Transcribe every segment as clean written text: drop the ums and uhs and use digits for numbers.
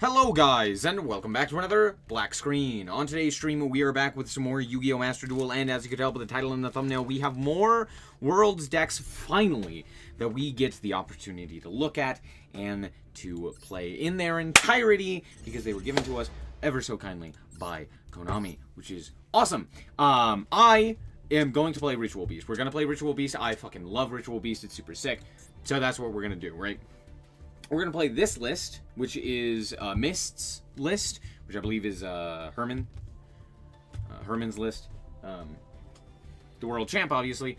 Hello guys, and welcome back to another Black Screen. On today's stream, we are back with some more Yu-Gi-Oh! Master Duel, and as you could tell by the title and the thumbnail, we have more Worlds decks, finally, that we get the opportunity to look at and to play in their entirety, because they were given to us ever so kindly by Konami, which is awesome. I am going to play Ritual Beast. We're going to play Ritual Beast. I fucking love Ritual Beast. It's super sick. So that's what we're going to do, right? We're going to play this list, which is Mist's list, which I believe is Herman's list. The world champ, obviously.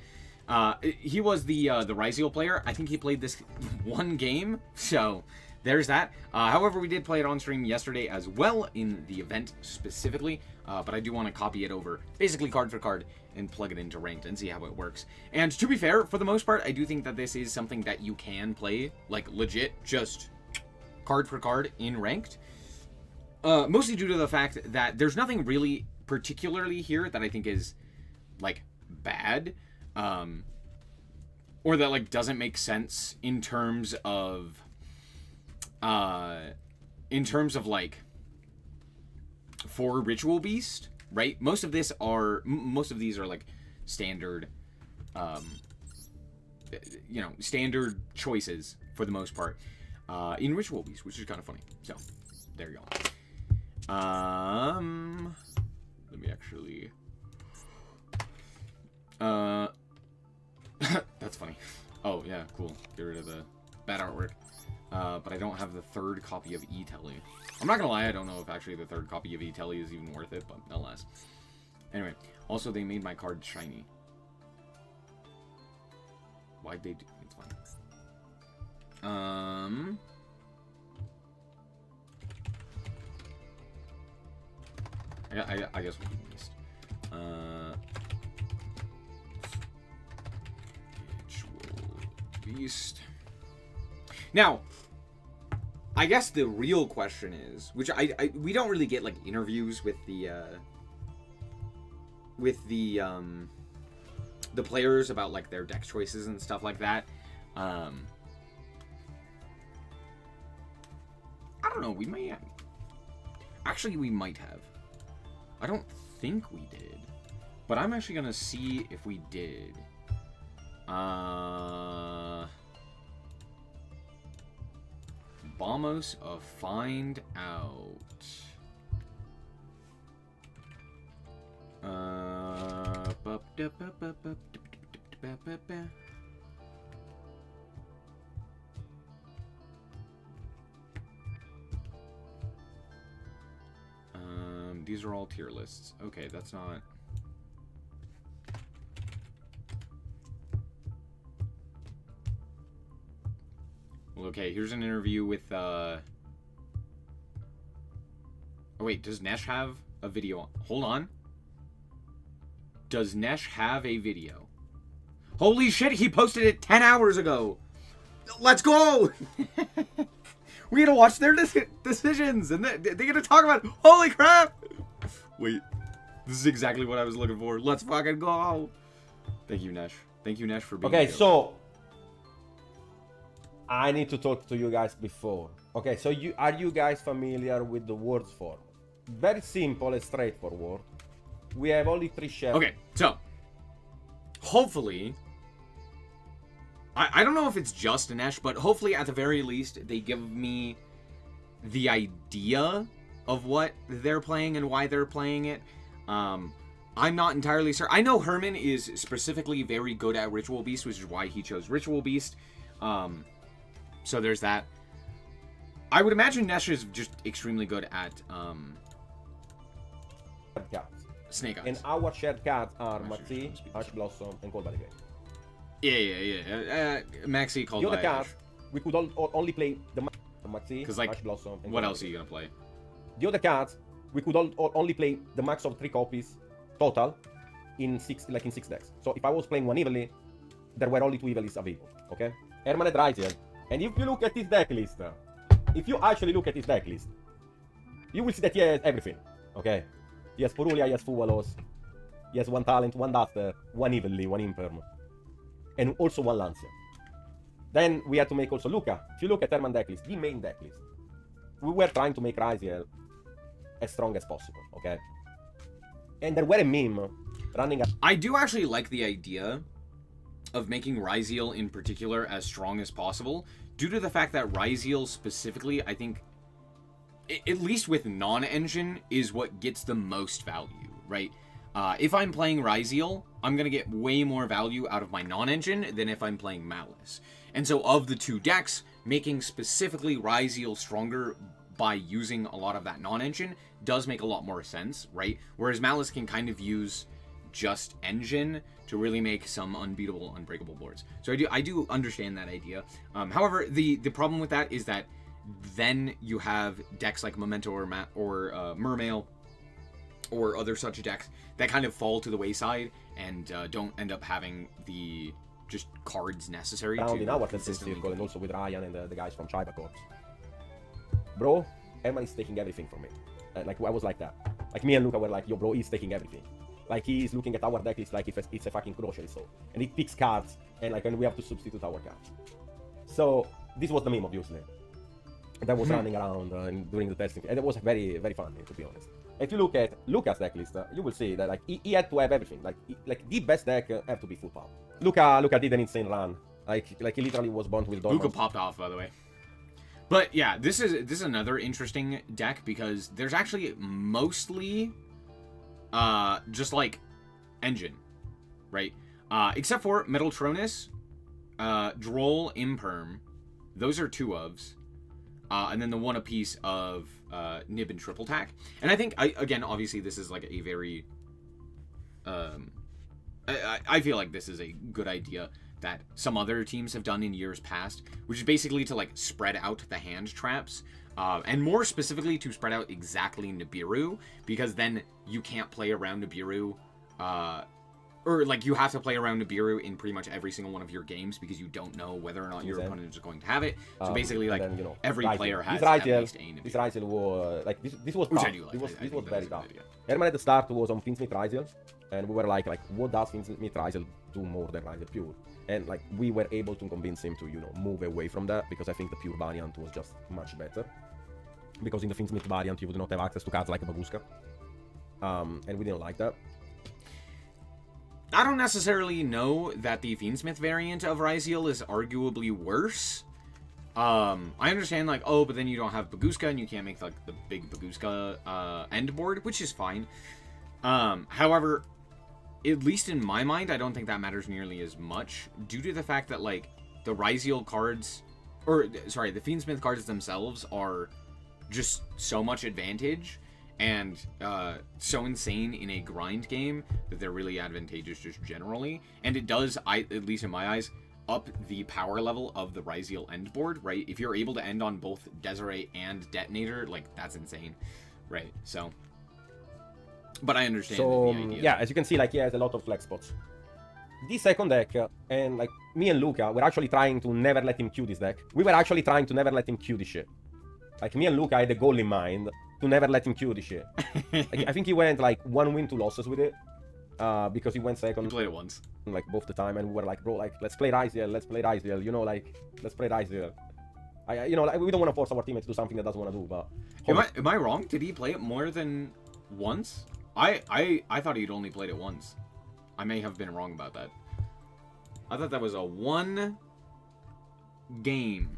He was the Ryzeal player. I think he played this one game, so there's that. However, we did play it on stream yesterday as well in the event specifically, but I do want to copy it over, basically card for card, and plug it into Ranked and see how it works. And to be fair, for the most part, I do think that this is something that you can play, like, legit, just card for card in Ranked. Mostly due to the fact that there's nothing really particularly here that I think is, like, bad, or that, like, doesn't make sense in terms of, like, for Ritual Beast, right? Most of these are like standard, standard choices for the most part, in Ritual Beast, which is kind of funny. So, there you go. Let me actually, that's funny. Oh, yeah, cool. Get rid of the bad artwork. But I don't have the third copy of E-Telly. I'm not gonna lie, I don't know if actually the third copy of E-Telly is even worth it, but nonetheless. Anyway, also they made my card shiny. Why'd they do? It's fine. I guess we can mist. Ritual Beast. Now, I guess the real question is, which we don't really get like interviews with the players about like their deck choices and stuff like that. I don't know. We might actually we might have. I don't think we did, but I'm actually gonna see if we did. Vamos of find out. These are all tier lists. Okay, that's not. Well, okay, here's an interview with, Oh, wait, does Nesh have a video? Hold on. Does Nesh have a video? Holy shit, he posted it 10 hours ago! Let's go! We gotta watch their decisions, and they're gonna talk about, holy crap! Wait, this is exactly what I was looking for. Let's fucking go! Thank you, Nesh. Thank you, Nesh, for being Okay, here. so I need to talk to you guys before. Okay, so are you guys familiar with the words form? Very simple and straightforward. We have only 3 shells. Okay, so hopefully, I don't know if it's just Nesh, but hopefully at the very least they give me the idea of what they're playing and why they're playing it. I'm not entirely certain. I know Herman is specifically very good at Ritual Beast, which is why he chose Ritual Beast. So there's that. I would imagine Nesh is just extremely good at Cards. Snake Eyes. And our shared cards are Maxi, Ash Blossom, and Cold Valley Gate. Yeah. Maxi called The other by cards, Ash. we could only play the Maxi, Because, like, Ash Blossom, and what Cold else are Valley you gonna play? Gate. The other cards, we could only play the max of 3 copies total in 6 decks. So if I was playing one Evilly, there were only 2 Evillies available. Okay? Herman had Ryzeal. And if you look at his deck list, if you actually look at his deck list, you will see that he has everything. Okay? He has Purulia, he has Fuwalos, he has 1 Talent, 1 Duster, 1 Evilly, 1 Imperm, and also 1 Lancer. Then we had to make also Luca. If you look at Herman decklist, the main decklist, we were trying to make Ryziel as strong as possible, okay? And there were a meme running. I do actually like the idea of making Ryziel in particular as strong as possible, due to the fact that Ryziel specifically, I think, at least with non-engine, is what gets the most value, right? If I'm playing Ryziel, I'm going to get way more value out of my non-engine than if I'm playing Malice. And so of the two decks, making specifically Ryziel stronger by using a lot of that non-engine does make a lot more sense, right? Whereas Malice can kind of use just engine to really make some unbeatable, unbreakable boards. So I do understand that idea. However, the problem with that is that then you have decks like Memento or Mermail or other such decks that kind of fall to the wayside and don't end up having the just cards necessary Around to in our consistently circle, and also with Ryan and the guys from Chiba Corps. Bro, Herman is taking everything from me. Like, I was like that. Like, me and Luca were like, yo, bro, he's taking everything. Like, he's looking at our deck, it's like if it's a fucking grocery store. And he picks cards, and like, and we have to substitute our cards. So, this was the meme, obviously. That was running around during the testing, and it was very, very funny, to be honest. If you look at Luca's deck list, you will see that like he had to have everything. Like the best deck have to be full power. Luca did an insane run. Like he literally was born with Dormant. Luca popped off, by the way. But yeah, this is another interesting deck because there's actually mostly just like engine, right? Except for Metaltronus, Droll, Imperm. Those are two ofs. And then the one apiece of Nib and Triple Tack. And I think, again, obviously this is like a very... I feel like this is a good idea that some other teams have done in years past, which is basically to like spread out the hand traps, and more specifically to spread out exactly Nibiru, because then you can't play around Nibiru, or like you have to play around Nibiru in pretty much every single one of your games because you don't know whether or not your opponent is going to have it. So basically, like then, you know, every Ryziel. player has This at Ryziel, least a Nibiru. this Ryziel was like this was Which tough. I do like. This was, I this think was that very is a tough. good idea. Herman at the start was on Finsmith Ryziel, and we were like what does Finsmith Ryziel do more than Ryziel Pure? And like we were able to convince him to move away from that because I think the Pure variant was just much better. Because in the Finsmith variant you would not have access to cards like Babushka, and we didn't like that. I don't necessarily know that the Fiendsmith variant of Ryziel is arguably worse. I understand, like, oh, but then you don't have Baguska, and you can't make, like, the big Baguska end board, which is fine. However, at least in my mind, I don't think that matters nearly as much, due to the fact that, like, the Ryziel cards, or, sorry, the Fiendsmith cards themselves are just so much advantage, and so insane in a grind game that they're really advantageous just generally. And it does, at least in my eyes, up the power level of the Ryziel end board, right? If you're able to end on both Desiree and Detonator, like, that's insane, right? So, but I understand So, the idea. yeah, as you can see, like, he has a lot of flex spots. This second deck, and like, me and Luca were actually trying to never let him queue this deck. We were actually trying to never let him queue this shit. Like, me and Luca had a goal in mind to never let him queue this shit. Like, I think he went, like, 1 win, 2 losses with it. Because he went second. You played it once. Like, both the time, and we were like, bro, like, let's play Ryziel, you know, like, let's play Ryziel. You know, like, we don't want to force our teammates to do something that doesn't want to do, but... Am I wrong? Did he play it more than once? I thought he'd only played it once. I may have been wrong about that. I thought that was a 1 game.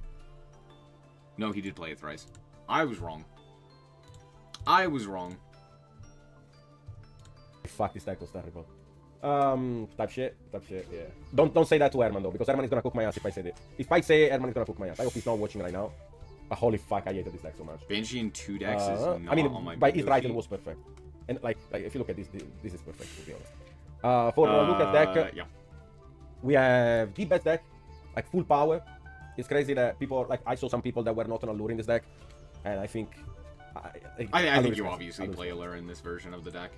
No, he did play it thrice. I was wrong. Fuck, this deck was terrible. Type shit, yeah. Don't say that to Herman, though, because Herman is gonna cook my ass if I say it. If I say it, Herman is gonna cook my ass. I hope he's not watching right now. But holy fuck, I hated this deck so much. Banshee in 2 decks is not I mean, on my by his bingo right, sheet. it was perfect. And like if you look at this is perfect, to be honest. For Lucas deck, yeah. we have the best deck, like full power. It's crazy that people, like, I saw some people that were not on Allure in this deck, and I think... I think you obviously play Allure in this version of the deck.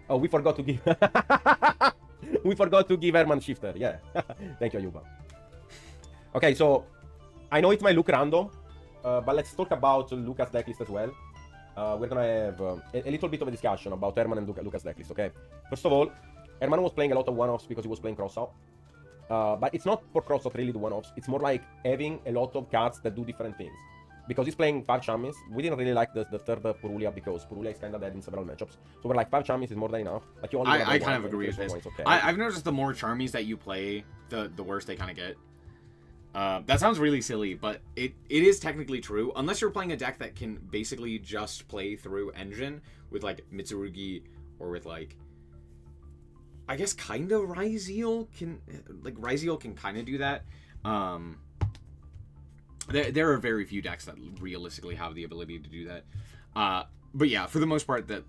Oh, we forgot to give... we forgot to give Herman Shifter, yeah. Thank you, Ayuba. Okay, so, I know it might look random, but let's talk about Lucas' decklist as well. We're gonna have a little bit of a discussion about Herman and Lucas' decklist, okay? First of all, Herman was playing a lot of one-offs because he was playing cross-out. But it's not for cross-out really the one-offs. It's more like having a lot of cards that do different things. because he's playing 5 Chamis. We didn't really like the third Purulia because Purulia is kind of dead in several matchups. So we're like 5 Chamis is more than enough. Like you only I kind of agree with this. Okay. I've noticed the more Charmies that you play, the worse they kind of get. That sounds really silly, but it is technically true. Unless you're playing a deck that can basically just play through Engine with like Mitsurugi or with like, I guess kind of Ryzeal can kind of do that. There are very few decks that realistically have the ability to do that. But yeah, for the most part, the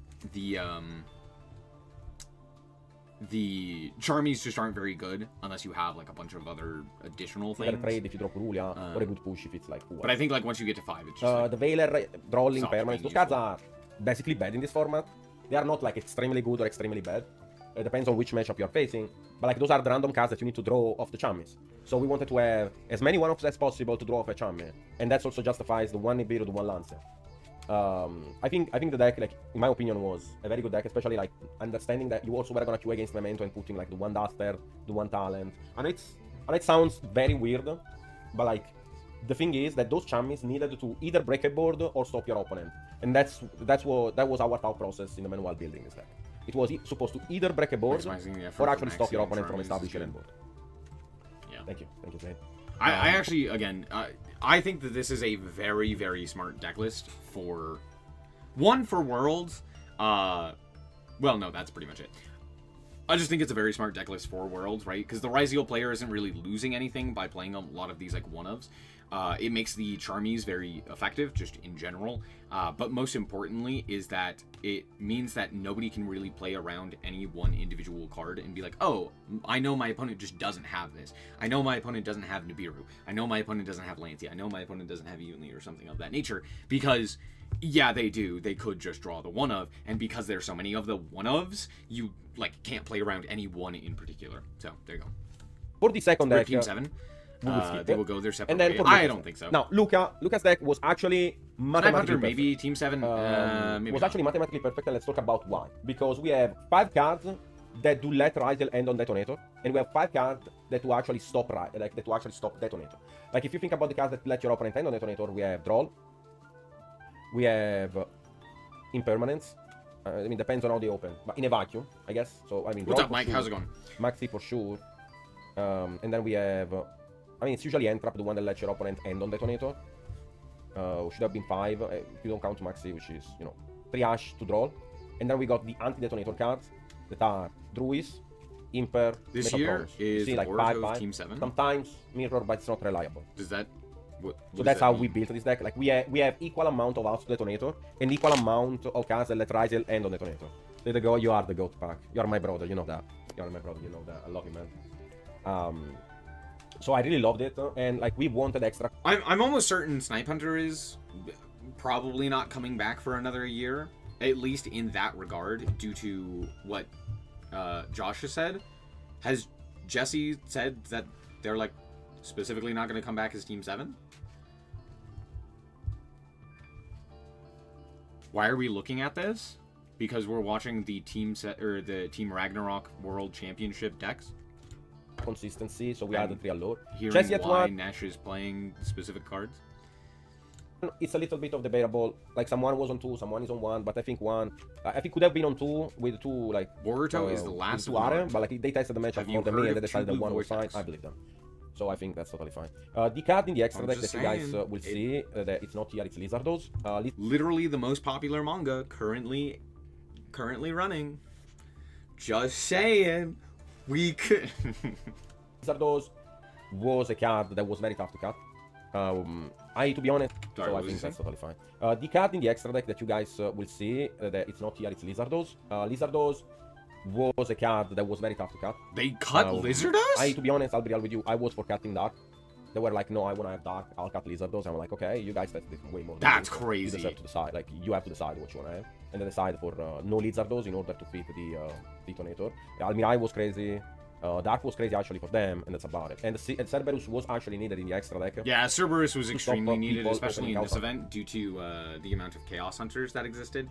Charmies just aren't very good unless you have like a bunch of other additional things. You can trade if you draw Purulia, or a good push if it's like 4. But I think like once you get to 5, it's just the Veiler drawing Soft permanents. being Those cards are basically bad in this format. They are not like extremely good or extremely bad. It depends on which matchup you're facing. But like those are the random cards that you need to draw off the Chamis. So we wanted to have as many one-offs as possible to draw off a Chami. And that also justifies the 1 Nibiru, the 1 Lancer. I think the deck, like in my opinion, was a very good deck, especially like understanding that you also were gonna queue against Memento and putting like the 1 Duster, the 1 Talent. And it sounds very weird, but like the thing is that those Chamis needed to either break a board or stop your opponent. And that was our thought process in the manual building this deck. It was supposed to either break a board or actually stop your opponent from establishing a board. Yeah. Thank you, Zane. I actually, again, I think that this is a very, very smart deck list for Worlds. Well, no, that's pretty much it. I just think it's a very smart deck list for Worlds, right? Because the Ryzeal player isn't really losing anything by playing a lot of these like one-ofs. It makes the Charmies very effective, just in general. But most importantly is that it means that nobody can really play around any one individual card and be like, oh, I know my opponent just doesn't have this. I know my opponent doesn't have Nibiru. I know my opponent doesn't have Lancia. I know my opponent doesn't have Yunli or something of that nature. Because, yeah, they do. They could just draw the one-of. And because there's so many of the one-ofs, you like can't play around any one in particular. So, there you go. For the second deck, Team 7. They will go their separate and then way. for I don't think so. Now, Lucas' deck was actually mathematically perfect. Maybe Team 7. Maybe was not. actually mathematically perfect, and let's talk about why. Because we have 5 cards that do let Ryzeal end on Detonator, and we have 5 cards that do actually stop Detonator. Like if you think about the cards that let your opponent end on Detonator, we have Droll, we have Impermanence. I mean, depends on how they open, but in a vacuum, I guess. So I mean, what's Droll up, Mike? sure, How's it going? Maxi for sure, and then we have. I mean, it's usually Entrap, the one that lets your opponent end on Detonator. Should have been 5, if you don't count Maxi, which is, 3 Ash to draw. And then we got the anti-Detonator cards that are Druis, Imper, This Metal year Chorus. is see, like Boruto 5/5. Team 7. Sometimes Mirror, but it's not reliable. Does that... So that's how we built this deck. Like we have equal amount of outs to Detonator and equal amount of cards that let Ryzeal end on Detonator. There you go, you are the GOAT pack. You are my brother, you know that. You are my brother, you know that. I love you, man. So I really loved it, and like we wanted extra. I'm almost certain Snipe Hunter is probably not coming back for another year, at least in that regard, due to what Josh has said. Has Jesse said that they're like specifically not going to come back as Team 7? Why are we looking at this? Because we're watching the the Team Ragnarok World Championship decks. Consistency, so we added real lore. Hearing why Nash is playing specific cards. It's a little bit of debatable. Like someone was on 2, someone is on 1, but I think could have been on 2 with 2 like. Boruto is the last of Naruto, but like they tested the matchup more than me and they decided that 1 was fine. I believe them. So I think that's totally fine. The card in the extra deck that you guys will see that it's not here, it's Lizardos. Literally the most popular manga currently running. Just saying. We could. Lizardos was a card that was very tough to cut. To be honest, sorry, so I think that's totally fine. The card in the extra deck that you guys will see that it's not here, it's Lizardos. Lizardos was a card that was very tough to cut. They cut Lizardos? To be honest, I'll be real with you, I was for cutting Dark. They were like, no, I want to have Dark, I'll cut Lizardos. I'm like, okay, you guys tested it way more. That's crazy. You deserve to decide, like, you have to decide what you want to have. And then decide for no Lizardos in order to fit the Detonator. Almirai was crazy. Dark was crazy actually for them, and that's about it. And Cerberus was actually needed in the extra deck. Yeah, Cerberus was extremely needed, especially in this event, due to the amount of Chaos Hunters that existed.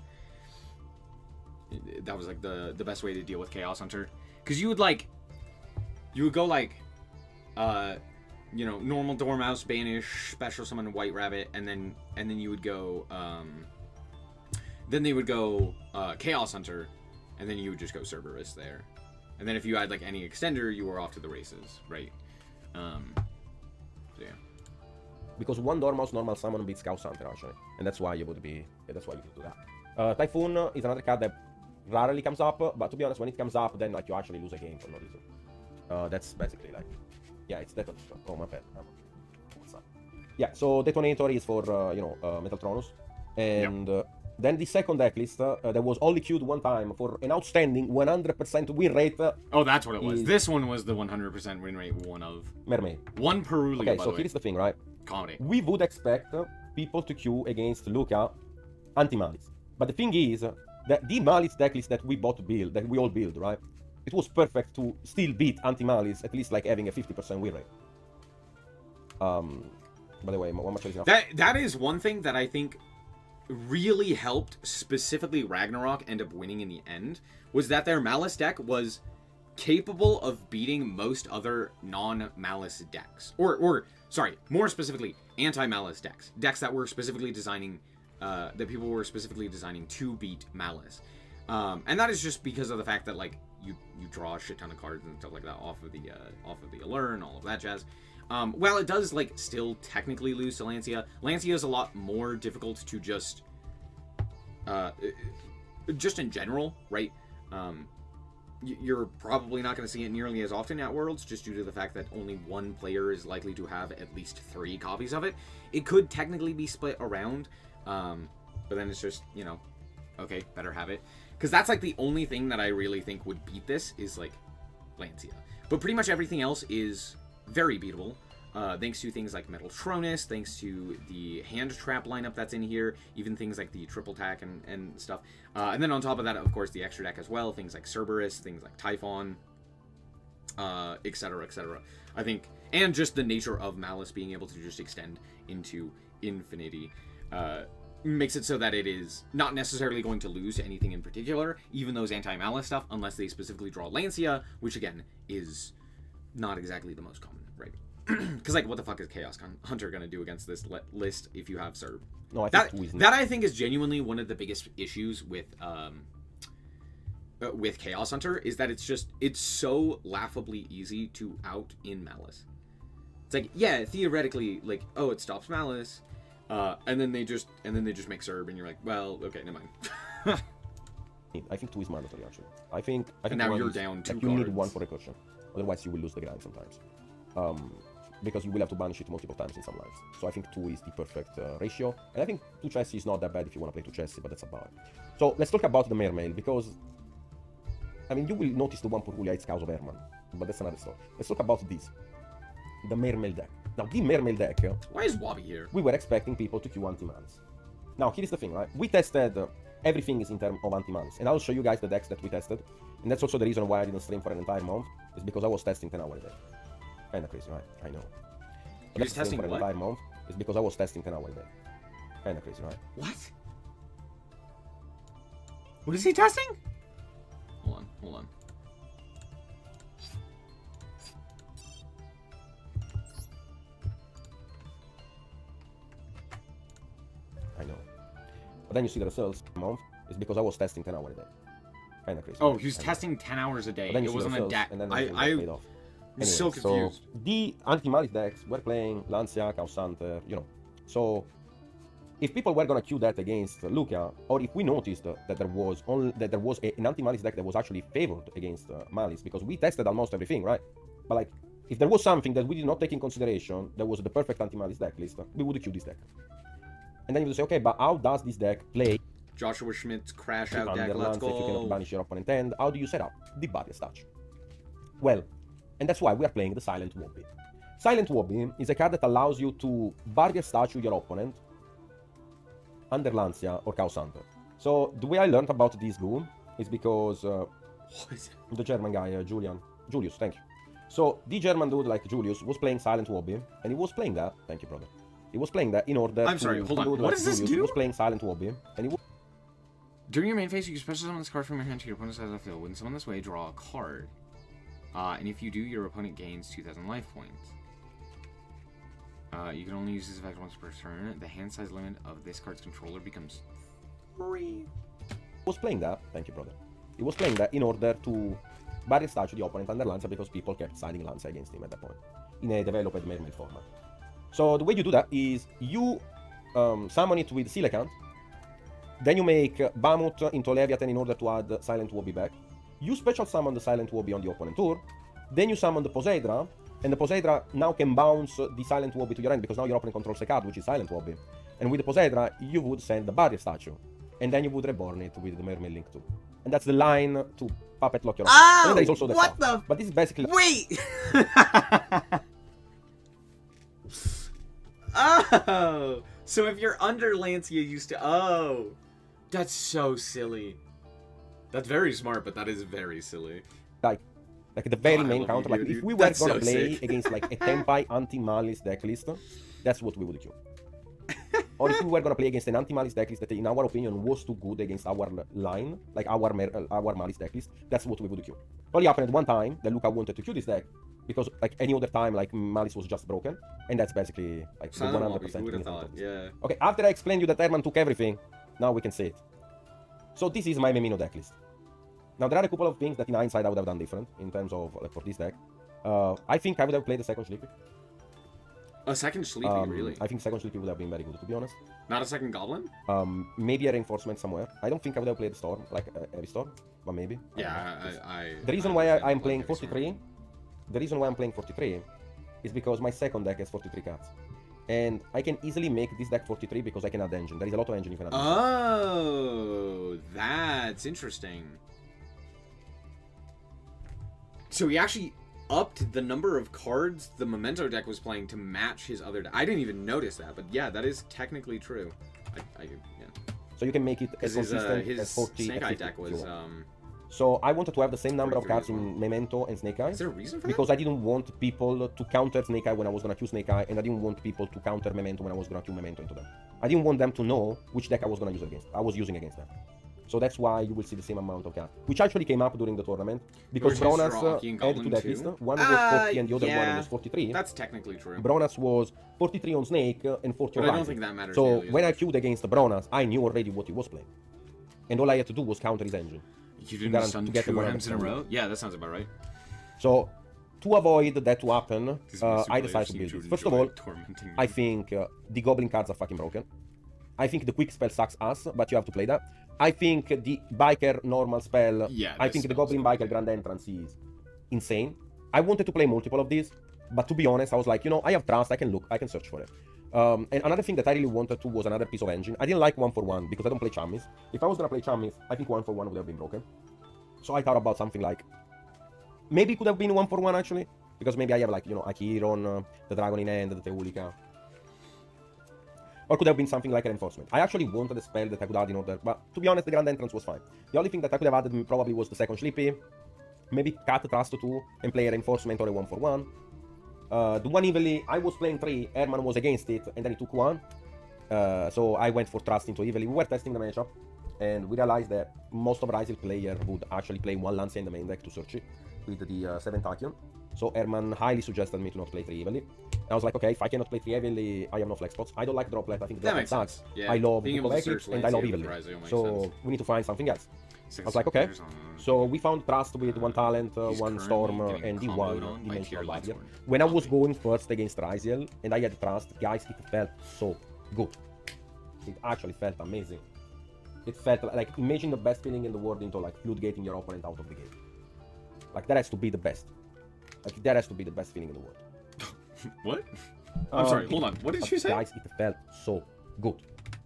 That was like the best way to deal with Chaos Hunter. Because you would go like you know, normal Dormouse, banish, special summon White Rabbit, and then you would go then they would go Chaos Hunter, and then you would just go Cerberus there. And then if you had like any extender, you were off to the races, right? So yeah. Because one Dormouse normal summon beats Chaos Hunter actually, and that's why you would be. Yeah, that's why you could do that. Typhoon is another card that rarely comes up, but to be honest, when it comes up, then like you actually lose a game for no reason. That's basically like, yeah, it's Detonator. Oh my bad. What's up? Yeah, so Detonator is for Metaltronus, and then the second deck list that was only queued one time for an outstanding 100% win rate. Oh, that's what it was. This one was the 100% win rate one of Mermaid. One Perulio. Okay, by so the way. here's the thing, right? Comedy. We would expect people to queue against Luca anti-Malice. But the thing is that the Malice decklist that we all build, right? It was perfect to still beat anti-Malice, at least like having a 50% win rate. By the way, one much is enough. That is one thing that I think really helped specifically Ragnarok end up winning in the end, was that their Malice deck was capable of beating most other non-Malice decks. Or sorry, more specifically, anti-Malice decks. Decks that were specifically designing, that people were specifically designing to beat Malice. And that is just because of the fact that, like, you draw a shit ton of cards and stuff like that off of the Allure and all of that jazz. While it does, like, still technically lose to Lancia, Lancia is a lot more difficult to just in general, right? You're probably not going to see it nearly as often at Worlds, just due to the fact that only one player is likely to have at least 3 copies of it. It could technically be split around, but then it's just, you know, okay, better have it. Because that's, like, the only thing that I really think would beat this is, like, Lancia. But pretty much everything else is very beatable, thanks to things like Metaltronus, thanks to the hand trap lineup that's in here, even things like the triple tack and stuff. And then on top of that, of course, the extra deck as well, things like Cerberus, things like Typhon, etc., etc. I think, and just the nature of Malice being able to just extend into infinity, makes it so that it is not necessarily going to lose to anything in particular, even those anti-Malice stuff, unless they specifically draw Lancia, which again is not exactly the most common, right? Because, like, what the fuck is Chaos Hunter gonna do against this list if you have Cerb? No, I think that I think is genuinely one of the biggest issues with Chaos Hunter, is that it's so laughably easy to out in Malice. It's like, yeah, theoretically, like, oh, it stops Malice, and then they just make Cerb, and you're like, well, okay, never mind. I think 2 is mandatory actually. I think now you're down 2 you cards. need 1 for recursion. Otherwise you will lose the grind sometimes. Because you will have to banish it multiple times in some lines. So I think 2 is the perfect ratio. And I think 2 chassis is not that bad if you want to play 2 chassis, but that's about it. So let's talk about the Mermail, because I mean, you will notice the one Perulio it's Chaos of Herman, but that's another story. Let's talk about this. The Mermail deck. Now, the Mermail deck... Why is Wabi here? We were expecting people to queue anti-Malice. Now, here's the thing, right? We tested everything is in terms of anti-Malice, and I'll show you guys the decks that we tested. And that's also the reason why I didn't stream for an entire month, is because I was testing 10 hours a day. Kinda crazy, right? I know. You're testing for an what? entire month is because I was testing 10 hours a day. Kinda crazy, right? What? What is he testing? Hold on. I know. But then you see the results month is because I was testing 10 hours a day. Kinda crazy. Oh, he was testing 10 hours a day. But then you It see the wasn't a results, deck. and then I'm Anyway, so confused. So the anti-Malice decks were playing Lancia, Chaos Hunter, you know. So if people were gonna queue that against Luca, or if we noticed that there was an anti-Malice deck that was actually favored against Malice, because we tested almost everything, right? But like, if there was something that we did not take in consideration, that was the perfect anti-Malice deck list, we would queue this deck. And then you would say, okay, but how does this deck play Joshua Schmidt's crash out deck, under let's Lance if you cannot go. banish your opponent hand? How do you set up the Barrier Touch? Well, and that's why we are playing the Silent Wobby. Silent Wobby is a card that allows you to Barrier Statue your opponent under Lancia or Chaos Hunter. So the way I learned about this rule is because the German guy, Julius, thank you. So the German dude like Julius was playing Silent Wobby, and he was playing that, thank you brother. He was playing that in order I'm sorry, hold on. What does this Julius do? was playing Silent Wobby, and he was During your main phase, you can special summon this card from your hand to your opponent's side of the field. When summoned this way, draw a card. And if you do, your opponent gains 2,000 life points. You can only use this effect once per turn. The hand size limit of this card's controller becomes 3. Was playing that, thank you, brother. He was playing that in order to barrier statue the opponent under Lancia because people kept siding Lancia against him at that point in a developed Mermaid format. So the way you do that is you summon it with Coelacanth, then you make Bahamut into Leviathan in order to add Silent Wobby back. You special summon the Silent Wobby on the opponent tour, then you summon the Poseidra, and the Poseidra now can bounce the Silent Wobby to your end because now your opponent controls a card which is Silent Wobby. And with the Poseidra, you would send the barrier statue, and then you would reborn it with the Mermaid Link 2. And that's the line to puppet lock your opponent. Oh! And then there is also the What stuff. the? But this is basically... Wait! Oh! So if you're under Lancia used to... Oh! That's so silly. That's very smart, but that is very silly. like the very I main love counter. you, Like dude. if we were That's gonna so play sick. against like a Tenpai anti-Malice decklist, that's what we would queue. Or if we were gonna play against an anti-Malice decklist that, in our opinion, was too good against our line, like our Malice decklist, that's what we would queue. Only happened one time that Luca wanted to queue this deck because like any other time, like Malice was just broken, and that's basically like the Silent Wobby, 100%. who would have win thought? of this. Yeah. Okay, after I explained you that Herman took everything, now we can say it. So this is my Memino decklist. Now there are a couple of things that in hindsight I would have done different in terms of like for this deck. I think I would have played the second Sleepy. A second Sleepy, really? I think second Sleepy would have been very good, to be honest. Not a second Goblin? Maybe a reinforcement somewhere. I don't think I would have played the Storm, like Heavy Storm, but maybe. Yeah, The reason why I'm playing 43, the reason why I'm playing 43 is because my second deck has 43 cards. And I can easily make this deck 43 because I can add engine. There is a lot of engine you can add. Oh, that's interesting. So he actually upped the number of cards the Memento deck was playing to match his other deck. I didn't even notice that, but yeah, that is technically true. Yeah. So you can make it Because as his, consistent as 40 Snake as Eye 50 deck if you was... want. So I wanted to have the same number of 43 cards as well. in Memento and Snake Eye. Is there a reason for Because I didn't want people to counter Snake Eye when I was gonna queue Snake Eye, and I didn't want people to counter Memento when I was gonna queue Memento into them. I didn't want them to know which deck I was gonna use against. I was using against them. So that's why you will see the same amount of cards, which actually came up during the tournament because Or just Bronas Rocky and had Goblin two deck too? lists. One was 40 and the other yeah. one was 43. that? That's technically true. Bronas was 43 on Snake and 40 But on I don't Rising. think that matters So nearly as when I much. queued against Bronas, I knew already what he was playing. And all I had to do was counter his engine. You didn't guarantee- stun to get the 2 100% Rams in a row? Yeah, that sounds about right. So to avoid that to happen, These super I players decided to seem build to this. First enjoy of all, tormenting I you. think the Goblin cards are fucking broken. I think the quick spell sucks ass, but you have to play that. I think the Biker normal spell, Yeah, I this think the spell's Goblin Biker Grand Entrance is insane. I wanted to play multiple of these, but to be honest, I was like, you know, I have trust, I can look, I can search for it. And another thing that I really wanted to was another piece of engine. I didn't like 1-for-1 because I don't play Chammis. If I was gonna play Chammis, I think 1-for-1 would have been broken. So I thought about something like, maybe it could have been 1-for-1 actually, because maybe I have like, you know, Acheron, the Dragon in Hand, the Teulika. Or could have been something like a reinforcement. I actually wanted a spell that I could add in order, but to be honest, the Grand Entrance was fine. The only thing that I could have added probably was the second Sleepy, maybe cut Trust 2 and play a reinforcement or a 1-for-1. The one evilly, I was playing 3, Herman was against it, and then he took 1. So I went for Trust into evilly. We were testing the matchup, and we realized that most of Ryzel player would actually play 1 Lancia in the main deck to search it with the 7 Tachyon. So Herman highly suggested me to not play 3 evilly. I was like, okay, if I cannot play 3 evilly, I have no flex spots. I don't like droplet, I think That droplet makes sucks. sense. Yeah. I love Being able Book to of Eclipse, search and I love Lancia with evilly. Ryzel makes So sense. we need to find something else. Since I was like, okay. there's on- So we found Trust with 1 talent, He's 1 storm, currently getting and comboed D1 on by dimensional Tier barrier. Lightsworn. When I was Lovely. going first against Ryzel, and I had Trust, guys, it felt so good. It actually felt amazing. It felt like, imagine the best feeling in the world into like floodgating your opponent out of the game. Like that has to be the best. Like that has to be the best feeling in the world. What? I'm sorry, hold on. What did you say? Guys, it felt so good.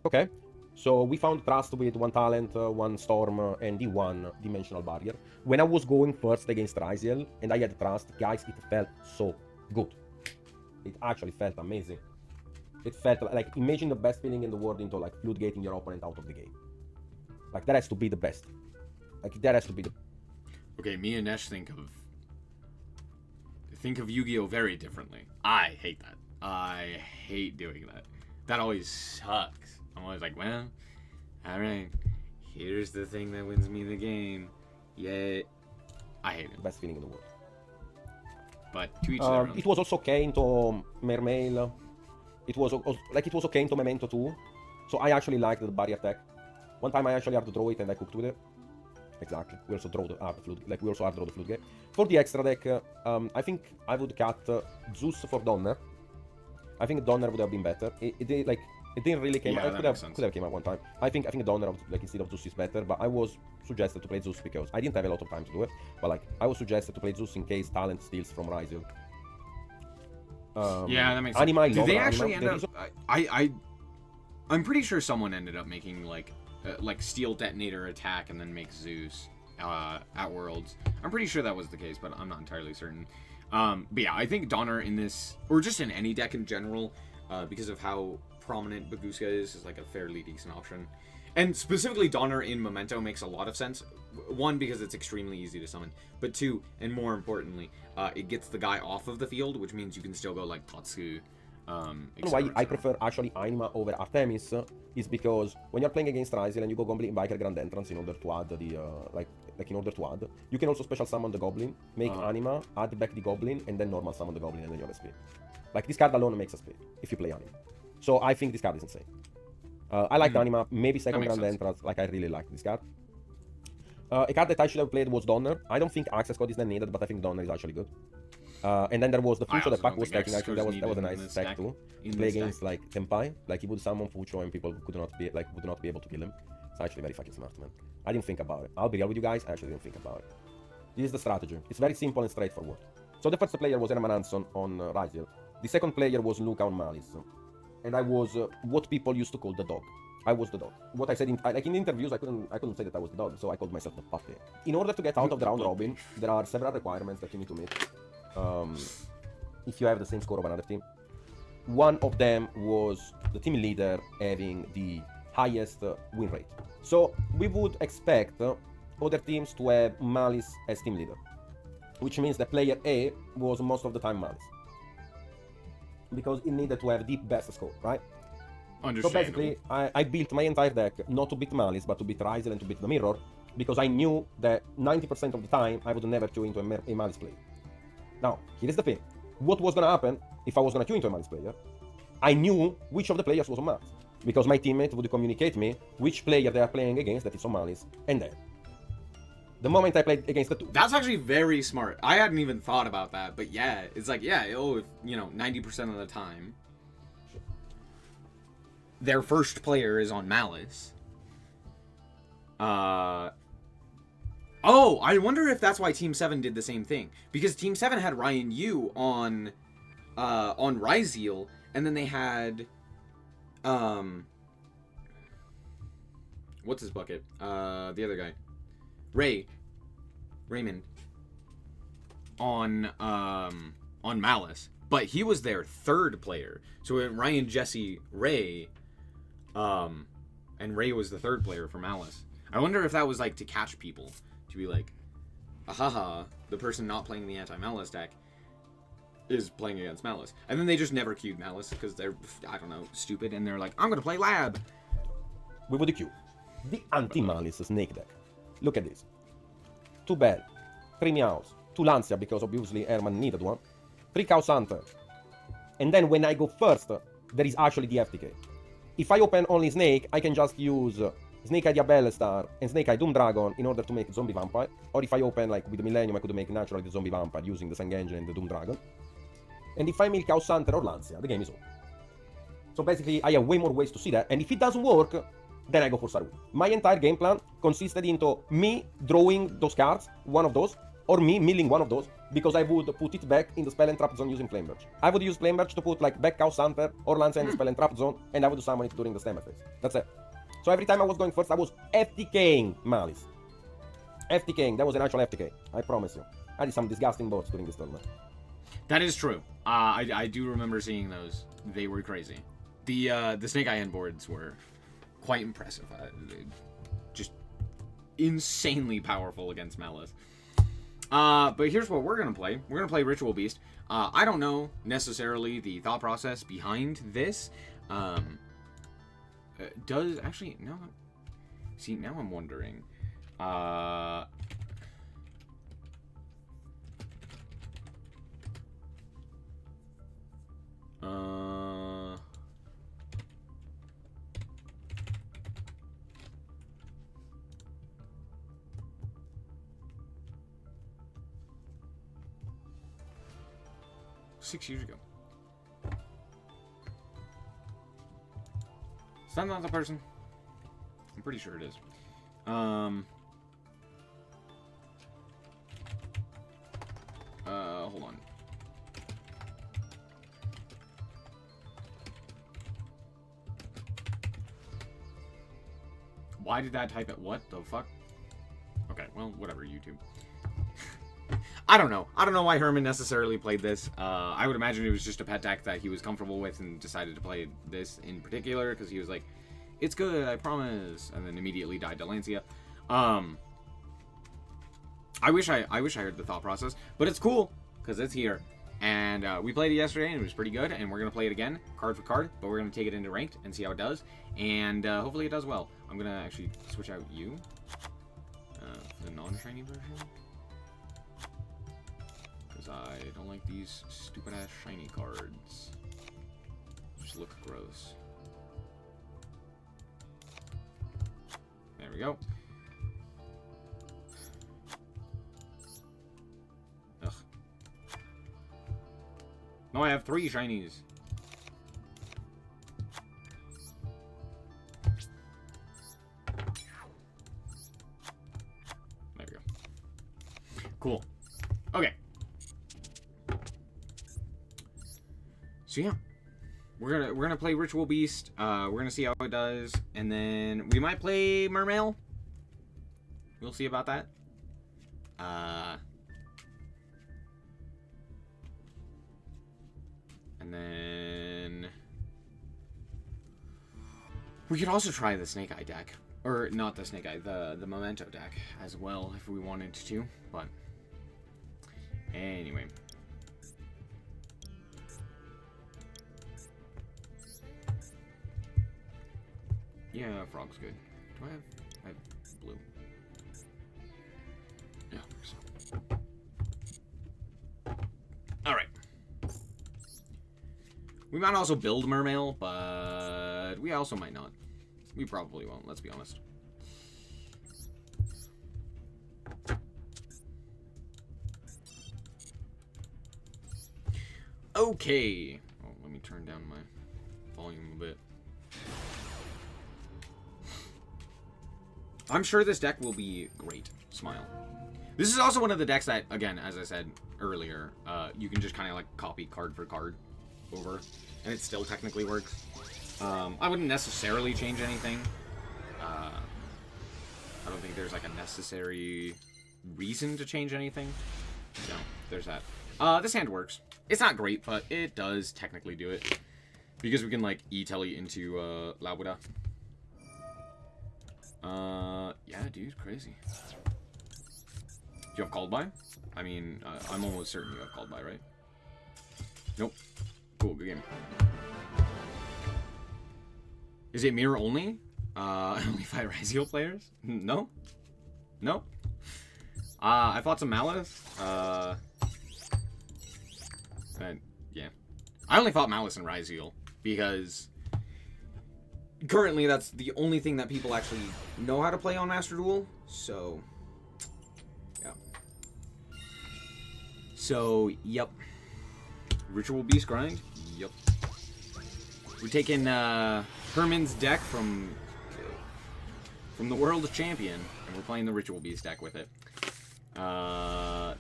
Okay, so we found Trust with 1 talent, 1 storm, and D1 dimensional barrier. When I was going first against Ryzel, and I had Trust, guys, it felt so good. It actually felt amazing. It felt like, imagine the best feeling in the world into like floodgating your opponent out of the game. Like that has to be the best. Like that has to be the... Okay, me and Nesh think of Yu-Gi-Oh very differently. I hate that. I hate doing that. That always sucks. I'm always like, well, alright, here's the thing that wins me the game. Yet, I hate it. best feeling in the world. But to each their own. It was also okay into Mermail. It was like it was okay into Memento too. So I actually liked the barrier tech. One time I actually had to draw it and I cooked with it. Exactly. We also draw the hard flood, like we also hard draw the flood gate. For the extra deck, I think I would cut Zeus for Donner. I think Donner would have been better. It didn't really came. Yeah, It could have came out one time. I think Donner like instead of Zeus is better, but I was suggested to play Zeus because I didn't have a lot of time to do it. But like I was suggested to play Zeus in case talent steals from Ryzel. Yeah, that makes sense. Anima, Did they Anima. actually end up? I'm pretty sure someone ended up making like steel detonator attack and then make Zeus at Worlds. I'm pretty sure that was the case, but I'm not entirely certain. But yeah, I think Donner in this, or just in any deck in general, because of how prominent Baguska is like a fairly decent option. And specifically Donner in Memento makes a lot of sense. One, because it's extremely easy to summon, but two, and more importantly, it gets the guy off of the field, which means you can still go like Tatsu. Why I prefer actually Anima over Artemis is because when you're playing against Ryzel and you go Goblin Biker Grand Entrance in order to add the like in order to add, you can also special summon the Goblin, make Anima, add back the Goblin, and then normal summon the Goblin, and then you have a split. Like this card alone makes a split if you play Anima. So I think this card is insane. I like Anima, maybe second Grand Entrance. Like I really like this card. A card that I should have played was Donner. I don't think Access Code is that needed, but I think Donner is actually good. And then there was the Fucho that Pac was taking. Actually, that was a nice tech too. Play against like Tenpai, like he would summon Fucho and people would not be able to kill him. It's actually very fucking smart, man. I didn't think about it. I'll be real with you guys. I actually didn't think about it. This is the strategy. It's very simple and straightforward. So the first player was Herman Hanson on Ryzel. The second player was Luca on Malice, and I was what people used to call the dog. I was the dog. What I said in like in interviews, I couldn't say that I was the dog, so I called myself the puppy. In order to get out of the round robin, there are several requirements that you need to meet. If you have the same score of another team. One of them was the team leader having the highest win rate. So we would expect other teams to have Malice as team leader, which means that player A was most of the time Malice, because it needed to have the best score, right? So basically, I built my entire deck not to beat Malice, but to beat Ryzel and to beat the Mirror, because I knew that 90% of the time I would never queue into a Malice play. Now, here is the thing. What was gonna happen if I was gonna queue into a Malice player? I knew which of the players was on Malice, because my teammate would communicate me which player they are playing against that is on Malice, and then the moment I played against the two. That's actually very smart. I hadn't even thought about that, but yeah, it's like, yeah, oh, 90% of the time, their first player is on Malice. Oh, I wonder if that's why Team 7 did the same thing. Because Team 7 had Ryan Yu on Ryzeal, and then they had what's his bucket? The other guy. Raymond on Malice. But he was their third player. So Ryan, Jesse, Ray, and Ray was the third player for Malice. I wonder if that was like to catch people. To be like, ahaha, the person not playing the anti-Malice deck is playing against Malice. And then they just never queued Malice because they're, I don't know, stupid. And they're like, I'm going to play Lab. We would queue the anti-Malice Snake deck. Look at this. 2 Bell, 3 Meows, 2 Lancia because obviously Herman needed one, 3 Chaos Hunter. And then when I go first, there is actually the FTK. If I open only Snake, I can just use Snake Eye Diabella Star and Snake Eye Doom Dragon in order to make Zombie Vampire. Or if I open like with the Millennium, I could make naturally the Zombie Vampire using the Sang Engine and the Doom Dragon. And if I make Chaos Hunter or Lancia, the game is over. So basically, I have way more ways to see that. And if it doesn't work, then I go for Sarui. My entire game plan consisted into me drawing those cards, one of those, or me milling one of those, because I would put it back in the Spell and Trap Zone using Flame Burst. I would use Flame Burst to put like back Chaos Hunter or Lancia in the Spell and Trap Zone, and I would summon it during the Stammer phase. That's it. So every time I was going first, I was FTKing Malice. FTKing, that was an actual FTK, I promise you. I did some disgusting boards during this tournament. That is true. I do remember seeing those. They were crazy. The Snake Eye End boards were quite impressive. Just insanely powerful against Malice. But here's what we're gonna play. We're gonna play Ritual Beast. I don't know necessarily the thought process behind this. Does actually no. See, now I'm wondering. 6 years ago. Is that not the person? I'm pretty sure it is. Hold on. Why did that type it? What the fuck? Okay, well, whatever, YouTube. I don't know. I don't know why Herman necessarily played this. I would imagine it was just a pet deck that he was comfortable with and decided to play this in particular because he was like, it's good, I promise, and then immediately died to Lancia. I wish I heard the thought process, but it's cool because it's here. And we played it yesterday, and it was pretty good, and we're going to play it again, card for card, but we're going to take it into ranked and see how it does, and hopefully it does well. I'm going to actually switch out you, the non-shiny version, because I don't like these stupid-ass shiny cards. Just look gross. There we go. Ugh. No, I have 3 shinies. There we go. Cool. Okay. So yeah, we're gonna play Ritual Beast. We're gonna see how it does, and then we might play Mermail. We'll see about that. And then we could also try the Snake Eye deck, or not the Snake Eye, the Memento deck as well if we wanted to. But anyway. Yeah, Frog's good. Do I have blue? Yeah, so. Alright. We might also build Mermail, but we also might not. We probably won't, let's be honest. Okay. Oh, let me turn down my volume a bit. I'm sure this deck will be great. Smile. This is also one of the decks that, again, as I said earlier, you can just kind of like copy card for card over, and it still technically works. I wouldn't necessarily change anything. I don't think there's like a necessary reason to change anything. So, there's that. This hand works. It's not great, but it does technically do it. Because we can like E-Telly into Labuda. Yeah, dude, crazy. Do you have Called By? I mean, I'm almost certain you have Called By, right? Nope. Cool, good game. Is it mirror only? Only 5 Raziel players? No? No? I fought some Malice. Yeah. I only fought Malice and Raziel because currently that's the only thing that people actually know how to play on Master Duel. So, yeah. So, yep. Ritual Beast grind? Yep. We're taking Herman's deck from the World Champion, and we're playing the Ritual Beast deck with it.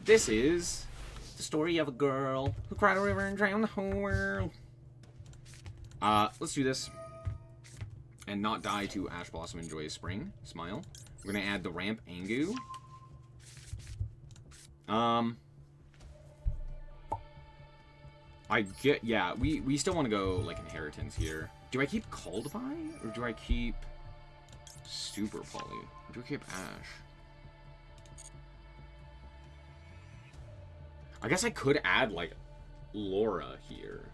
This is the story of a girl who cried a river and drowned the whole world. Let's do this. And not die to Ash Blossom and Joyous Spring. Smile. We're gonna add the ramp Angu. Yeah, we still want to go like Inheritance here. Do I keep Called By? Or do I keep Super Poly? Or do I keep Ash? I guess I could add like Laura here.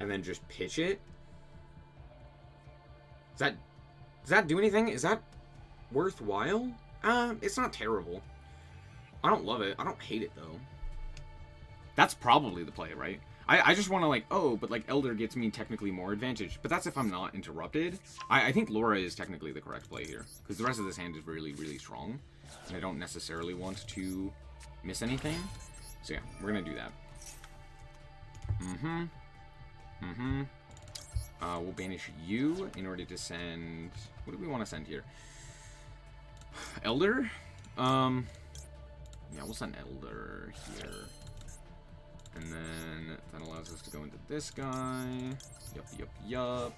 And then just pitch it. Does that do anything? Is that worthwhile? It's not terrible. I don't love it. I don't hate it, though. That's probably the play, right? I just want to, like, oh, but, like, Elder gets me technically more advantage. But that's if I'm not interrupted. I think Laura is technically the correct play here. Because the rest of this hand is really, really strong. And I don't necessarily want to miss anything. So, yeah, we're going to do that. We'll banish you in order to send... What do we want to send here? Elder? Yeah, we'll send Elder here. And then that allows us to go into this guy. Yup.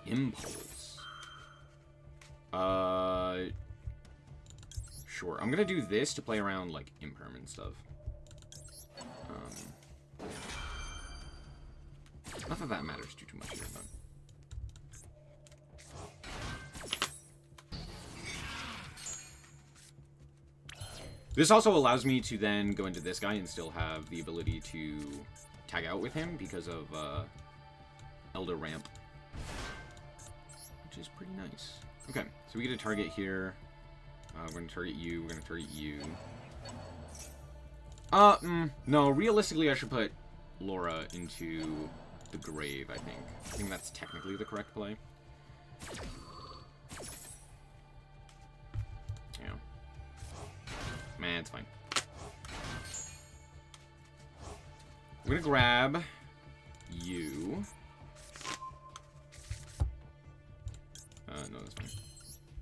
Impulse. Sure. I'm gonna do this to play around, like, imperm and stuff. Not that that matters too much here, but... This also allows me to then go into this guy and still have the ability to tag out with him because of Elder Ramp. Which is pretty nice. Okay, so we get a target here. We're going to target you, we're going to target you. No, realistically I should put Laura into the grave, I think. I think that's technically the correct play. Yeah. Man, it's fine. We're gonna grab you. No, that's fine.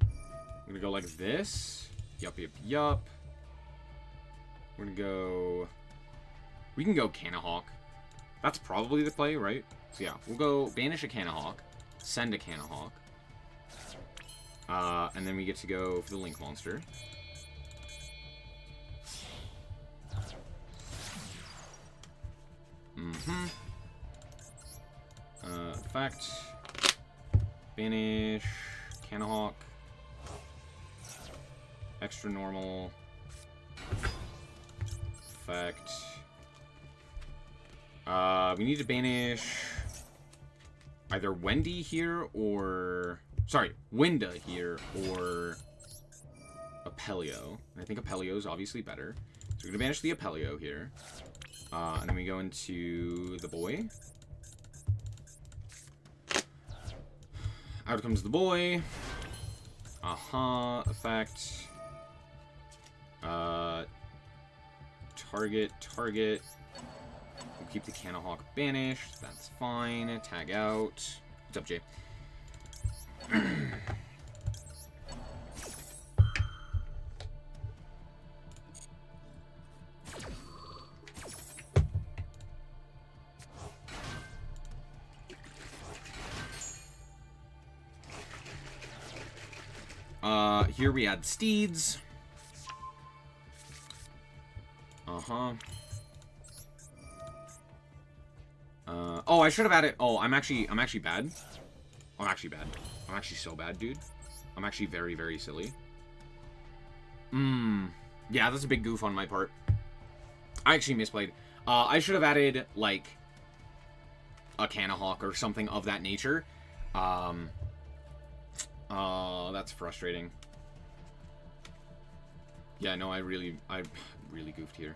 I'm gonna go like this. Yup. We're gonna go... We can go Canahawk. That's probably the play, right? So yeah, we'll go banish a Canahawk, send a Canahawk, and then we get to go for the Link Monster. Effect. Banish. Canahawk. Extra normal. Effect. We need to banish either Wendy here or... Sorry, Winda here or Apelio. And I think Apelio is obviously better. So we're going to banish the Apelio here. And then we go into the boy. Out comes the boy. Effect. Target. We'll keep the Canahawk banished. That's fine. Tag out. What's up, Jay? Here we add steeds. Oh, I should have added... Oh, I'm actually bad. I'm actually bad. I'm actually so bad, dude. I'm actually very, very silly. Yeah, that's a big goof on my part. I actually misplayed. I should have added, like, a Canahawk or something of that nature. That's frustrating. Yeah, no, I really goofed here.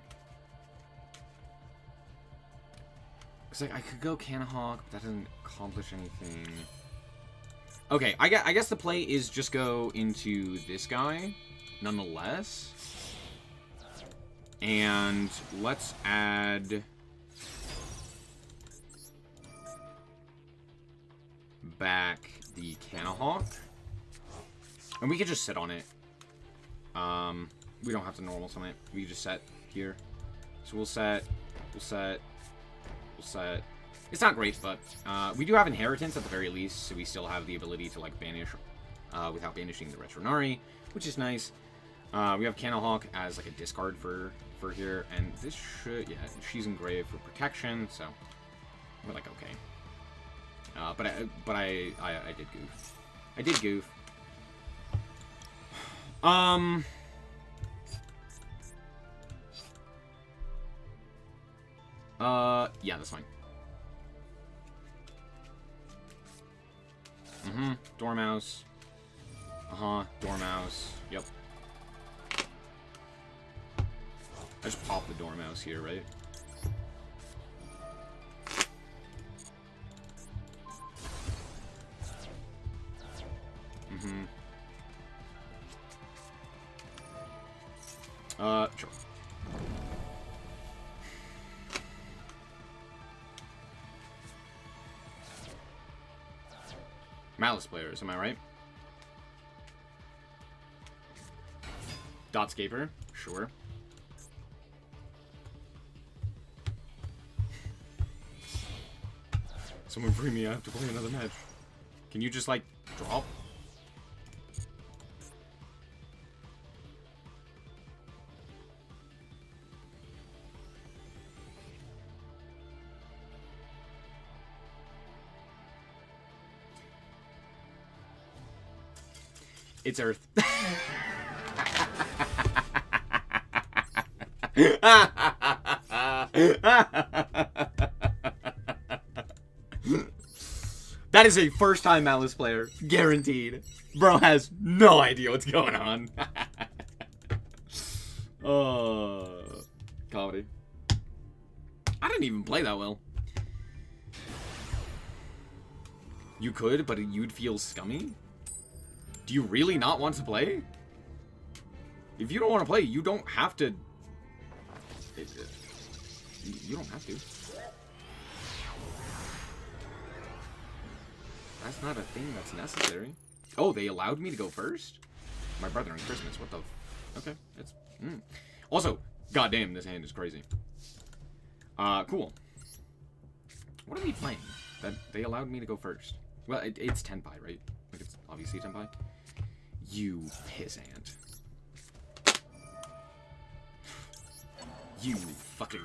It's like, I could go Canahawk, but that doesn't accomplish anything. Okay, I guess the play is just go into this guy, nonetheless. And let's add... back the Canahawk. And we could just sit on it. We don't have to normal summon it. We just set here. So we'll set. It's not great, but we do have Inheritance at the very least, so we still have the ability to, like, banish without banishing the Retronari, which is nice. We have Canahawk as, like, a discard for here, and this should... Yeah, she's in grave for protection, so we're, like, okay. But I did goof. I did goof. Yeah, that's fine. Dormouse. Dormouse. Yep. I just pop the Dormouse here, right? Mm-hmm. Sure. Malice players, am I right? Dotscaper, sure. Someone free me, I have to play another match. Can you just, like, drop? It's Earth. That is a first-time Malice player. Guaranteed. Bro has no idea what's going on. Comedy. I didn't even play that well. You could, but you'd feel scummy? Do you really not want to play? If you don't want to play, you don't have to... You don't have to. That's not a thing that's necessary. Oh, they allowed me to go first? My brother on Christmas, what the... Okay, it's... Also, goddamn, this hand is crazy. Cool. What are we playing? That they allowed me to go first. Well, it's Tenpai, right? Like, it's obviously Tenpai. You pissant. You fucking...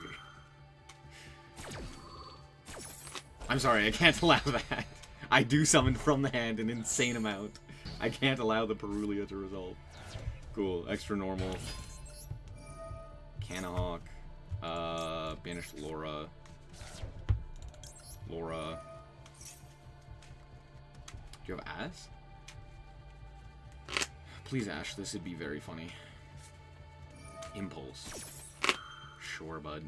I'm sorry, I can't allow that. I do summon from the hand an insane amount. I can't allow the Perulia to resolve. Cool, extra normal. Canahawk. Banished Laura. Laura. Do you have Ass? Please, Ash, this would be very funny. Impulse. Sure, bud.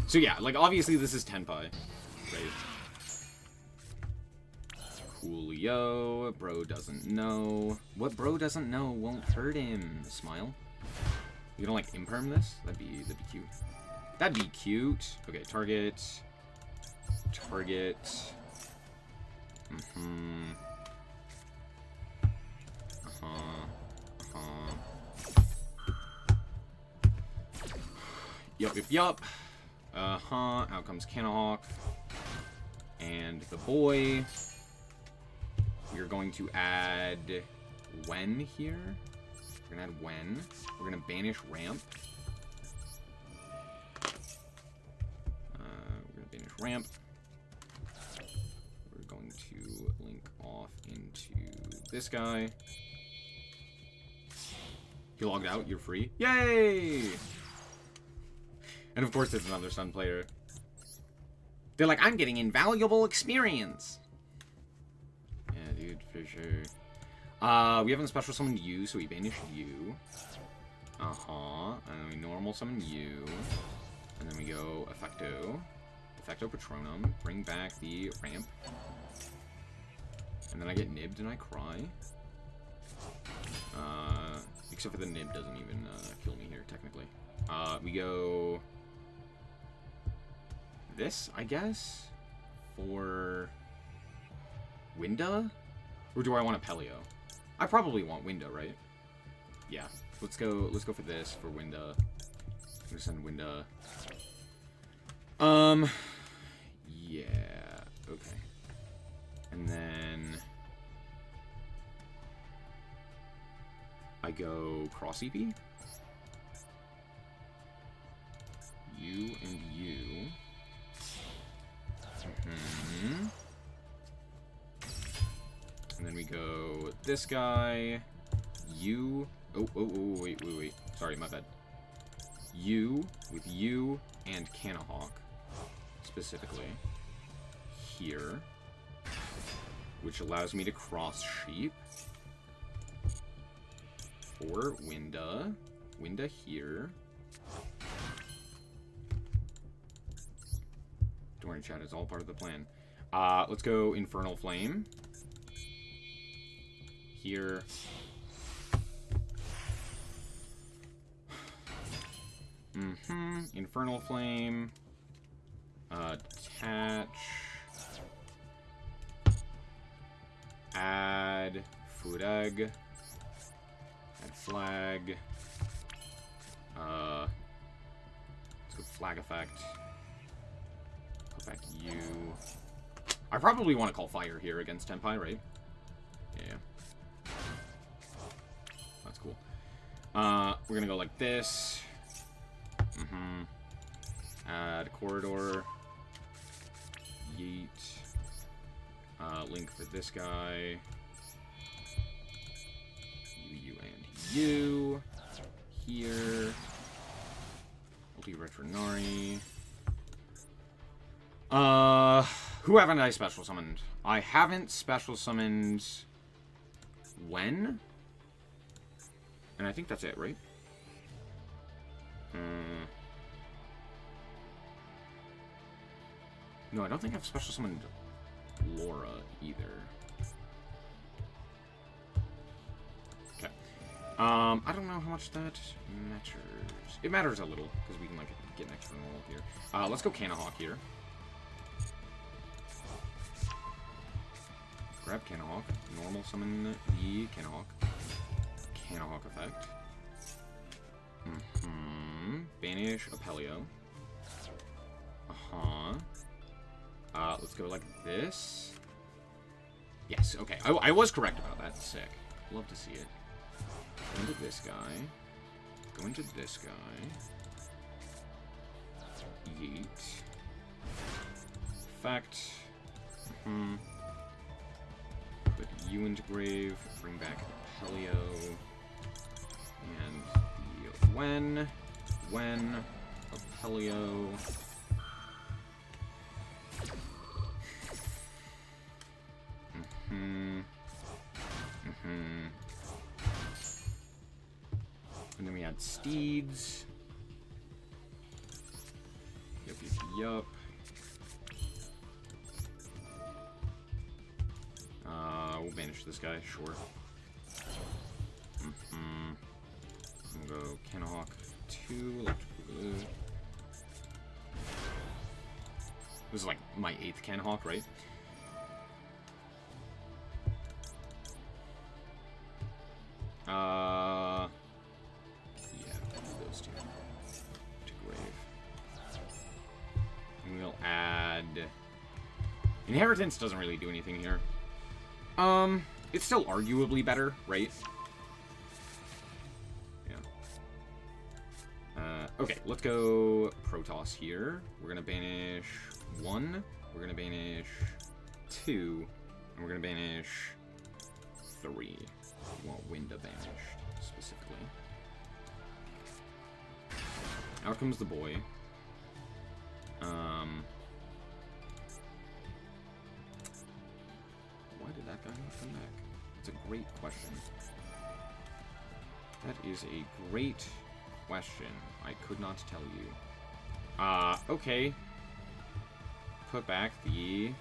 So yeah, like, obviously this is Tenpai. Right? Coolio. Bro doesn't know. What bro doesn't know won't hurt him. Smile. You don't like imperm this? That'd be cute. That'd be cute. Okay, target. Target. Yup. Out comes Canahawk. And the boy. We're going to add Wen here. We're gonna add Wen. We're gonna banish Ramp. We're gonna banish Ramp. We're going to link off into this guy. You logged out, you're free. Yay! And of course there's another Sun player. They're like, I'm getting invaluable experience. Yeah, dude, for sure. We haven't special summoned you, so we banished you. And then we normal summon you. And then we go Effecto. Effecto Patronum. Bring back the Ramp. And then I get nibbed and I cry. Except for the nib doesn't even kill me here, technically. We go... this, I guess? For... Winda? Or do I want a Pelio? I probably want Winda, right? Yeah. Let's go for this, for Winda. I'm gonna send Winda. Yeah. Okay. And then... I go cross EP. You and you. And then we go this guy. You. Oh, wait. Sorry, my bad. You with you and Canahawk. Specifically. Here. Which allows me to cross sheep. For Winda. Winda here. Don't worry, chat. It's all part of the plan. Let's go Infernal Flame. here. Infernal Flame. Attach. Add food egg. Add flag. Let's go flag effect. Put back you. I probably want to call fire here against Tenpai, right? Yeah. That's cool. We're gonna go like this. Add corridor. Yeet. Link for this guy. You, and you. Here. Ulti Retronari. Who haven't I special summoned? I haven't special summoned when? And I think that's it, right? No, I don't think I've special summoned Laura either. Okay. I don't know how much that matters. It matters a little, because we can, like, get an extra roll here. Let's go Canahawk here. Grab Canahawk. Normal summon the Canahawk. Canahawk effect. Banish Apelio. Let's go like this. Yes, okay. I was correct about that. Sick. Love to see it. Go into this guy. Go into this guy. Yeet. Effect. Put you into grave. Bring back Apelio. And the when Apelio. And then we had steeds. Yup. We'll banish this guy, sure. We'll go Canahawk 2, electrical blue. This is like my 8th Canahawk, right? Yeah, those two. To grave. And we'll add... Inheritance doesn't really do anything here. It's still arguably better, right? Yeah. Okay, let's go Protoss here. We're gonna banish 1. We're gonna banish 2. And we're gonna banish 3. We want Winda banished, specifically. Out comes the boy. Why did that guy not come back? It's a great question. That is a great question. I could not tell you. Okay. Put back the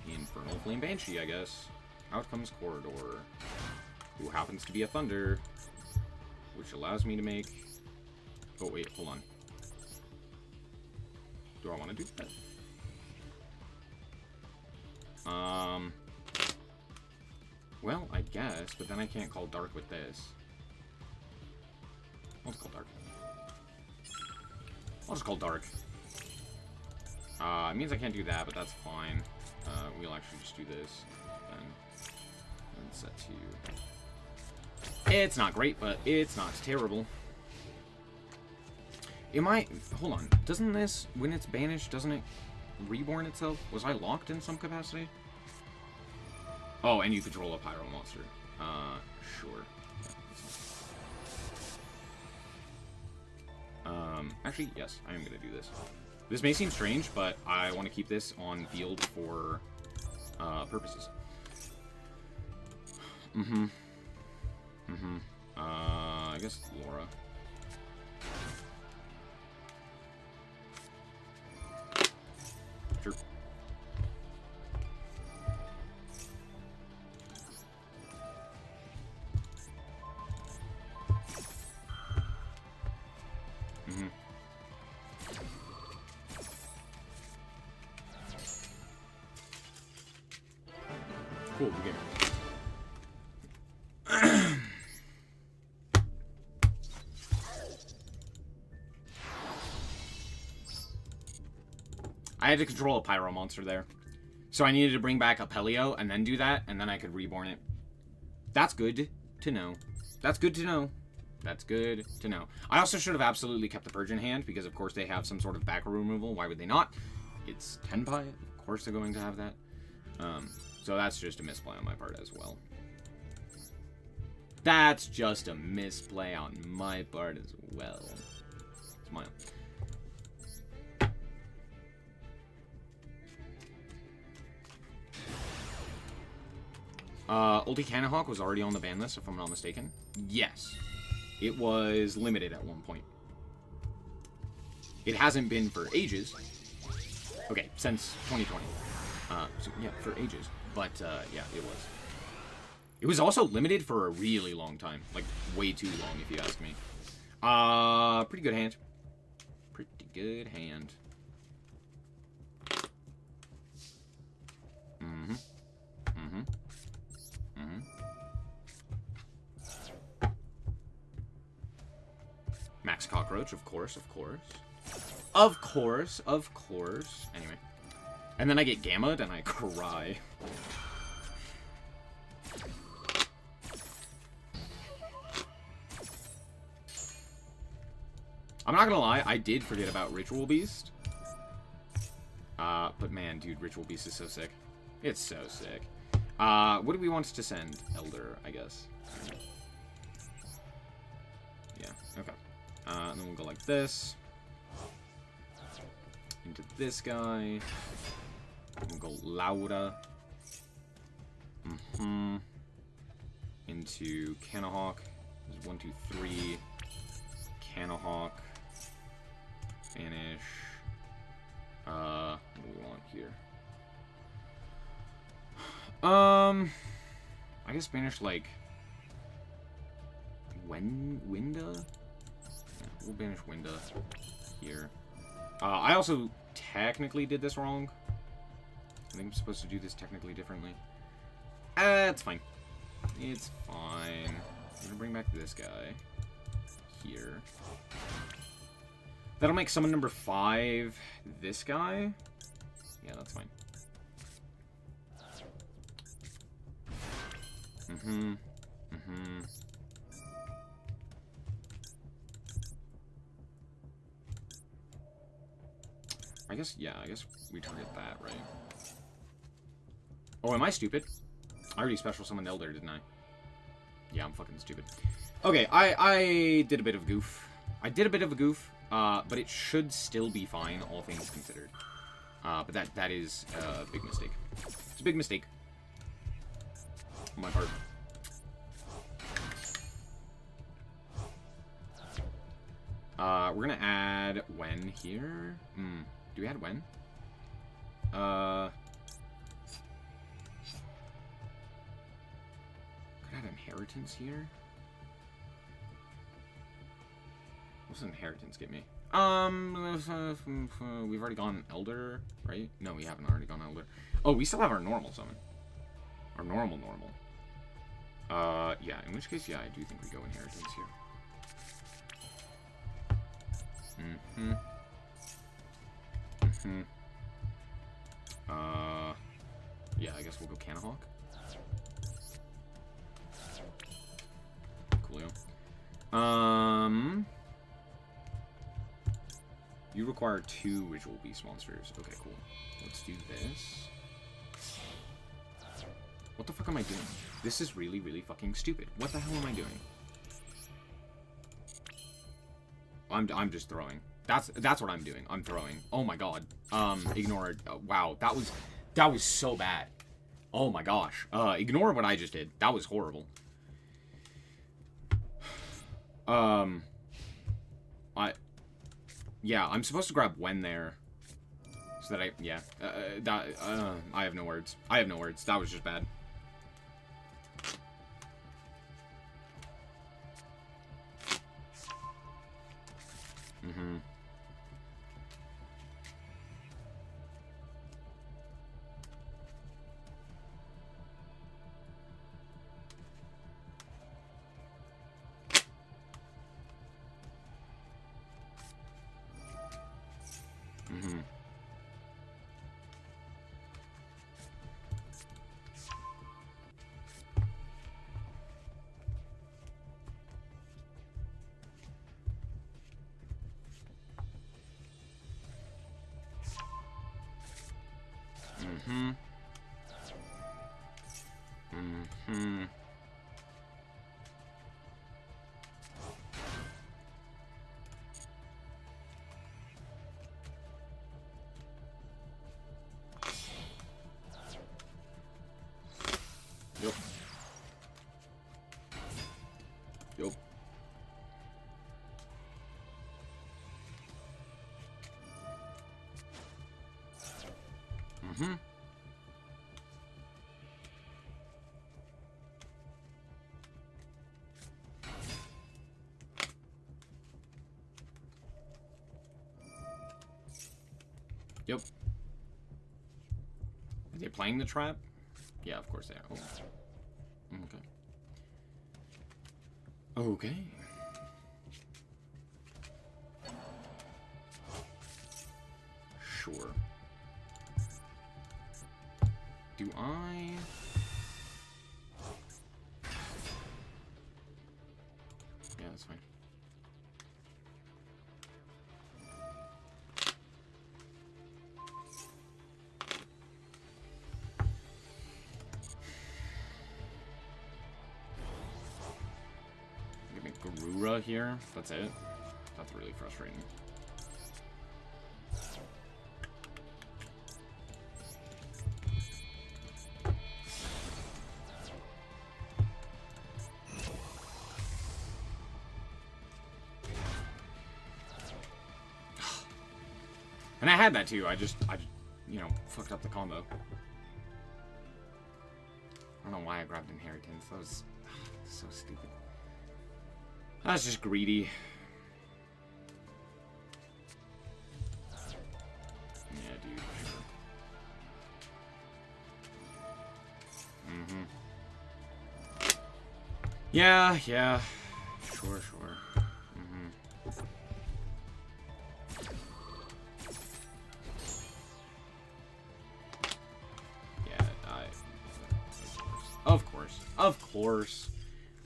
Infernal Flame Banshee, I guess. Out comes Corridor, who happens to be a Thunder, which allows me to make... Oh, wait, hold on. Do I want to do that? Well, I guess, but then I can't call Dark with this. I'll just call Dark. I'll just call Dark. It means I can't do that, but that's fine. We'll actually just do this, then. And set to... It's not great, but it's not terrible. Hold on. Doesn't this, when it's banished, doesn't it reborn itself? Was I locked in some capacity? Oh, and you control a Pyro monster. Sure. Actually, yes, I am going to do this. This may seem strange, but I want to keep this on field for purposes. I guess Laura. Sure. Cool, beginning. I had to control a pyro monster there. So I needed to bring back Apelio and then do that, and then I could reborn it. That's good to know. That's good to know. That's good to know. I also should have absolutely kept the Purge in hand, because of course they have some sort of back removal. Why would they not? It's Tenpai. Of course they're going to have that. So that's just a misplay on my part as well. That's just a misplay on my part as well. Smile. Ulti Cannahawk was already on the ban list, if I'm not mistaken. Yes. It was limited at one point. It hasn't been for ages. Okay, since 2020. So, yeah, for ages. But, yeah, it was. It was also limited for a really long time. Like, way too long, if you ask me. Pretty good hand. Pretty good hand. Mm-hmm. Mm-hmm. Mm-hmm. Max Cockroach, of course, of course. Of course, of course. Anyway. And then I get Gammaed and I cry. I'm not gonna lie, I did forget about Ritual Beast. But man, dude, Ritual Beast is so sick. It's so sick. What do we want to send? Elder, I guess. Yeah, okay. And then we'll go like this. Into this guy. We'll go Laura. Into Cannahawk. There's 1, 2, 3. Cannahawk. Banish. What do we want here? I guess banish, like, Winda? Yeah, we'll banish Winda here. I also technically did this wrong. I think I'm supposed to do this technically differently. It's fine. It's fine. I'm gonna bring back this guy here. That'll make summon number 5 this guy. Yeah, that's fine. I guess, yeah, I guess we target that, right? Oh, am I stupid? I already special summoned Elder, didn't I? Yeah, I'm fucking stupid. Okay, I did a bit of goof. I did a bit of a goof, but it should still be fine, all things considered. But that is a big mistake. It's a big mistake. On my part. We're gonna add Wen here. Do we add Wen? Could add Inheritance here. What's Inheritance get me? We've already gone Elder, right? No, we haven't already gone Elder. Oh, we still have our normal summon. Our normal. Yeah, in which case, yeah, I do think we go Inheritance here. Yeah, I guess we'll go Cannahawk. Coolio. You require 2 Ritual Beast monsters. Okay, cool. Let's do this. What the fuck am I doing? This is really, really fucking stupid. What the hell am I doing? I'm just throwing. That's what I'm doing. I'm throwing. Oh my god. Ignore. Wow, that was so bad. Oh my gosh. Ignore what I just did. That was horrible. Yeah, I'm supposed to grab Wen there. So that I have no words. I have no words. That was just bad. Mm-hmm. Mm-hmm. Yup. Yup. Mm-hmm. Yep. Are they playing the trap? Yeah, of course they are. Oh. Okay. Okay. Sure. Do I... Yeah, that's fine. Give me Garura here. That's it. That's really frustrating. And I had that too. I just, you know, fucked up the combo. I don't know why I grabbed Inheritance. That was so stupid. That's just greedy. Yeah, dude, sure. Mm-hmm. Yeah, yeah. Sure, sure. Mm-hmm. Yeah, of course. Of course.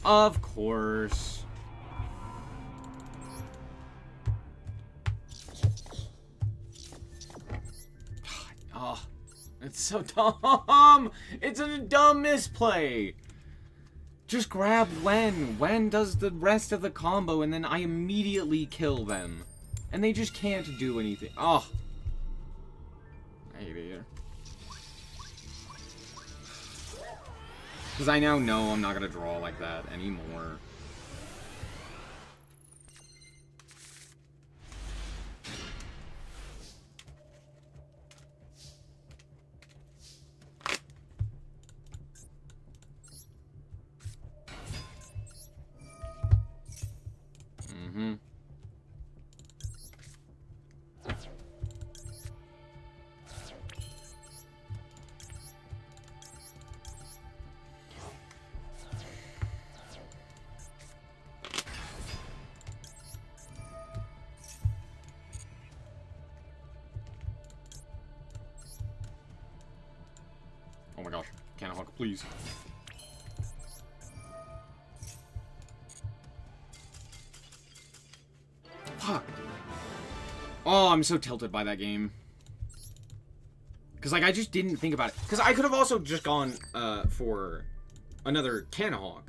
Of course. Oh, it's so dumb. It's a dumb misplay. Just grab Wen. Wen does the rest of the combo, and then I immediately kill them. And they just can't do anything. Oh. I hate it here. Because I now know I'm not going to draw like that anymore. Mm-hmm. Oh my gosh. Can't hawk, please. Fuck. Oh, I'm so tilted by that game. Because, like, I just didn't think about it. Because I could have also just gone for another Canahawk.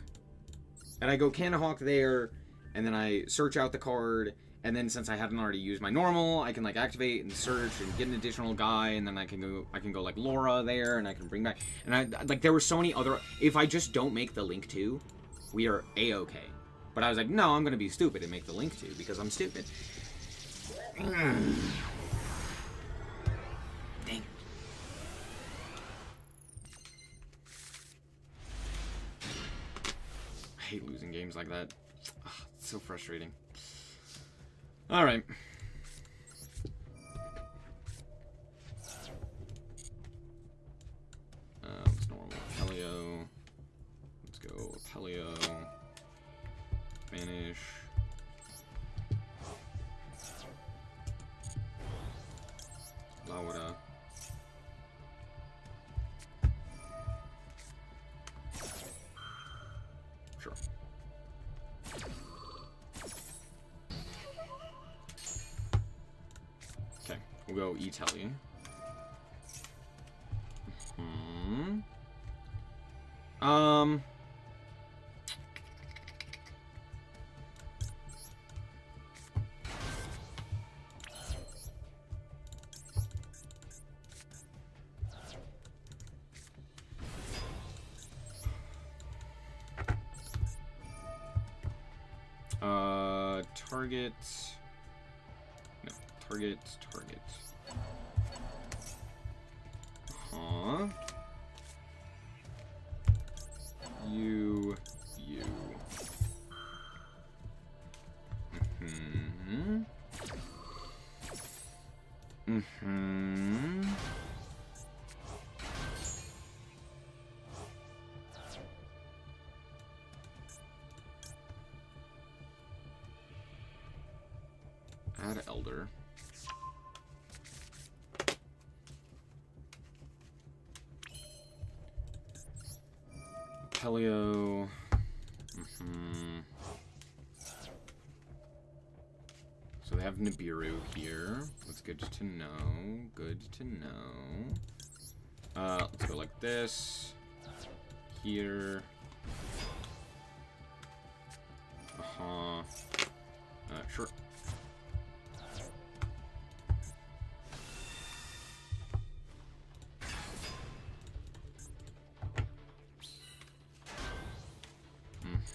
And I go Canahawk there, and then I search out the card, and then since I hadn't already used my normal, I can, like, activate and search and get an additional guy, and then I can go like, Laura there, and I can bring back... And, like, there were so many other... If I just don't make the Link 2, we are A-okay. But I was like, no, I'm going to be stupid and make the Link 2, because I'm stupid. Dang. I hate losing games like that. Ugh, it's so frustrating. Alright. It's normal. Pelio. Let's go Pelio. Vanish. Laura. Sure. Okay, we'll go E-Telly. target. No, target, target. Huh? You. Mm-hmm. Mm-hmm. Add Elder. Pelio. So they have Nibiru here. That's good to know. Good to know. Let's go like this. Here. Sure.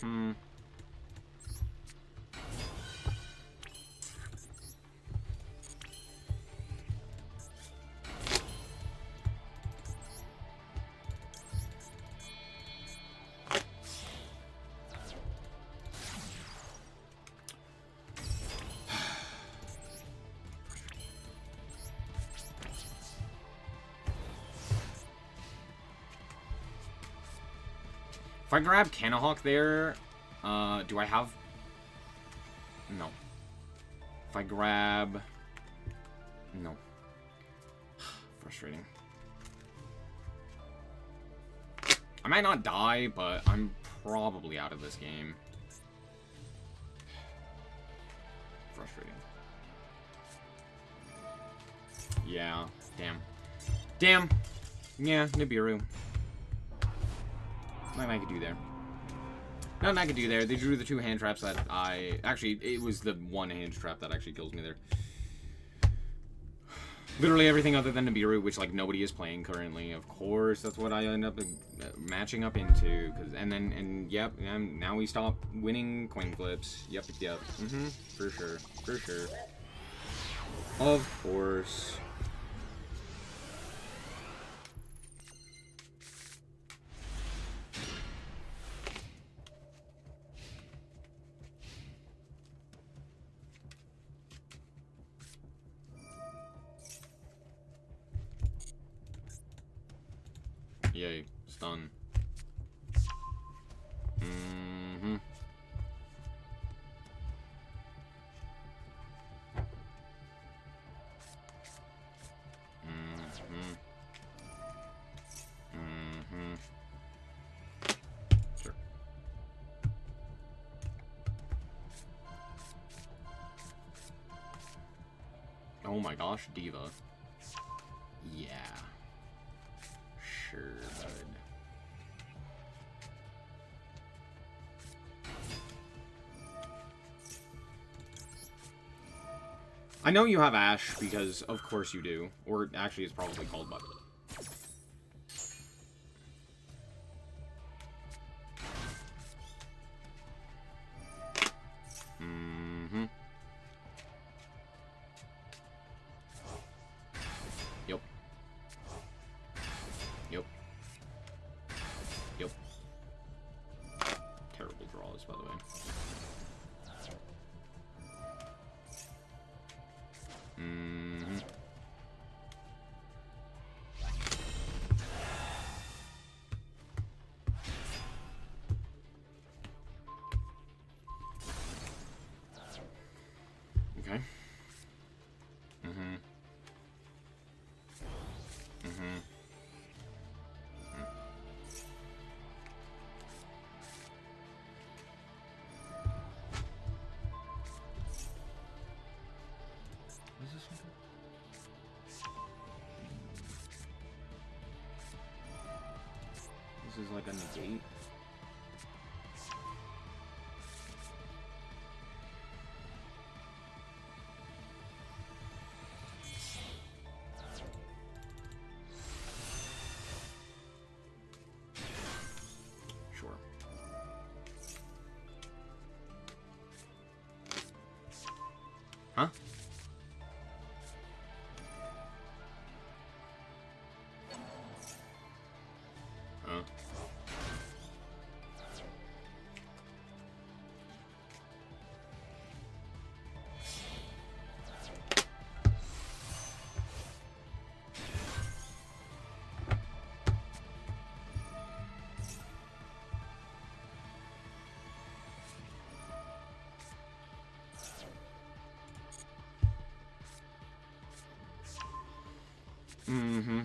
Mm-hmm. If I grab Canahawk there, do I have... No. If I grab... No. Frustrating. I might not die, but I'm probably out of this game. Frustrating. Yeah, damn. Damn! Yeah, Nibiru. Nothing I could do there. Nothing I could do there. They drew the 2 hand traps that I... Actually, it was the 1 hand trap that actually kills me there. Literally everything other than Nibiru, which, like, nobody is playing currently. Of course, that's what I end up matching up into. Yep, and now we stop winning coin flips. Yep. For sure. Of course. Yay, stun. Mm-hmm. Sure. Oh my gosh, Diva. Yeah. Sure, bud. I know you have Ash, because of course you do. Or actually it's probably called Buck. Mm-hmm. Yep. Terrible draws, by the way. Mm-hmm. Okay. Mm-hmm. Mm-hmm. What is this one? This is like a negate. Sure. Mm-hmm.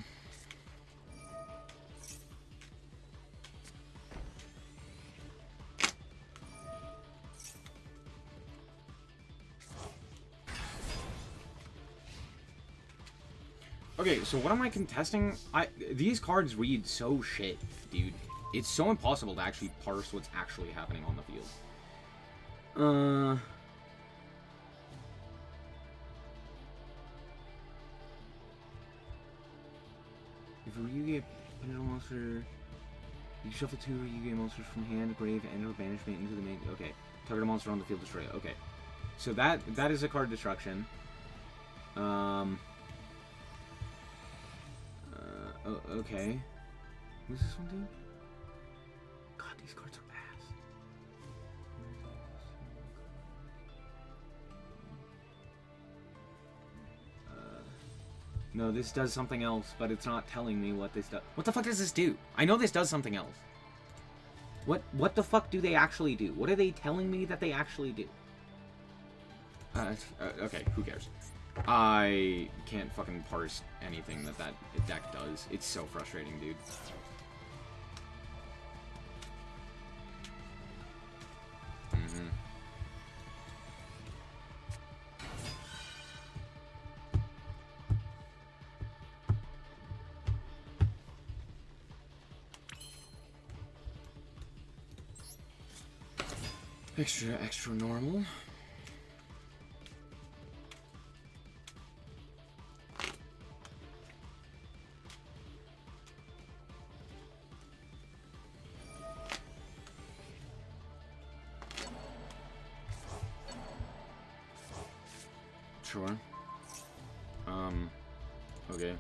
Okay, so what am I contesting? These cards read so shit, dude. It's so impossible to actually parse what's actually happening on the field. If a Ryugi Pendulum monster, you shuffle 2 Ryugi monsters from hand, grave, and or banishment into the main. Okay, target a monster on the field, destroy it. Okay, so that is a card destruction. Okay. What's this one do? God, these cards are ass. No, this does something else, but it's not telling me what this does. What the fuck does this do? I know this does something else. What the fuck do they actually do? What are they telling me that they actually do? Okay, who cares? I can't fucking parse anything that deck does. It's so frustrating, dude. Extra normal. Sure. Okay.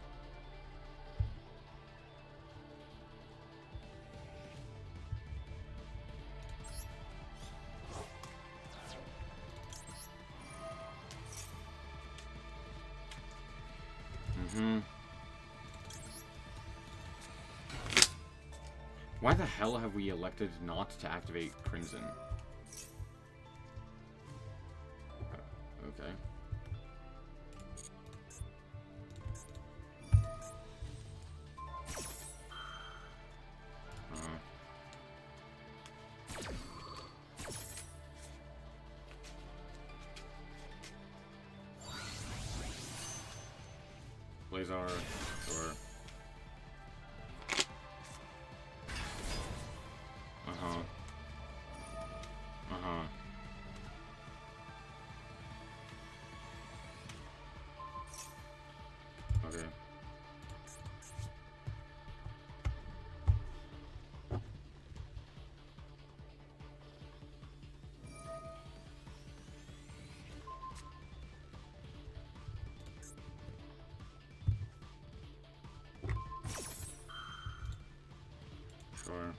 Why the hell have we elected not to activate Crimson? Okay. Blazar, sure. Okay. Sure.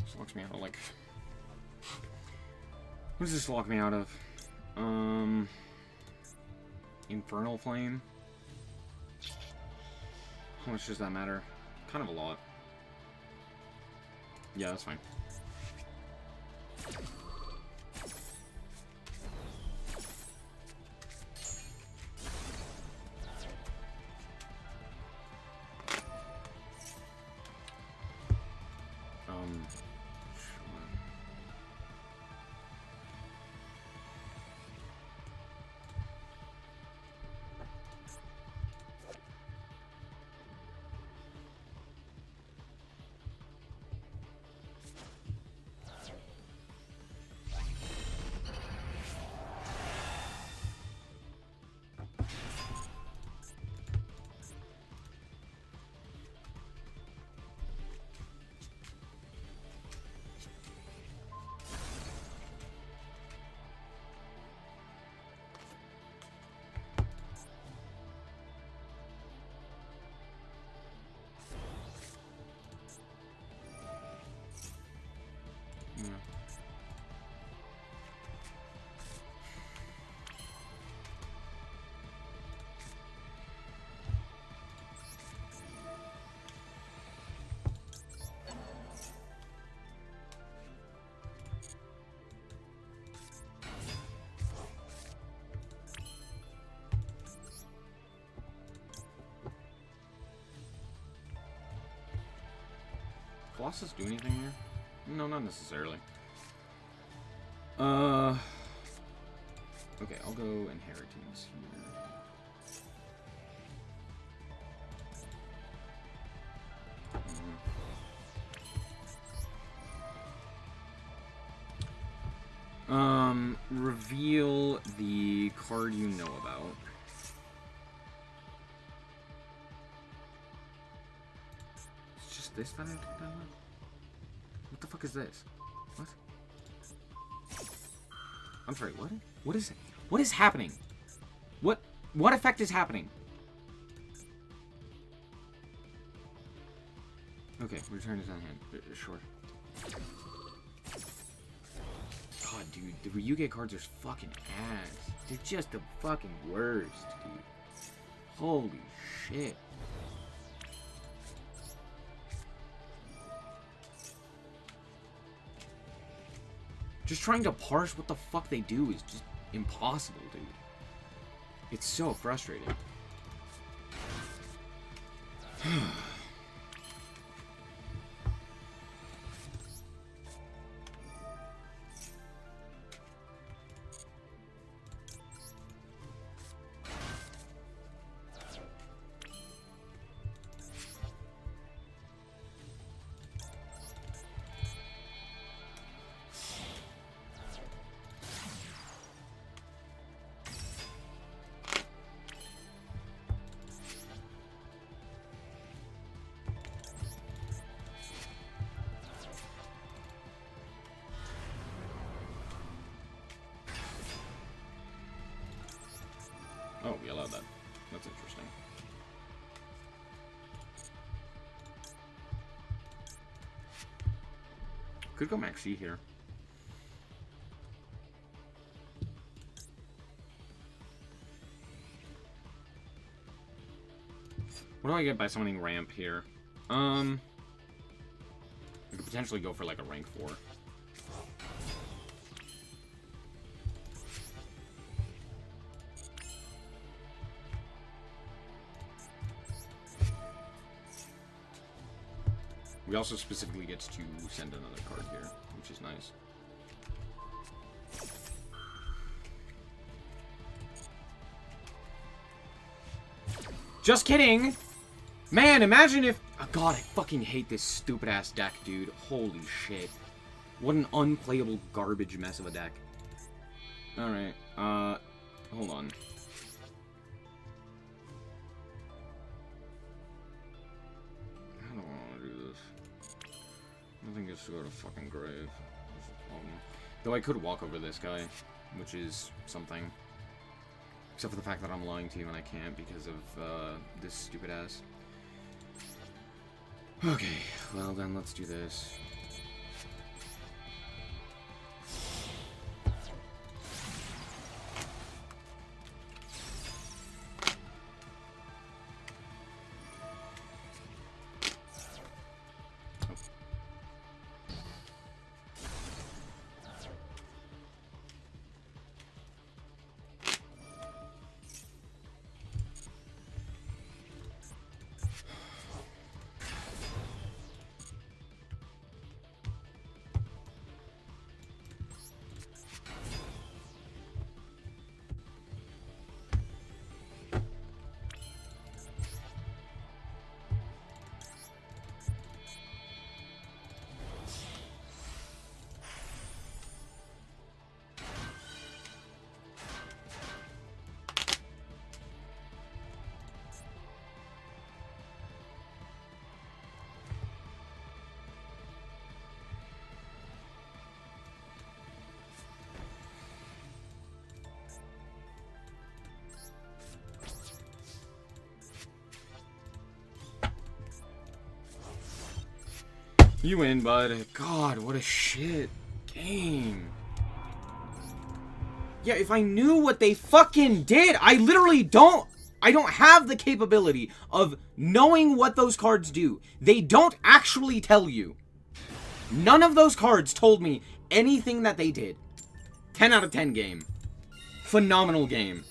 This locks me out of, like... What does this lock me out of? Infernal Flame? How much does that matter? Kind of a lot. Yeah, that's fine. Colossus do anything here? No, not necessarily. Okay, I'll go Inheritance here. Reveal the card you know about. It's just this that I have to download? What the fuck is this? What? I'm sorry, what? What is it? What is happening? What effect is happening? Okay, return is on hand. Sure. God, dude, the Ryuge cards are fucking ass. They're just the fucking worst, dude. Holy shit. Just trying to parse what the fuck they do is just impossible, dude. It's so frustrating. Oh, we allowed that. That's interesting. Could go Maxi here. What do I get by summoning Ramp here? I could potentially go for like a rank 4. We also specifically get to send another card here, which is nice. Just kidding! Man, imagine if... Oh, God, I fucking hate this stupid-ass deck, dude. Holy shit. What an unplayable garbage mess of a deck. Alright, hold on. I don't want to do this. Nothing gets to go to fucking grave. That's the problem. Though I could walk over this guy, which is something. Except for the fact that I'm lying to you and I can't because of, this stupid ass. Okay, well then let's do this. You win, bud. God, what a shit game. Yeah, if I knew what they fucking did, I don't have the capability of knowing what those cards do. They don't actually tell you. None of those cards told me anything that they did. 10 out of 10 game. Phenomenal game.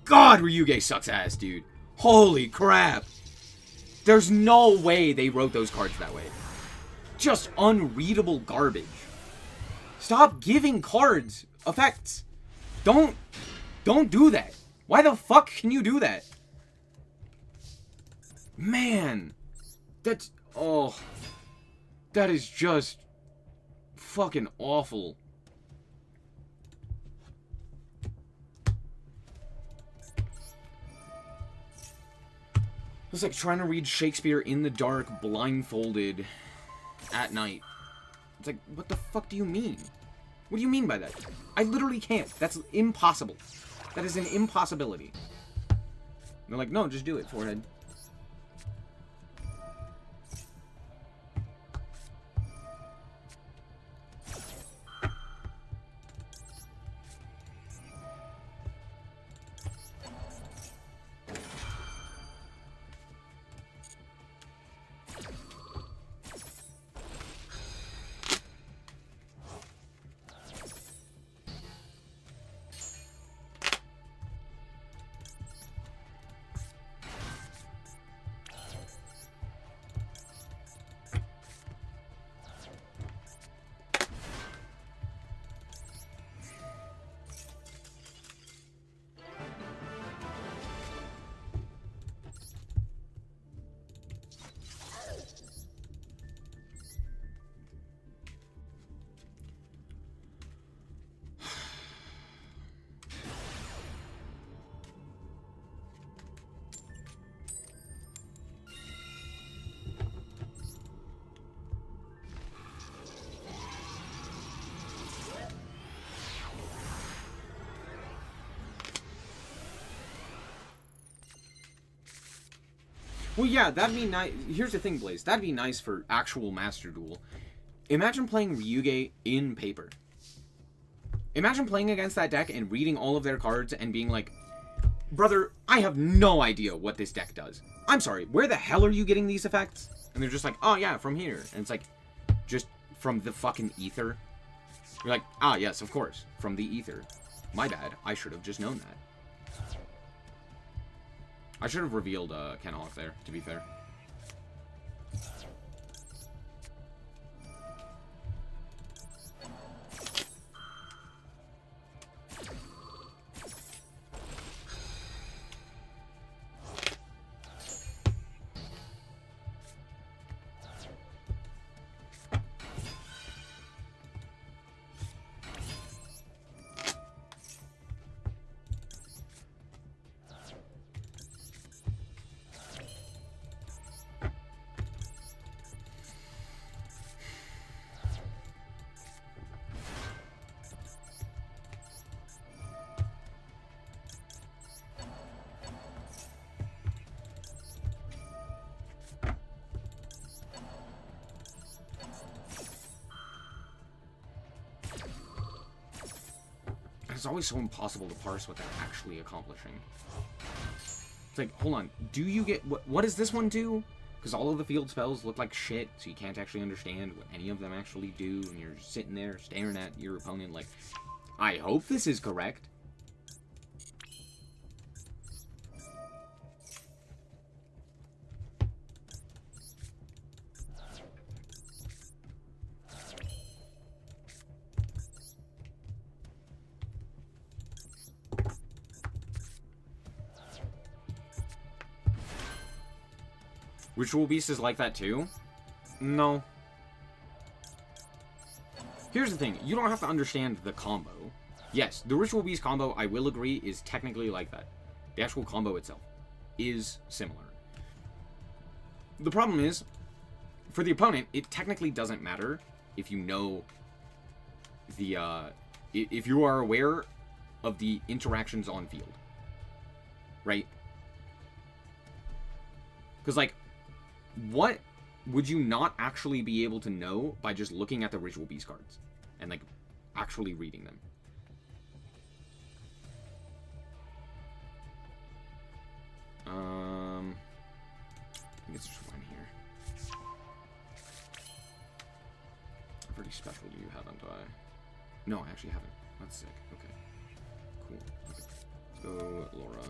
God, Ryuge sucks ass, dude. Holy crap. There's no way they wrote those cards that way. just unreadable garbage. Stop giving cards effects. Don't do that. Why the fuck can you do that? Man, that is just fucking awful. It's like trying to read Shakespeare in the dark, blindfolded, at night. It's like, what the fuck do you mean? What do you mean by that? I literally can't. That's impossible. That is an impossibility. And they're like, no, just do it, forehead. Well, yeah, that'd be nice. Here's the thing, Blaze. That'd be nice for actual Master Duel. Imagine playing Ryuge in paper. Imagine playing against that deck and reading all of their cards and being like, brother, I have no idea what this deck does. I'm sorry, where the hell are you getting these effects? And they're just like, oh yeah, from here. And it's like, just from the fucking ether. You're like, ah, yes, of course, from the ether. My bad, I should have just known that. I should have revealed Ken Hawk there, to be fair. It's always so impossible to parse what they're actually accomplishing. It's like, hold on, do you get... What does this one do? Because all of the field spells look like shit, so you can't actually understand what any of them actually do, and you're sitting there staring at your opponent like, I hope this is correct. Ritual Beast is like that too? No. Here's the thing, you don't have to understand the combo. Yes, the Ritual Beast combo, I will agree, is technically like that. The actual combo itself is similar. The problem is, for the opponent, it technically doesn't matter if you know the, if you are aware of the interactions on field. Right? Because, like, what would you not actually be able to know by just looking at the Ritual Beast cards and, like, actually reading them? I think it's just one here. I've already specialed you, haven't I? No, I actually haven't. That's sick. Okay. Cool. Okay. Let's go Laura.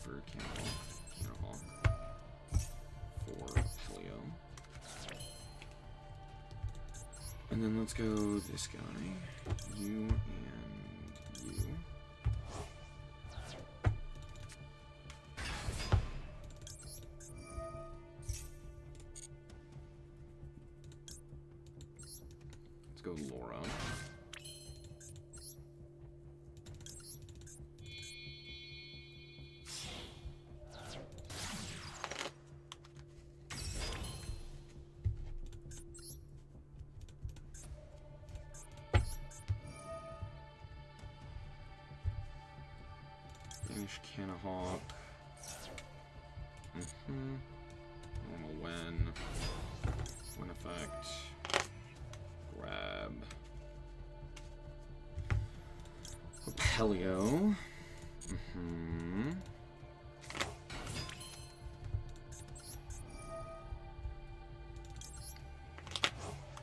For Cannonball. For Helio. And then let's go this guy. You and you. Let's go Laura. Danish Canahawk. Normal when effect. Grab. Apelio.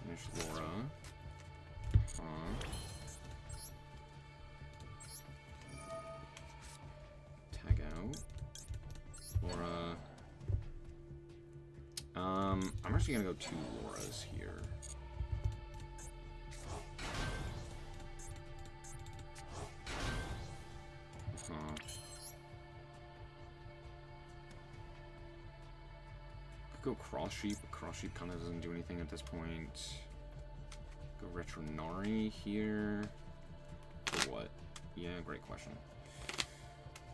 Finish Laura. Tag out. Laura. I'm actually gonna go 2 Lauras here. Could go Cross Sheep, but Cross Sheep kind of doesn't do anything at this point. Go Retronari here. For what? Yeah, great question.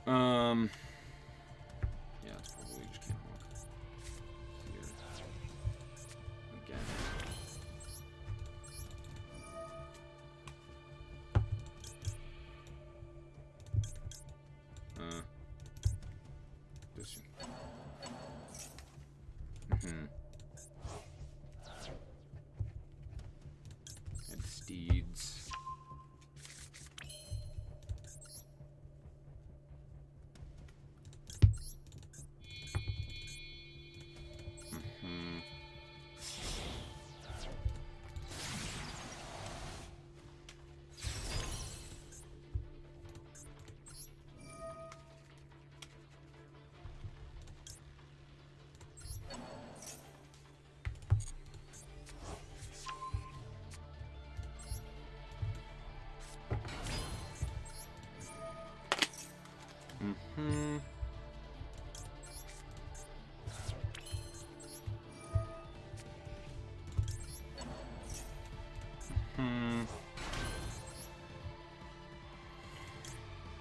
Yeah, it's probably just can't walk here. Again. This. And steeds.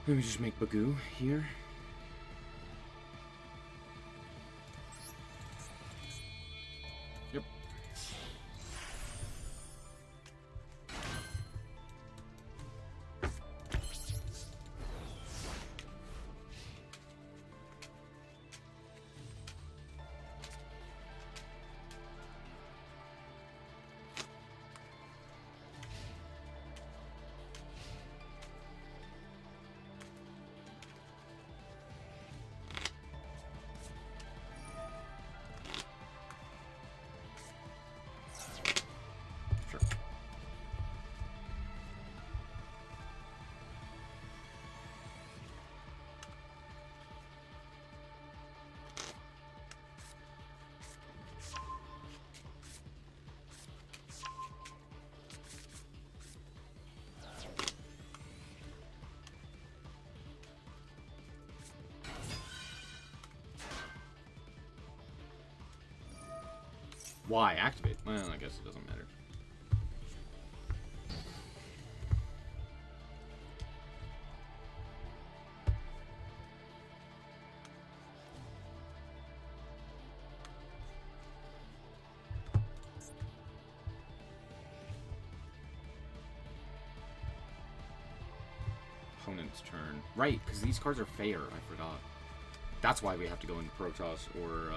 Let me just make Bagoo here. Yep. Why? Activate? Well, I guess it doesn't matter. Opponent's turn. Right, because these cards are fair, I forgot. That's why we have to go into Protoss or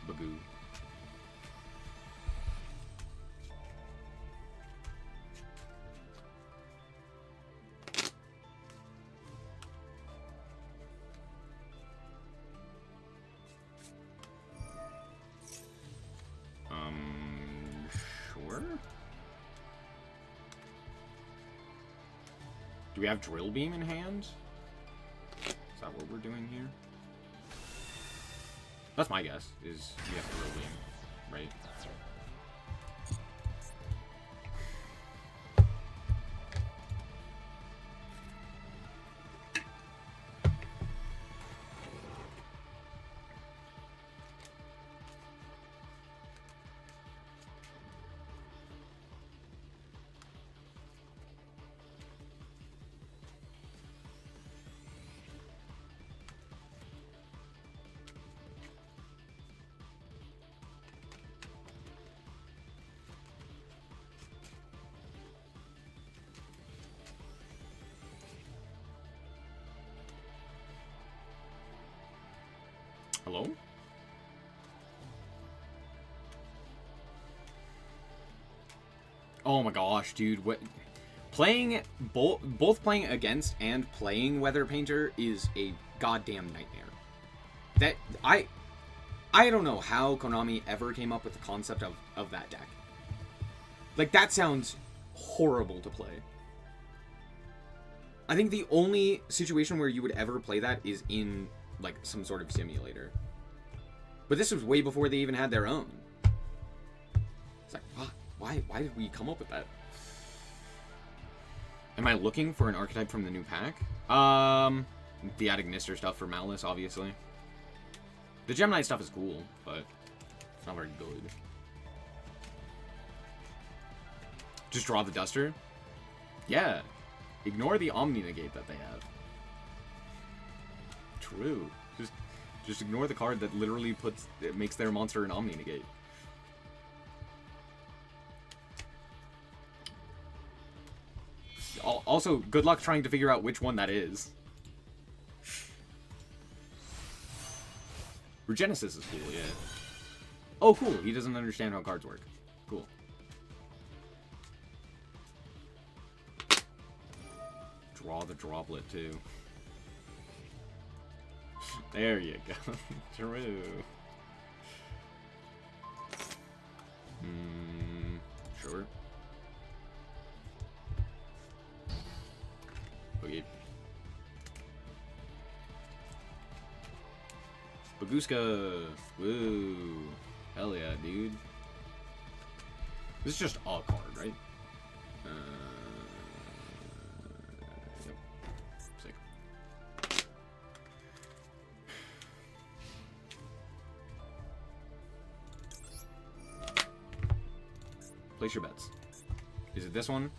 Bagoo. Sure. Do we have Drill Beam in hand? Is that what we're doing here? That's my guess, is we have Drill Beam, right? Hello? Oh my gosh, dude. What? Playing both playing against and playing Weather Painter is a goddamn nightmare. That I don't know how Konami ever came up with the concept of that deck. Like, that sounds horrible to play. I think the only situation where you would ever play that is in, like, some sort of simulator. But this was way before they even had their own. It's like, what? Why did we come up with that? Am I looking for an archetype from the new pack? The added Gnister stuff for Malice, obviously. The Gemini stuff is cool, but it's not very good. Just draw the Duster? Yeah. Ignore the Omni Negate that they have. True. Just ignore the card that literally makes their monster an Omni Negate. Also, good luck trying to figure out which one that is. Regenesis is cool, yeah. Oh, cool. He doesn't understand how cards work. Cool. Draw the Droplet, too. There you go. True. Sure. Okay. Baguska! Woo! Hell yeah, dude. This is just a card, right? Yep. Sick. Place your bets. Is it this one?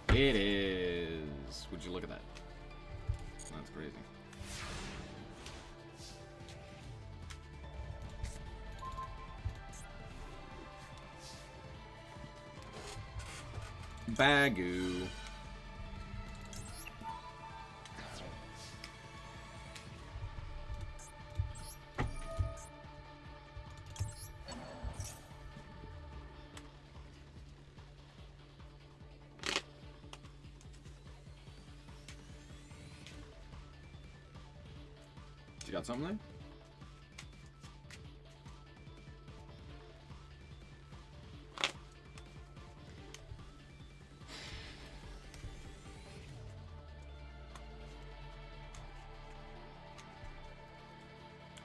It is. Would you look at that? That's crazy. Bagoo. You got something there?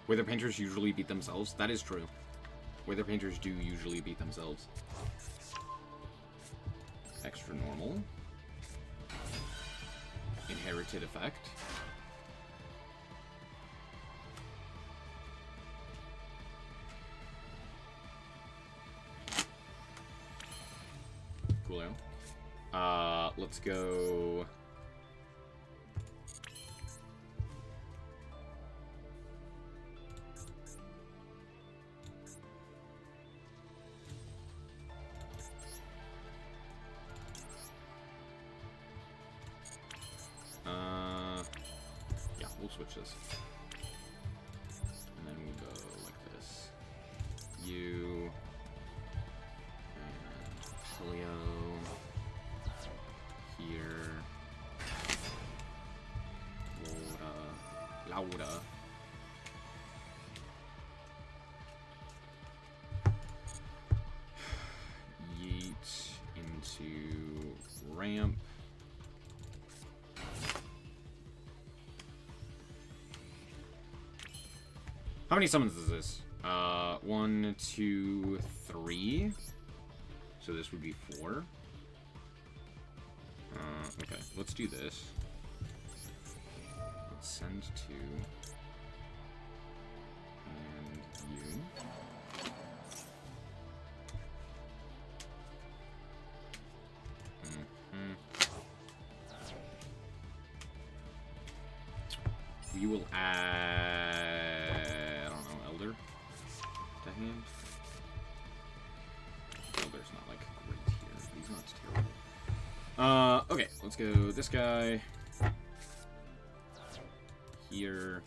Weather Painters usually beat themselves. That is true. Weather Painters do usually beat themselves. Extra normal. Inherited effect. Coolio. Let's go. Yeah, we'll switch this. And then we'll go like this. You and Helio here. Laura. Yeet into ramp. How many summons is this? 1, 2, 3. So this would be 4. Okay, let's do this. Let's send 2. And you. We will add, I don't know, Elder to hand. Elder's not like great here. He's not terrible. Okay, let's go this guy. here.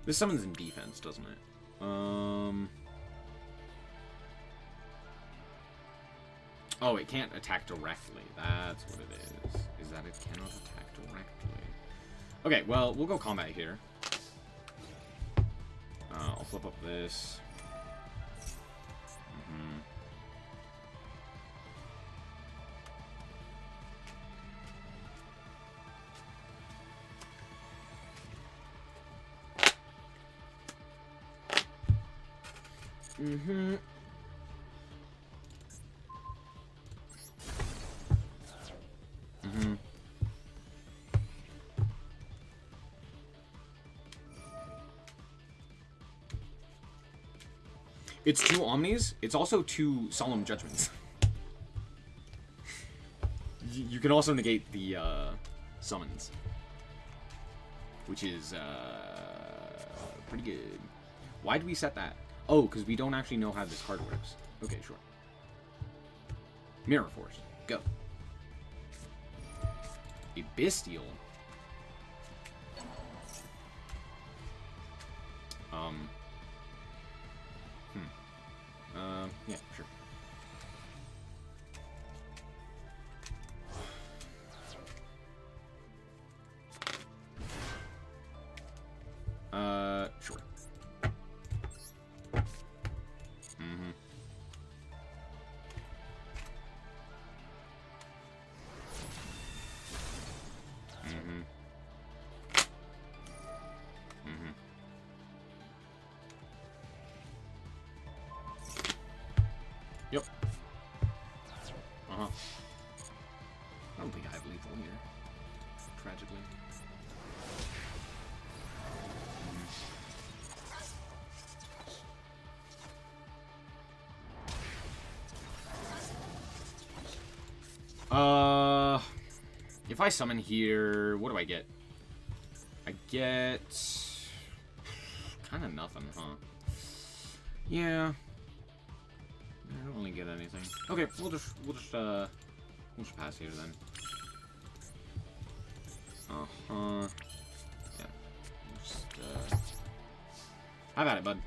This summons in defense, doesn't it? Oh, it can't attack directly. That's what it is that it cannot attack directly. Okay, well, we'll go combat here. I'll flip up this. It's 2 Omnis. It's also 2 Solemn Judgments. You can also negate the summons, which is pretty good. Why do we set that? Oh, because we don't actually know how this card works. Okay, sure. Mirror Force. Go. A Bestial. Yeah, sure. Sure. Yep. I don't think I have lethal here, tragically. If I summon here, what do I get? I get kind of nothing, huh? Yeah. I don't really get anything. Okay, we'll just pass here then. Yeah. Just have at it, bud.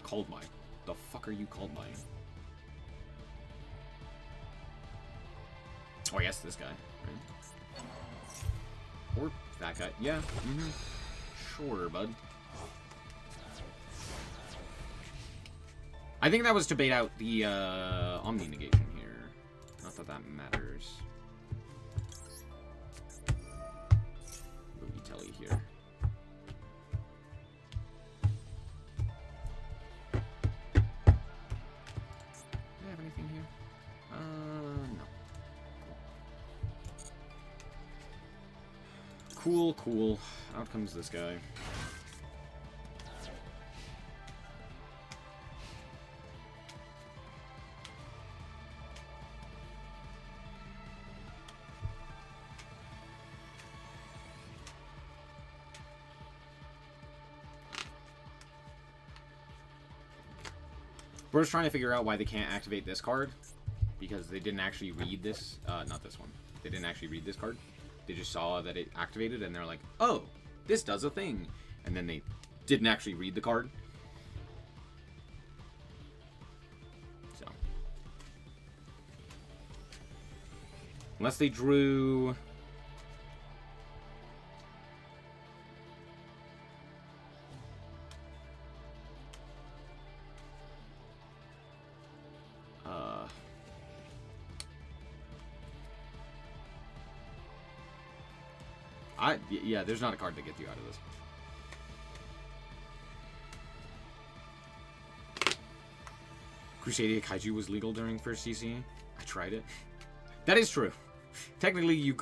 Called by. The fuck are you called by? Oh, I guess this guy, right? Or that guy. Yeah. Sure, bud. I think that was to bait out the Omni negation here. Not that that matters. Boogie Telly here. Do I have anything here? No. Cool, cool. Out comes this guy. We're just trying to figure out why they can't activate this card, because they didn't actually read this, not this one. They didn't actually read this card. They just saw that it activated, and they're like, oh, this does a thing. And then they didn't actually read the card. So. Unless they drew... yeah, there's not a card that gets you out of this. Crusadia Kaiju was legal during first CC. I tried it. That is true. Technically, you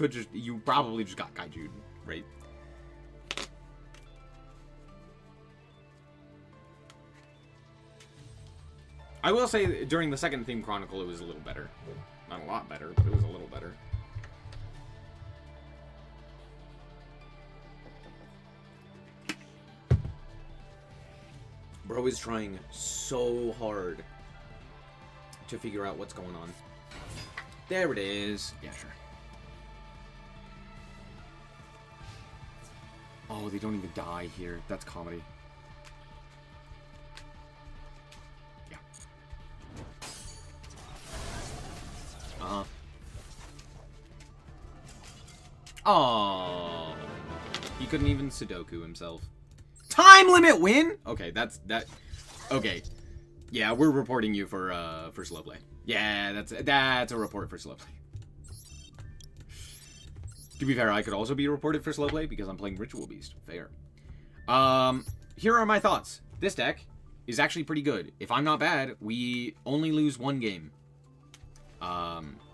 probably just got Kaiju, right? I will say, during the second Theme Chronicle, it was a little better. Not a lot better, but it was a little better. Bro is trying so hard to figure out what's going on. There it is. Yeah, sure. Oh, they don't even die here. That's comedy. Yeah. Uh-huh. Oh, he couldn't even Sudoku himself. Time limit win? Okay, that. Okay, yeah, we're reporting you for slow play. Yeah, that's a report for slow play. To be fair, I could also be reported for slow play because I'm playing Ritual Beast. Fair. Here are my thoughts. This deck is actually pretty good. If I'm not bad, we only lose one game,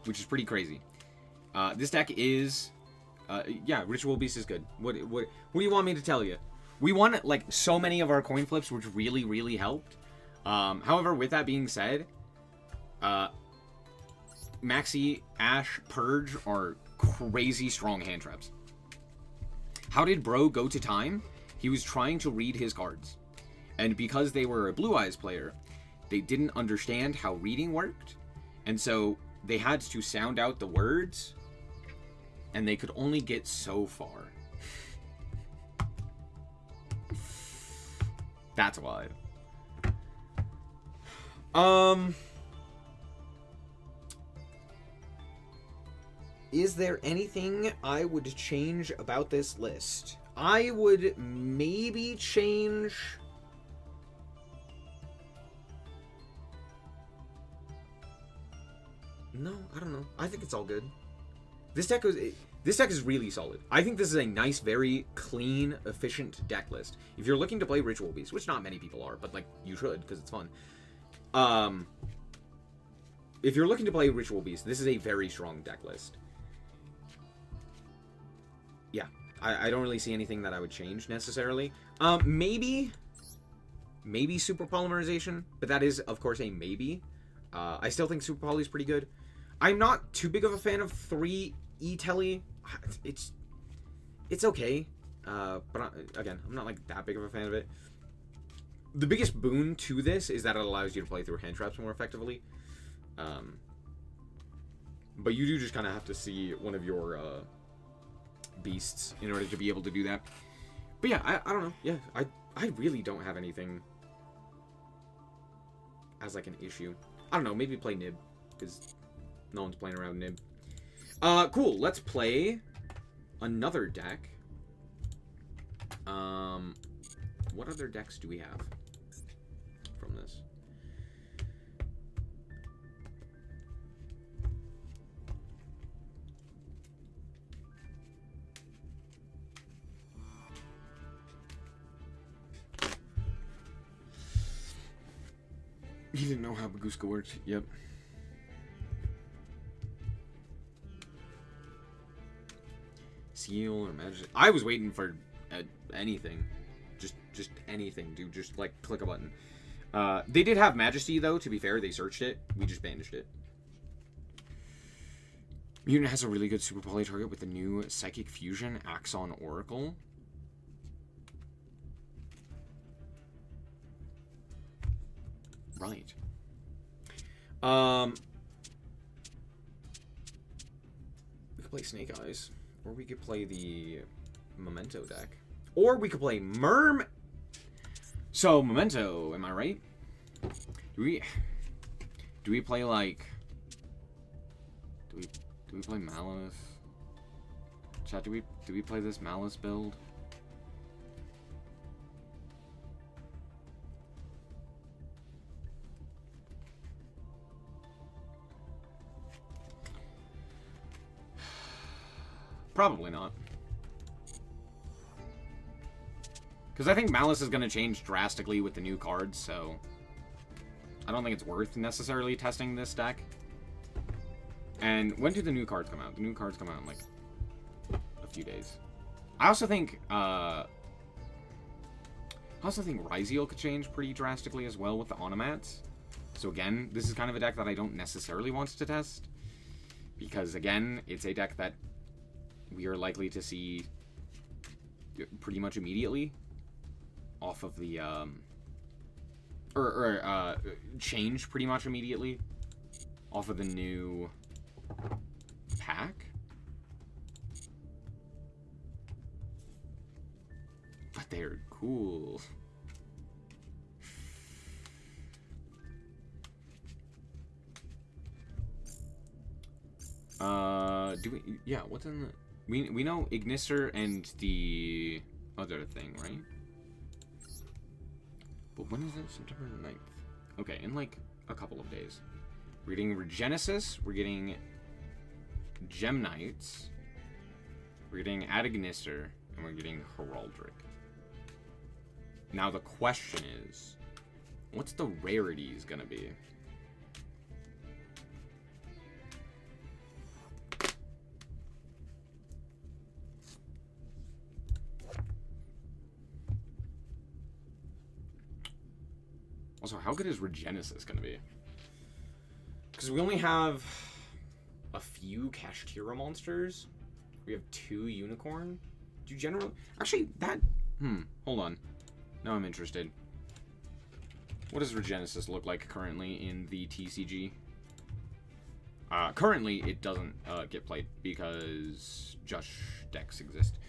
which is pretty crazy. This deck is. Yeah, Ritual Beast is good. What do you want me to tell you? We won, like, so many of our coin flips, which really, really helped. However, with that being said, Maxi, Ash, Purge are crazy strong hand traps. How did Bro go to time? He was trying to read his cards. And because they were a Blue Eyes player, they didn't understand how reading worked. And so they had to sound out the words, and they could only get so far. That's why. Is there anything I would change about this list? I would maybe change... No, I don't know. I think it's all good. This deck is really solid. I think this is a nice, very clean, efficient deck list. If you're looking to play Ritual Beast, which not many people are, but like you should because it's fun. If you're looking to play Ritual Beast, this is a very strong deck list. Yeah, I don't really see anything that I would change necessarily. Maybe Super Polymerization, but that is of course a maybe. I still think Super Poly is pretty good. I'm not too big of a fan of 3 E-Telly. It's okay, but again, I'm not like that big of a fan of it. The biggest boon to this is that it allows you to play through hand traps more effectively. But you do just kind of have to see one of your beasts in order to be able to do that. But yeah, I don't know. Yeah, I really don't have anything as like an issue. I don't know. Maybe play Nib because no one's playing around Nib. Cool. Let's play another deck. What other decks do we have from this? He didn't know how Baguska worked. Yep. Seal or magic. I was waiting for anything. Just anything, dude. Just like click a button. They did have Majesty though, to be fair. They searched it. We just banished it. Mutant has a really good Super Poly target with the new Psychic Fusion Axon Oracle. Right. We could play Snake Eyes. Or we could play the Memento deck. Or we could play Merm. So, Memento, am I right? Do we play like... Do we play Malice? Chat, do we play this Malice build? Probably not. Because I think Malice is going to change drastically with the new cards, so... I don't think it's worth necessarily testing this deck. And when do the new cards come out? The new cards come out in, like, a few days. I also think Ryziel could change pretty drastically as well with the Onomats. So again, this is kind of a deck that I don't necessarily want to test. Because, again, it's a deck that we are likely to see pretty much immediately off of the change pretty much immediately off of the new pack. But they're cool. Do we? Yeah, what's in the? We know Ignister and the other thing, right? But when is it? September 9th. Okay, in like a couple of days. We're getting Regenesis, we're getting Gem Knights, we're getting Ad-Ignister, and we're getting Heraldric. Now the question is, what's the rarities gonna be? Also, how good is Regenesis gonna be? Because we only have a few Kashtira monsters. We have 2 Unicorn. Do you generally... Actually, that... hold on. Now I'm interested. What does Regenesis look like currently in the TCG? Currently, it doesn't get played because Josh decks exist.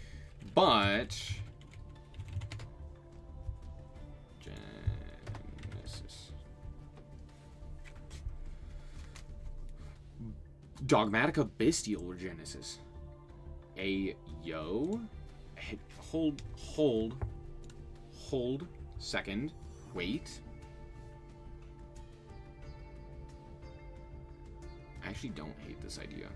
But... Dogmatica Bestial Regenesis. Yo. Hold. Second. Wait. I actually don't hate this idea.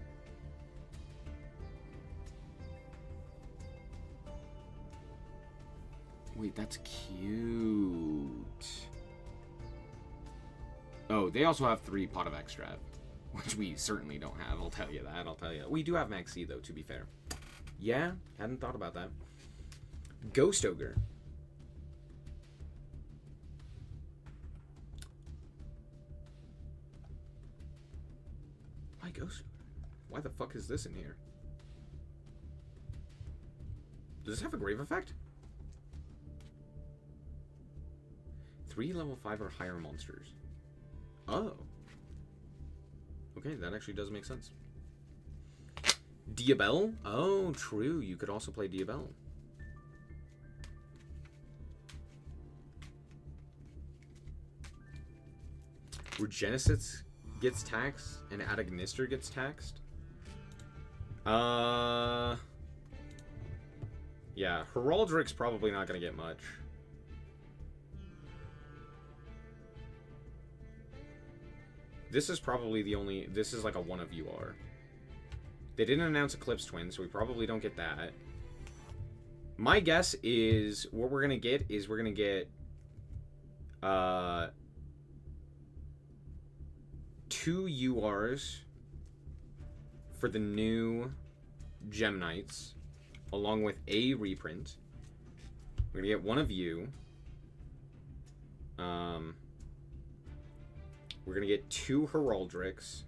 Wait, that's cute. Oh, they also have 3 Pot of Extract. Which we certainly don't have, I'll tell you that, We do have Maxi, though, to be fair. Yeah, hadn't thought about that. Ghost Ogre. Why Ghost Ogre? Why the fuck is this in here? Does this have a grave effect? 3 level 5 or higher monsters. Oh. Okay, that actually does make sense. Diabell? Oh, true. You could also play Diabell. Regenesis gets taxed and Ad-Ignister gets taxed. Yeah, Heraldric's probably not going to get much. This is probably the only... This is like a one of UR. They didn't announce Eclipse Twin, so we probably don't get that. My guess is what we're going to get is we're going to get... 2 URs for the new Gem Knights, along with a reprint. We're going to get one of you. We're going to get 2 Heraldrics,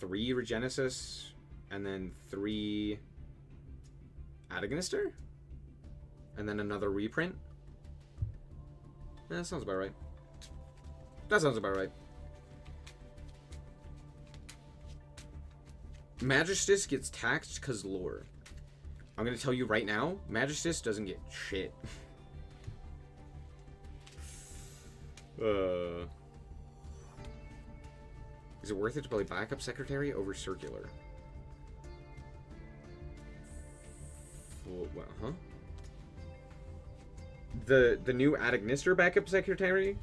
3 Regenesis, and then 3 Ad-Ignister? And then another reprint? That sounds about right. That sounds about right. Magistus gets taxed because lore. I'm going to tell you right now, Magistus doesn't get shit. Is it worth it to play Backup Secretary over Circular? Well, huh? The new Ad-Ignister Backup Secretary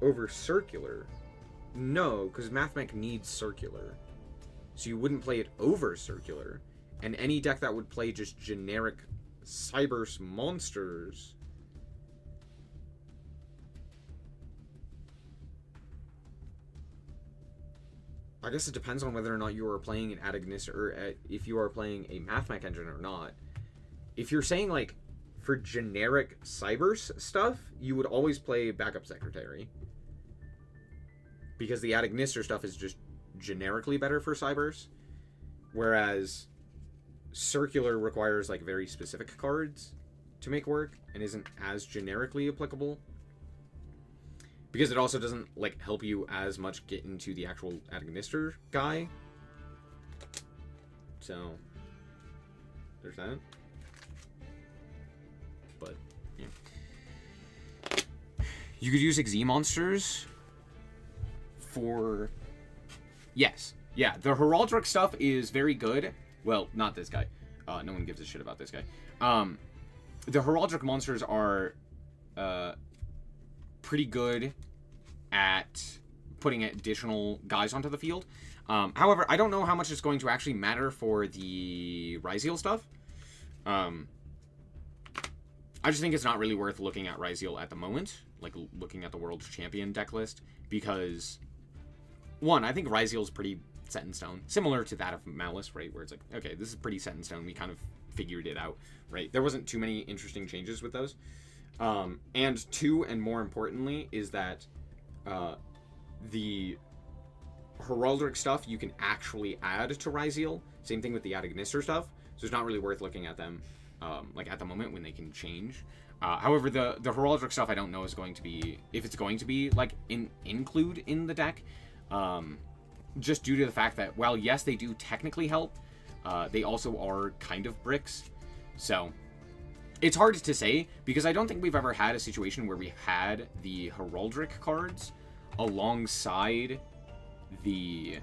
over Circular? No, because Mathmech needs Circular. So you wouldn't play it over Circular. And any deck that would play just generic Cyberse monsters... I guess it depends on whether or not you are playing an Ad-Ignister, or if you are playing a Mathmech engine or not. If you're saying, like, for generic Cyberse stuff, you would always play Backup Secretary. Because the Ad-Ignister stuff is just generically better for Cyberse. Whereas Circular requires, like, very specific cards. to make work and isn't as generically applicable. Because it also doesn't, like, help you as much get into the actual Agnister guy. So, there's that. But, yeah. You could use Xyz monsters for... Yes. Yeah, the Heraldric stuff is very good. Well, not this guy. No one gives a shit about this guy. The Heraldric monsters are pretty good at putting additional guys onto the field. However, I don't know how much it's going to actually matter for the Ryziel stuff. I just think it's not really worth looking at Ryziel at the moment, like looking at the World Champion deck list, because, one, I think Ryziel's pretty set in stone, similar to that of Malice, right, where it's like, okay, this is pretty set in stone, we kind of figured it out, right? There wasn't too many interesting changes with those. And two, and more importantly, is that the Heraldric stuff you can actually add to Ryziel. Same thing with the Agnister stuff, so it's not really worth looking at them like at the moment when they can change. However, the Heraldric stuff I don't know is going to be, if it's going to be like include in the deck, just due to the fact that, while yes, they do technically help, they also are kind of bricks. So it's hard to say, because I don't think we've ever had a situation where we had the Heraldric cards alongside the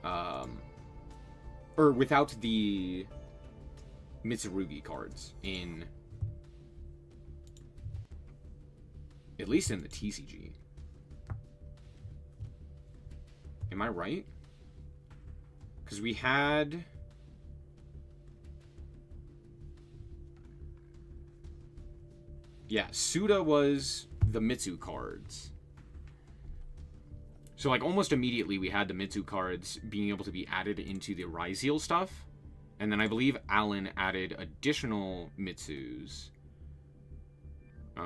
or without the Mitsurugi cards in, at least in the TCG. Am I right? Because we had... Yeah, Suda was the Mitsu cards. So, like, almost immediately we had the Mitsu cards being able to be added into the Ryziel stuff. And then I believe Alan added additional Mitsus. Am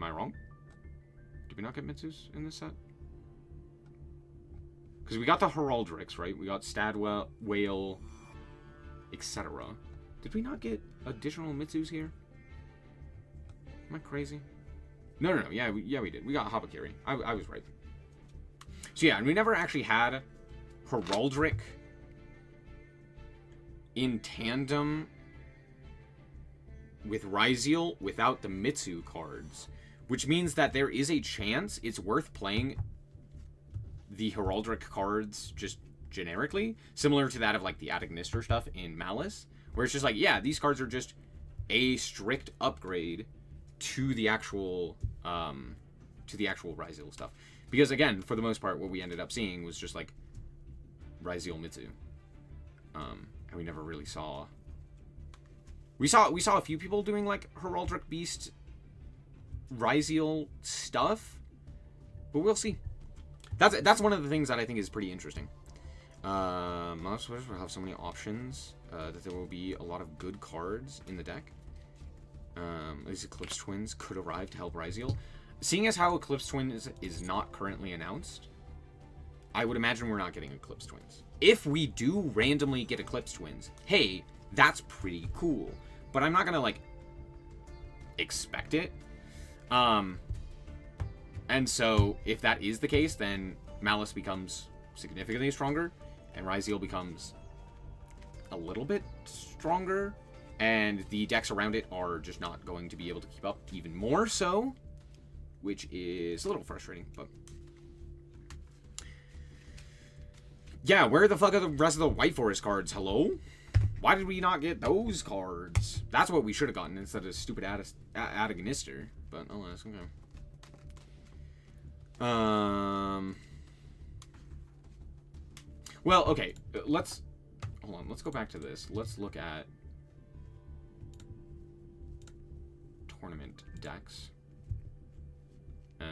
I wrong? Did we not get Mitsus in this set? Because we got the Heraldrics, right? We got Stadwell, Whale, etc. Did we not get additional Mitsus here? Am I crazy? No. Yeah, we did. We got Habakiri. I was right. So yeah, and we never actually had Heraldric in tandem with Ryziel without the Mitsu cards, which means that there is a chance it's worth playing the Heraldric cards just generically, similar to that of like the Agnister stuff in Malice, where it's just like, yeah, these cards are just a strict upgrade to the actual Ryziel stuff. Because again, for the most part, what we ended up seeing was just like Ryziel Mitsu. And we never really saw... We saw a few people doing like Heraldric Beast Ryziel stuff, but we'll see. That's one of the things that I think is pretty interesting. Most players will have so many options that there will be a lot of good cards in the deck. These Eclipse Twins could arrive to help Ryziel. Seeing as how Eclipse Twins is not currently announced, I would imagine we're not getting Eclipse Twins. If we do randomly get Eclipse Twins, hey, that's pretty cool. But I'm not gonna, like, expect it. And so, if that is the case, then Malice becomes significantly stronger, and Ryziel becomes a little bit stronger, and the decks around it are just not going to be able to keep up even more so, which is a little frustrating, but... Yeah, where the fuck are the rest of the White Forest cards? Hello? Why did we not get those cards? That's what we should have gotten instead of stupid Agnister. But, oh, that's okay. Well, okay. Let's... Hold on. Let's go back to this. Let's look at... tournament decks. What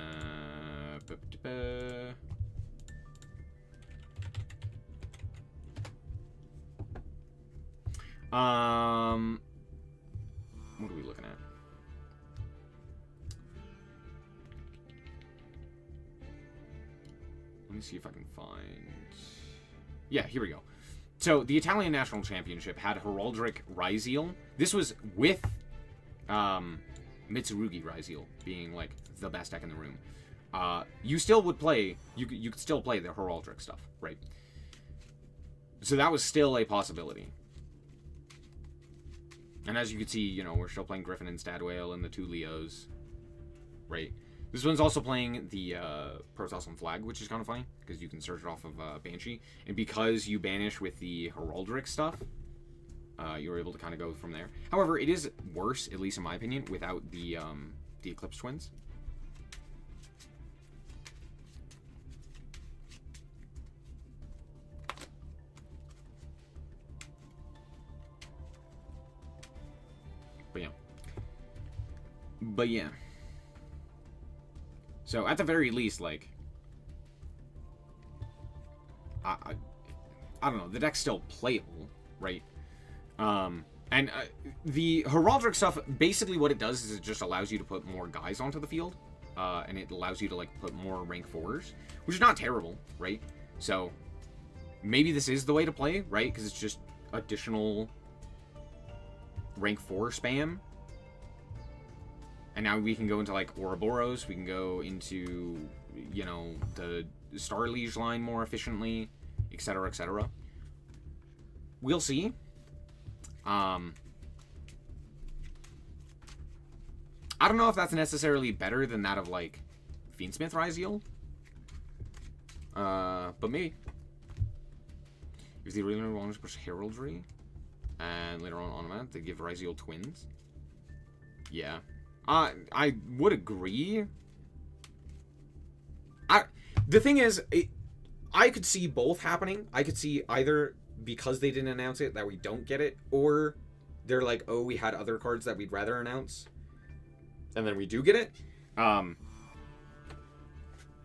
are we looking at? Let me see if I can find... Yeah, here we go. So, the Italian National Championship had Heraldric Ryzeal. This was with Mitsurugi Ryzeal being, like, the best deck in the room. You still would play... You could still play the Heraldric stuff, right? So that was still a possibility. And as you can see, you know, we're still playing Griffin and Stadwale and the 2 Leos. Right. This one's also playing the Protoss and Flag, which is kind of funny, because you can search it off of Banshee. And because you banish with the Heraldric stuff, you're able to kind of go from there. However, it is worse, at least in my opinion, without the Eclipse Twins. But yeah. So at the very least, like, I don't know, the deck's still playable, right? And the Heraldric stuff, basically what it does is it just allows you to put more guys onto the field, and it allows you to, like, put more rank 4s, which is not terrible, right? So maybe this is the way to play, right? Because it's just additional rank 4 spam. And now we can go into, like, Ouroboros. We can go into, you know, the Star Liege line more efficiently, etc., etc. We'll see. I don't know if that's necessarily better than that of, like, Fiendsmith Ryzeal. But maybe. If they really want to push Heraldry, and later on Ornament, they give Ryzeal twins. Yeah. I would agree. The thing is, I could see both happening. I could see either because they didn't announce it that we don't get it, or they're like, oh, we had other cards that we'd rather announce, and then we do get it.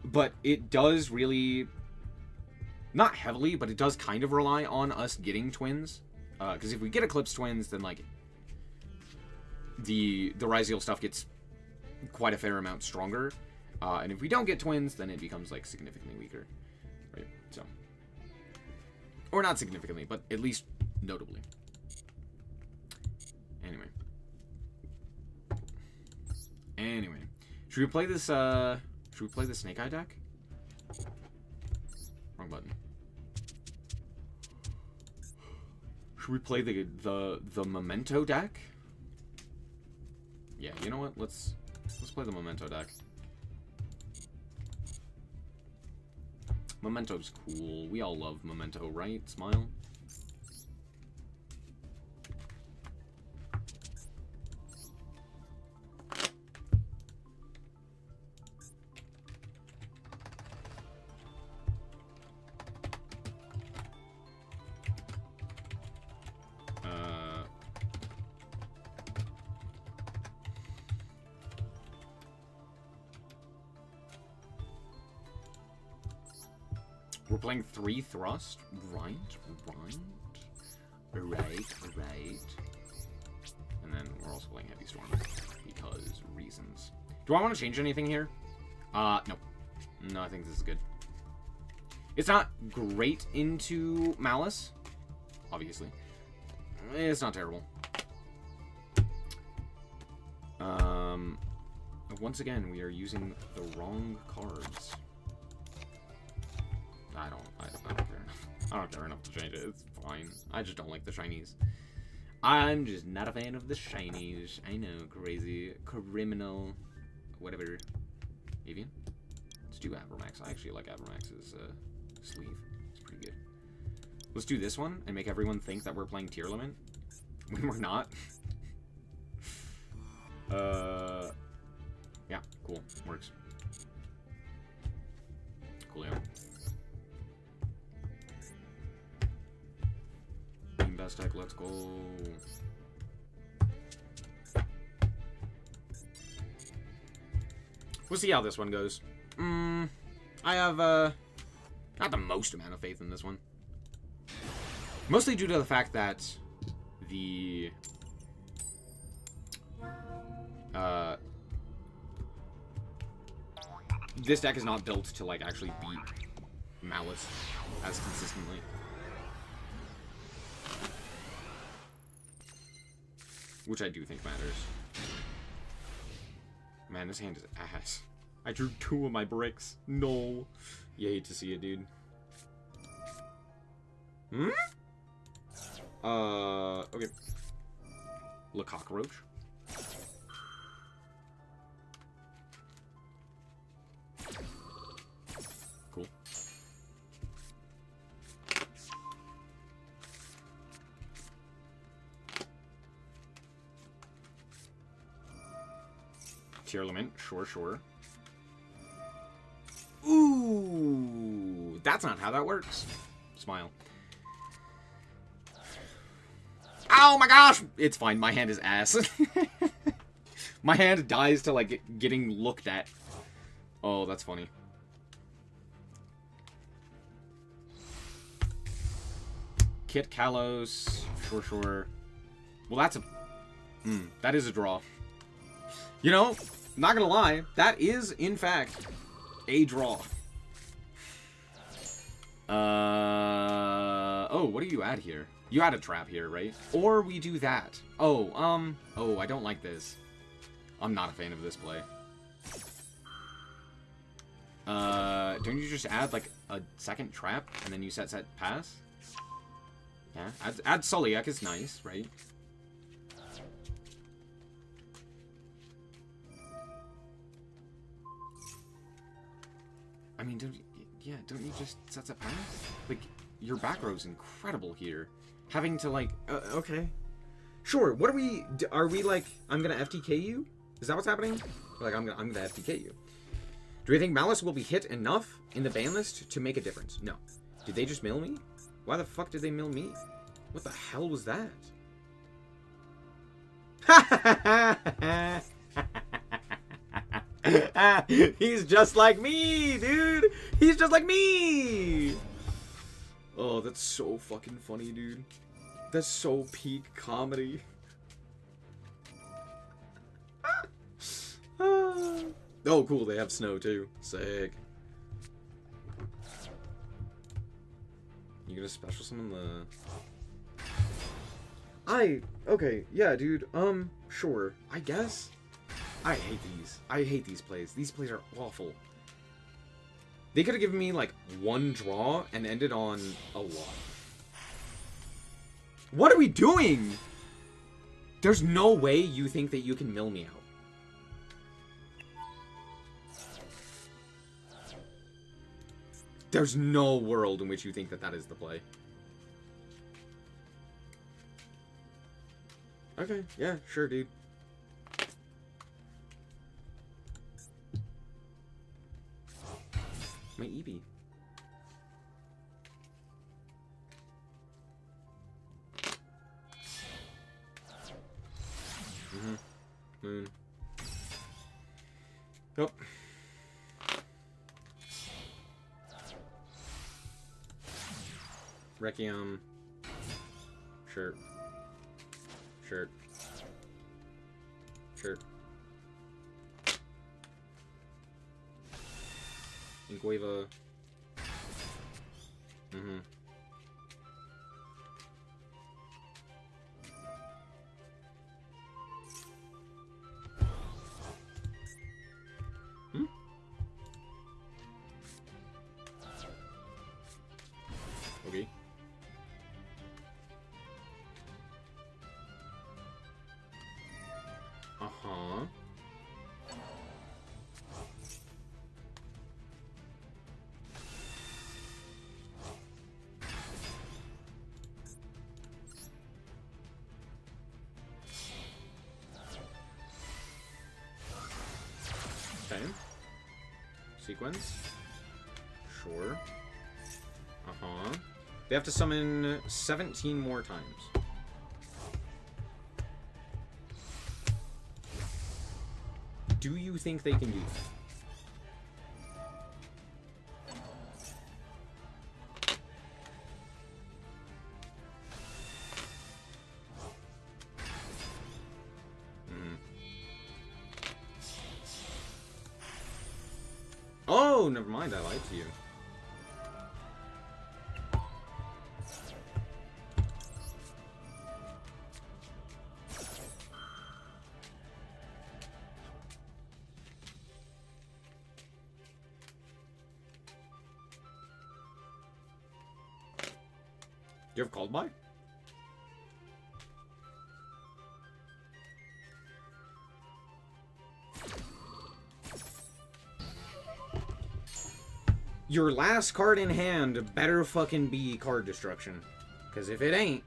But it does really, not heavily, but it does kind of rely on us getting twins. Because if we get Eclipse Twins, then, like, the Ryzeal stuff gets quite a fair amount stronger. And if we don't get twins, then it becomes, like, significantly weaker. Right? So. Or not significantly, but at least notably. Anyway. Should we play this, Snake Eye deck? Wrong button. Should we play the Memento deck? Yeah, you know what? Let's play the Memento deck. Memento's cool. We all love Memento, right? Smile. We're playing 3 Thrust, right? And then we're also playing Heavy Storm, because reasons. Do I want to change anything here? No. No, I think this is good. It's not great into Malice, obviously. It's not terrible. Once again, we are using the wrong cards. I don't care enough. I don't care enough to change it. It's fine. I just don't like the shinies. I'm just not a fan of the shinies. I know, crazy, criminal, whatever. Avian? Let's do Abramax. I actually like Abramax's sleeve. It's pretty good. Let's do this one and make everyone think that we're playing Tearlament when we're not. Yeah, cool. Works. Coolio. Best deck, let's go. We'll see how this one goes. I have not the most amount of faith in this one. Mostly due to the fact that the this deck is not built to, like, actually beat Malice as consistently. which I do think matters. Man, this hand is ass. I drew 2 of my bricks. No. You hate to see it, dude. Hmm? Okay. Le Cockroach. Cool. Tearlament, sure. Ooh, that's not how that works. Smile. Oh my gosh! It's fine, my hand is ass. My hand dies to, like, getting looked at. Oh, that's funny. Kit Kalos, sure. Well, that's a... that is a draw. You know, not gonna lie, that is, in fact, a draw. Oh, what do you add here? You add a trap here, right? Or we do that. Oh, I don't like this. I'm not a fan of this play. Don't you just add, like, a second trap, and then you set pass? Yeah, add Soliak is nice, right? I mean, don't you just set a pass? Like, your back row's incredible here. Having to, like, okay. Sure, what are we like, I'm gonna FTK you? Is that what's happening? Like, I'm gonna FTK you. Do you think Malice will be hit enough in the ban list to make a difference? No. Did they just mill me? Why the fuck did they mill me? What the hell was that? He's just like me, dude. He's just like me. Oh, that's so fucking funny, dude. That's so peak comedy. Oh, cool. They have snow too. Sick. You gonna special summon the... Okay, yeah, dude. Sure. I guess. I hate these. I hate these plays. These plays are awful. They could have given me, like, 1 draw and ended on a lot. What are we doing? There's no way you think that you can mill me out. There's no world in which you think that that is the play. Okay, yeah, sure, dude. My Eevee. Moon. Nope. Requiem. Shirt. Ingueva. Okay. Uh-huh. Okay. Sequence. Sure. Uh-huh. They have to summon 17 more times. Do you think they can do that? Oh, never mind. I lied to you. you have called by? Your last card in hand better fucking be card destruction. Because if it ain't...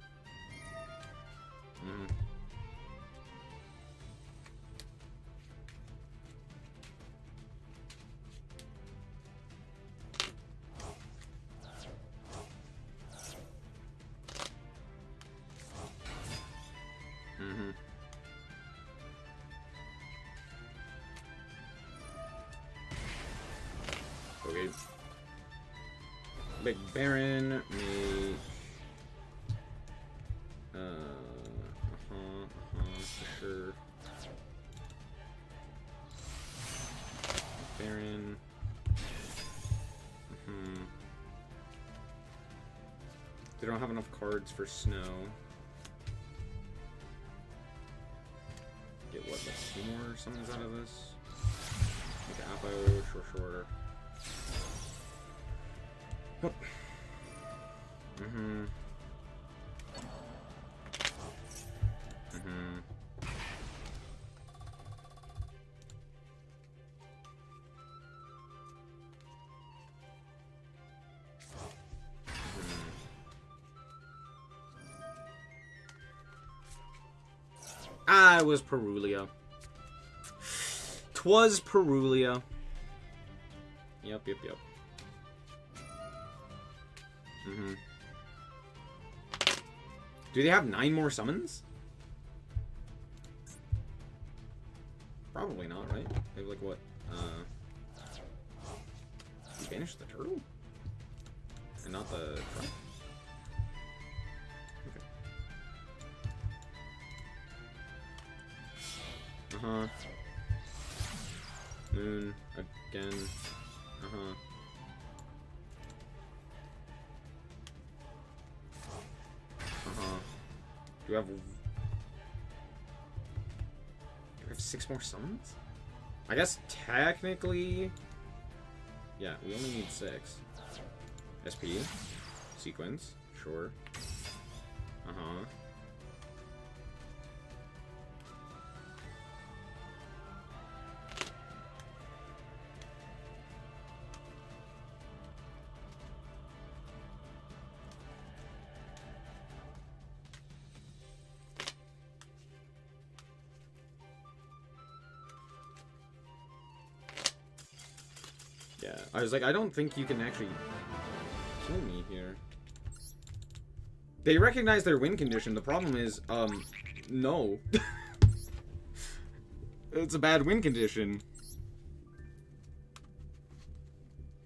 Okay. Big Baron, me. For sure. Baron. They don't have enough cards for snow. Get what, like 2 more summons out of this? Make Apo, shorter. Ah, it was Perulia. 'Twas Perulia. Yep. Do they have 9 more summons? Probably not, right? They have like what? You banished the turtle? And not the truck? Okay. Moon again. Do we have 6 more summons? I guess technically... Yeah, we only need 6. SP. Sequence. Sure. Yeah, I was like, I don't think you can actually kill me here. They recognize their win condition. The problem is, no. It's a bad win condition.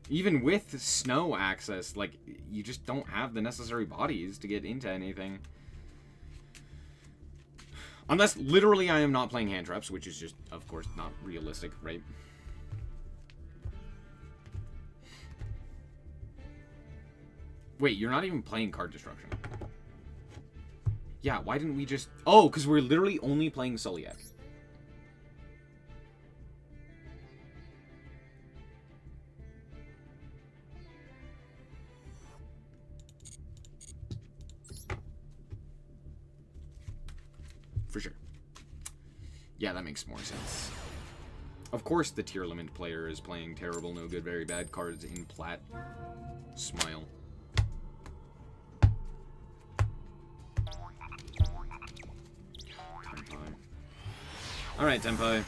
Even with snow access, like, you just don't have the necessary bodies to get into anything. Unless, literally, I am not playing hand traps, which is just, of course, not realistic, right? Wait, you're not even playing card destruction. Yeah, why didn't we just... Oh, because we're literally only playing Sulliek. For sure. Yeah, that makes more sense. Of course the tier limit player is playing terrible, no good, very bad cards in plat. Smile. Alright, Tenpai.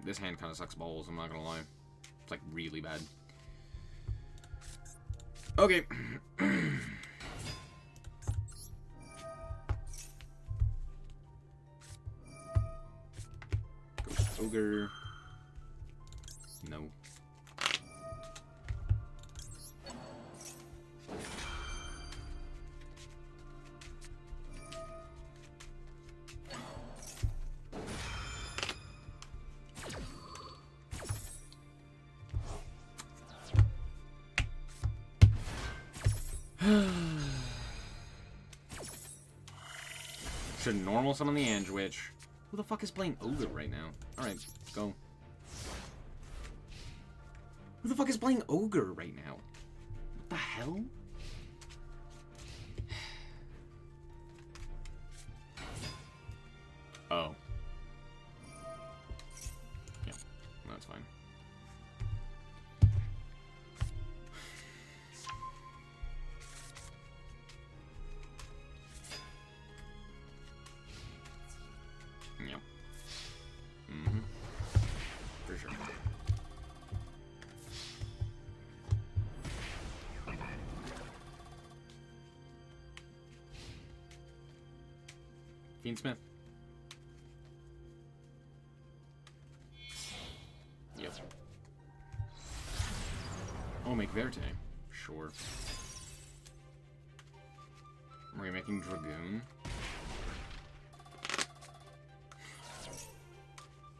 This hand kind of sucks balls, I'm not gonna lie. It's like really bad. Okay. Ghost Ogre. No. Should normal summon the Ange Witch. Who the fuck is playing Ogre right now? Alright, go. Who the fuck is playing Ogre right now? What the hell? Oh. Yeah, that's fine. Yep. Mm-hmm. For sure. Fiend Smith. Yep. Oh, make Verte. Sure. Are you making Dragoon?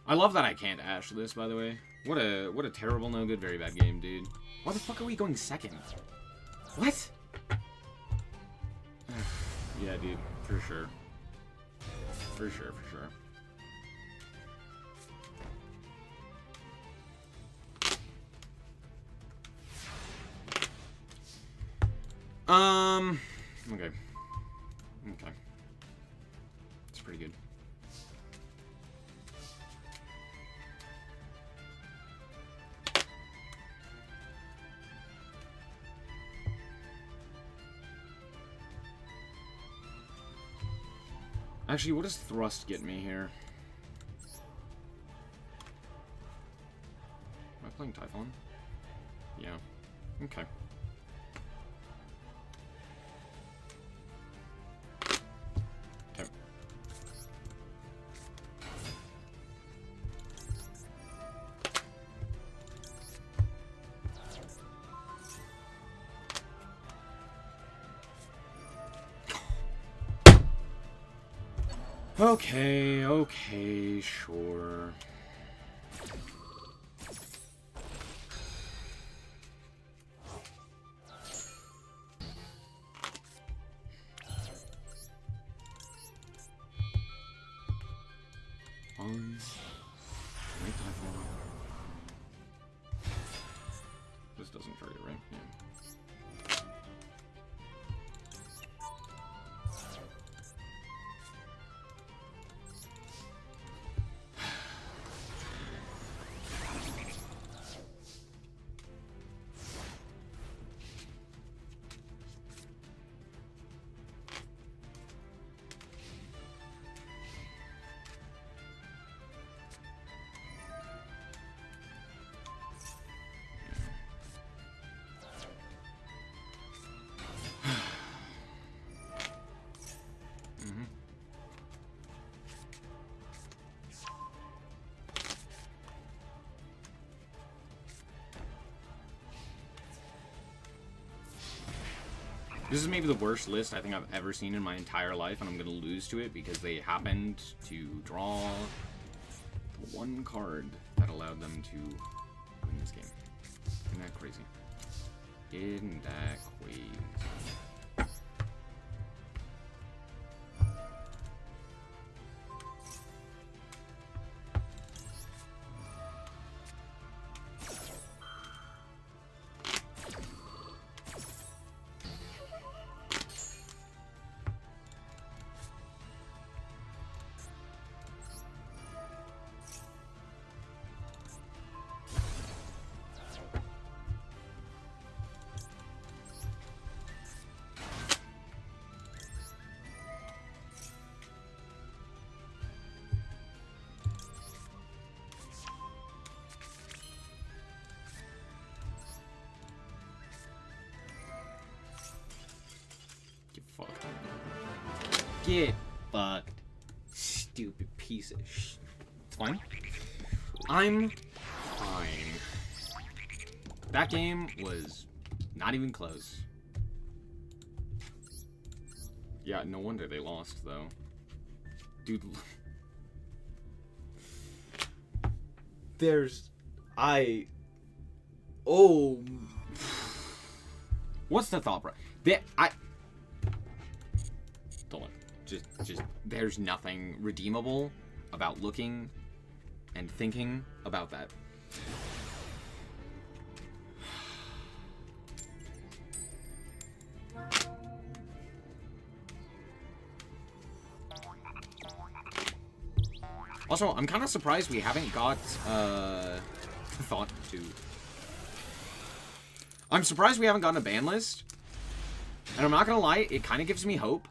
I love that I can't Ash this, by the way. What a terrible, no good, very bad game, dude. Why the fuck are we going second? What? Yeah, dude. For sure. For sure, for sure. Okay. Okay. It's pretty good. Actually, what does Thrust get me here? Am I playing Typhon? Yeah. Okay. Okay. Okay, okay, sure. Make Typhon. This doesn't trigger, right? Yeah. This is maybe the worst list I think I've ever seen in my entire life, and I'm going to lose to it because they happened to draw the one card that allowed them to win this game. Isn't that crazy? Isn't that crazy? Get fucked, stupid piece of sh. It's fine. I'm fine. That game was not even close. Yeah, no wonder they lost, though. Dude. Oh. What's the thought, bro? Don't look. Just, there's nothing redeemable about looking and thinking about that. Also, I'm kind of surprised we haven't got, Thought to... I'm surprised we haven't gotten a ban list. And I'm not gonna lie, it kind of gives me hope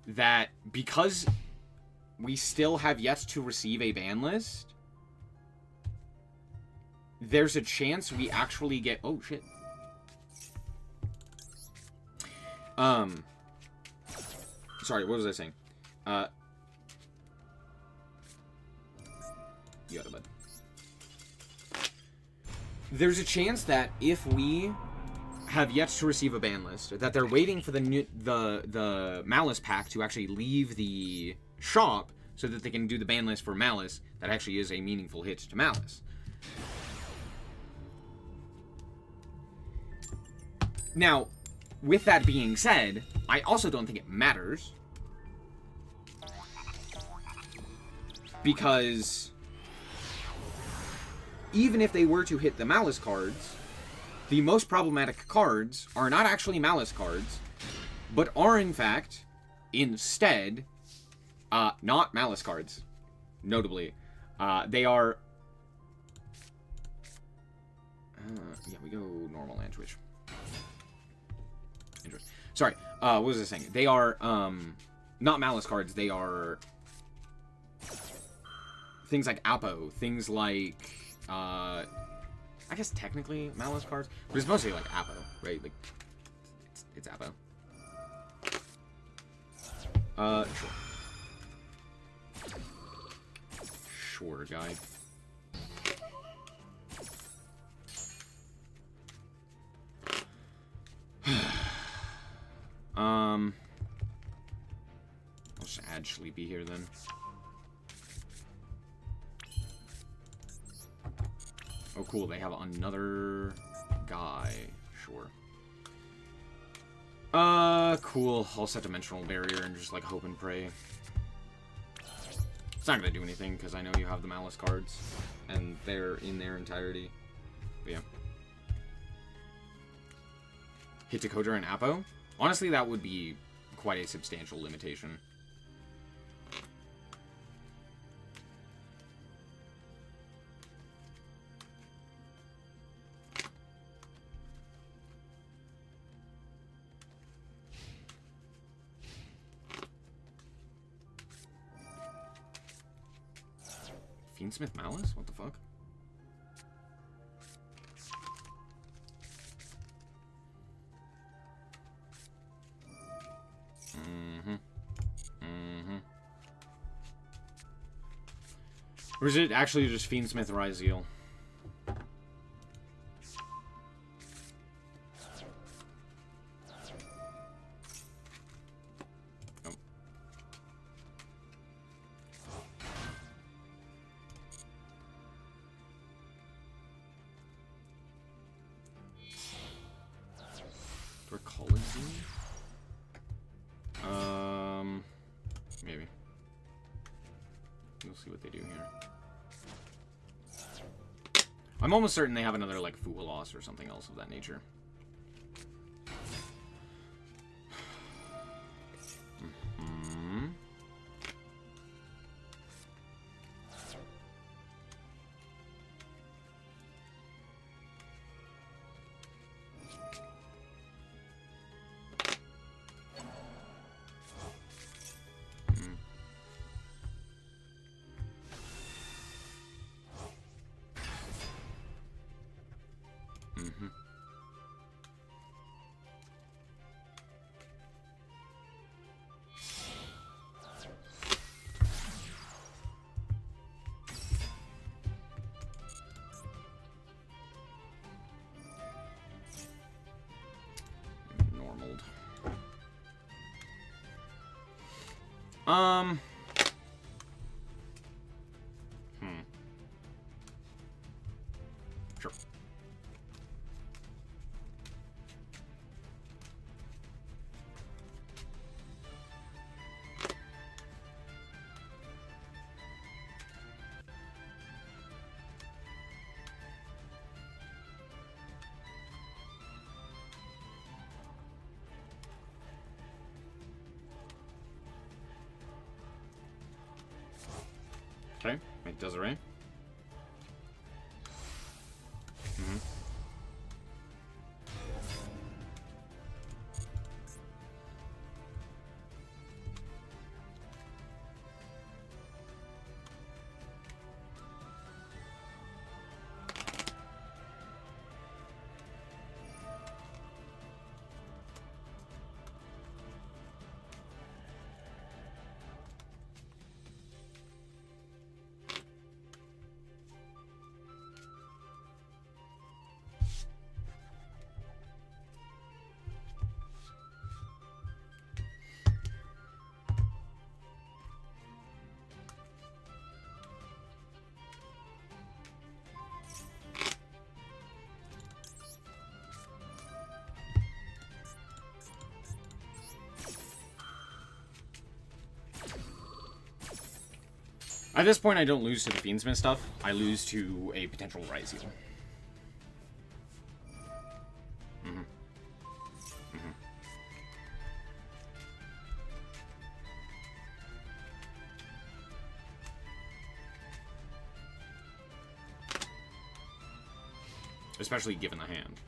that because we still have yet to receive a ban list, there's a chance we actually get... Oh, shit. Sorry, what was I saying? You got it, bud. There's a chance that if we have yet to receive a ban list, that they're waiting for the Malice pack to actually leave the shop so that they can do the ban list for Malice. That actually is a meaningful hit to Malice. Now, with that being said, I also don't think it matters. Because even if they were to hit the Malice cards, the most problematic cards are not actually Malice cards, but are in fact, instead, not Malice cards. Notably. They are... yeah, we go normal and Twitch. Sorry, what was I saying? They are, not Malice cards, they are things like Apo, things like, I guess technically Malice cards, but it's mostly like Apo, right? Like, it's Apo. Sure. Sure, guy. I'll just add Sleepy here then. Oh, cool. They have another guy. Sure. Cool. I'll set Dimensional Barrier and just, like, hope and pray. It's not gonna do anything, because I know you have the Malice cards, and they're in their entirety. But yeah. Hit Decoder and Apo? Honestly, that would be quite a substantial limitation. Fiendsmith Malice? What the fuck? Or is it actually just Fiendsmith Ryzeal? Oh. Dracology? Maybe. We'll see what they do here. I'm almost certain they have another, like, Fuwalos or something else of that nature. Sure. Okay, make Desiree. Mm-hmm. At this point, I don't lose to the Fiendsmith stuff. I lose to a potential Rise Heal. Especially given the hand.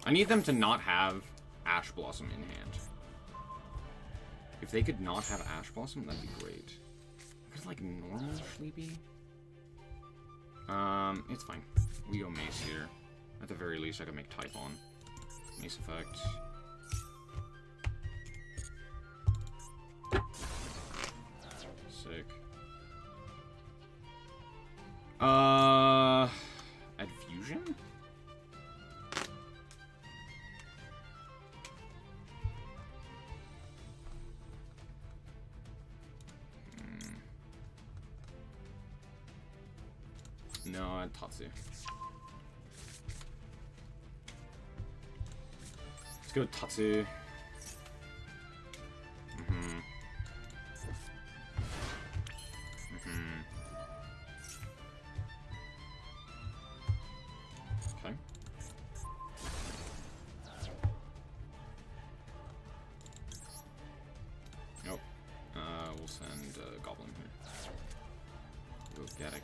I need them to not have Ash Blossom in hand. If they could not have Ash Blossom, that'd be great. It's like normal Sleepy. It's fine. We go Mace here. At the very least, I can make Typhon. Mace effect. Sick. Adfusion? No, Tatsu. Let's go Tatsu. Okay. Nope. We'll send Goblin here. Go Gaddock.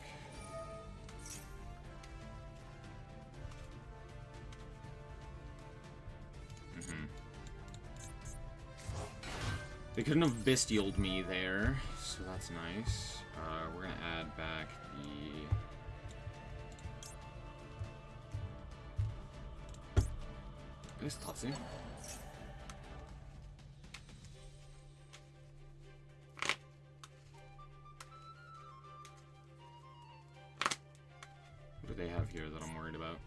They couldn't have bestialed me there, so that's nice. We're gonna add back the... This Tatsu. What do they have here that I'm worried about?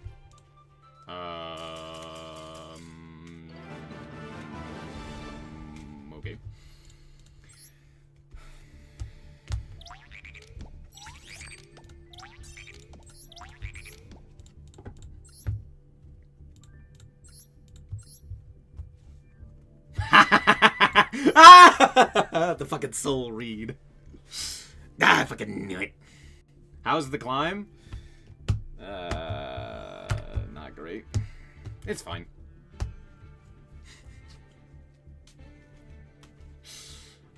Okay. The fucking soul read. I fucking knew it. How's the climb? Not great. It's fine.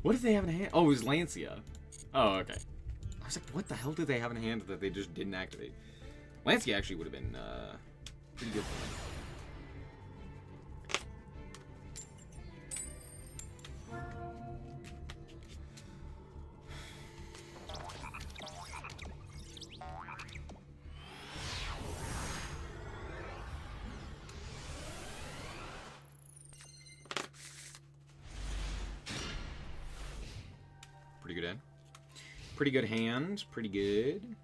What did they have in hand? Oh, it was Lancia. Oh, okay. I was like, what the hell did they have in hand that they just didn't activate? Lancia actually would have been pretty good for them. Pretty good hand. Pretty good hand. Pretty good.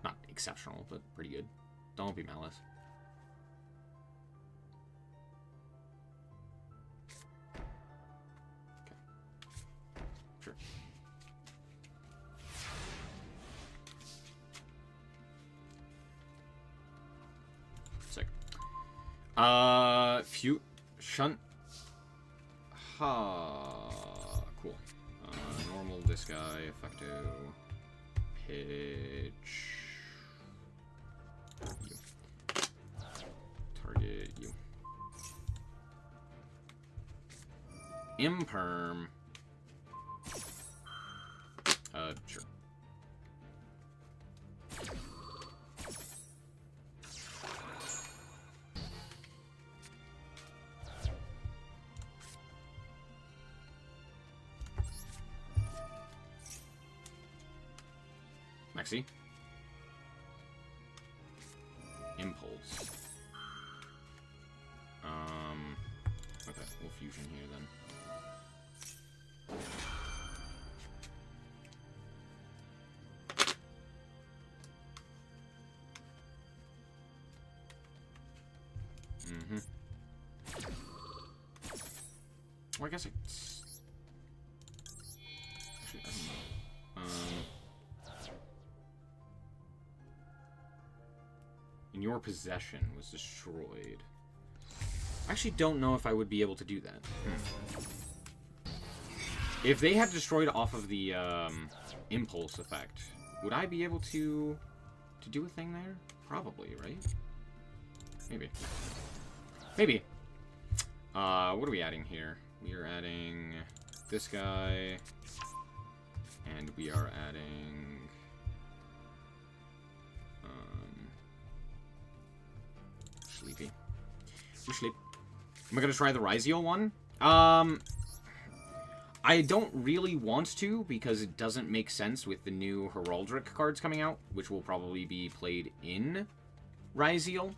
Not exceptional, but pretty good. Don't be Malice. Okay. Sure. Shunt. Ha. Cool. Normal, this guy, effective. Pitch. You. Target you. Imperm. Sure. Maxi. Impulse. Okay, we'll fusion here then. Well, I guess it's... Actually, I don't know. In your possession was destroyed. I actually don't know if I would be able to do that. If they had destroyed off of the impulse effect, would I be able to do a thing there? Probably, right? Maybe. Maybe. What are we adding here? We are adding this guy, and we are adding Sleepy. You sleep. Am I gonna try the Ryziel one? I don't really want to, because it doesn't make sense with the new Heraldric cards coming out, which will probably be played in Ryziel.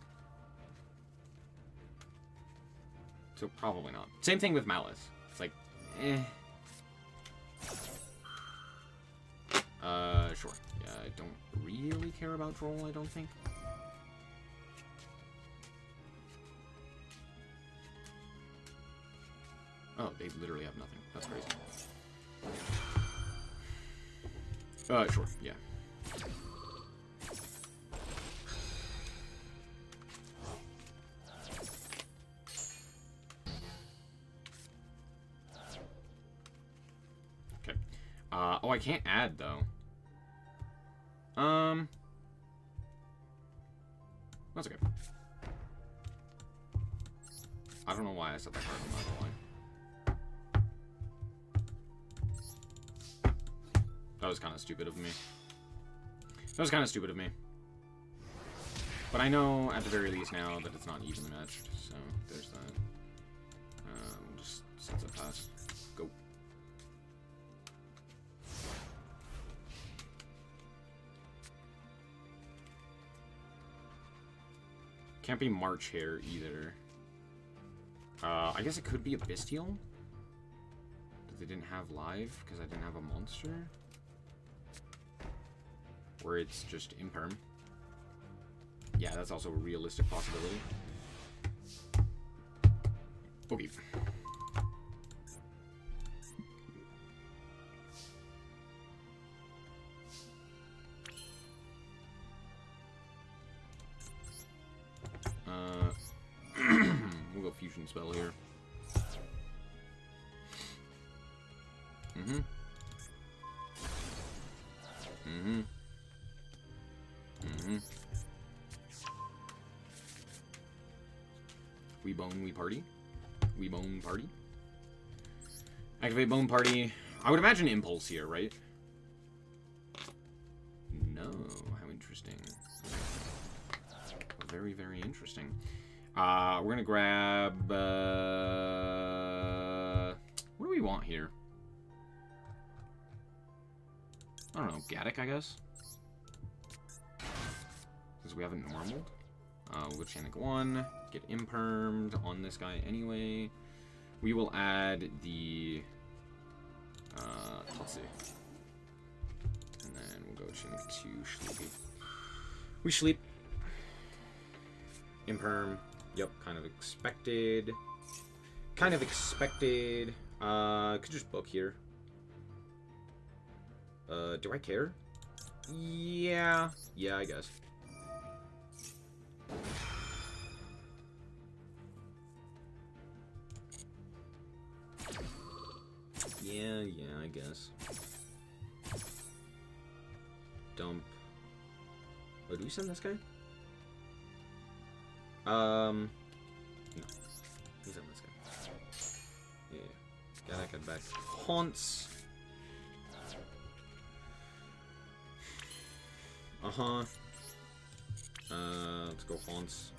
So probably not. Same thing with Malice. It's like, eh. Sure. Yeah, I don't really care about Droll, I don't think. Oh, they literally have nothing. That's crazy. Sure, yeah. Okay. Oh, I can't add, though. That's okay. I don't know why I said that card, I'm not gonna lie. That was kind of stupid of me. That was kind of stupid of me. But I know, at the very least now, that it's not evenly matched, so there's that. Just sunset pass. Go. Can't be March Hare either. I guess it could be a Bestial. That they didn't have live, because I didn't have a monster. Where it's just Imperm. Yeah, that's also a realistic possibility. Okay. We'll go Fusion Spell here. We bone, we party. We bone party. Activate bone party. I would imagine impulse here, right? No, how interesting. Very, very interesting. We're gonna grab. What do we want here? I don't know, Gaddock, I guess. Because we haven't normaled. We'll go Chanic 1, get Impermed on this guy anyway. We will add the Tatsu. And then we'll go Chanic 2, Sleepy. We sleep. Imperm. Yep, kind of expected. Kind of expected. Could just book here. Do I care? Yeah. Yeah, I guess. Yeah, I guess. Dump. Oh, do we send this guy? No. We send this guy. Yeah. Get that guy back. Haunts. Uh-huh. Let's go Haunts.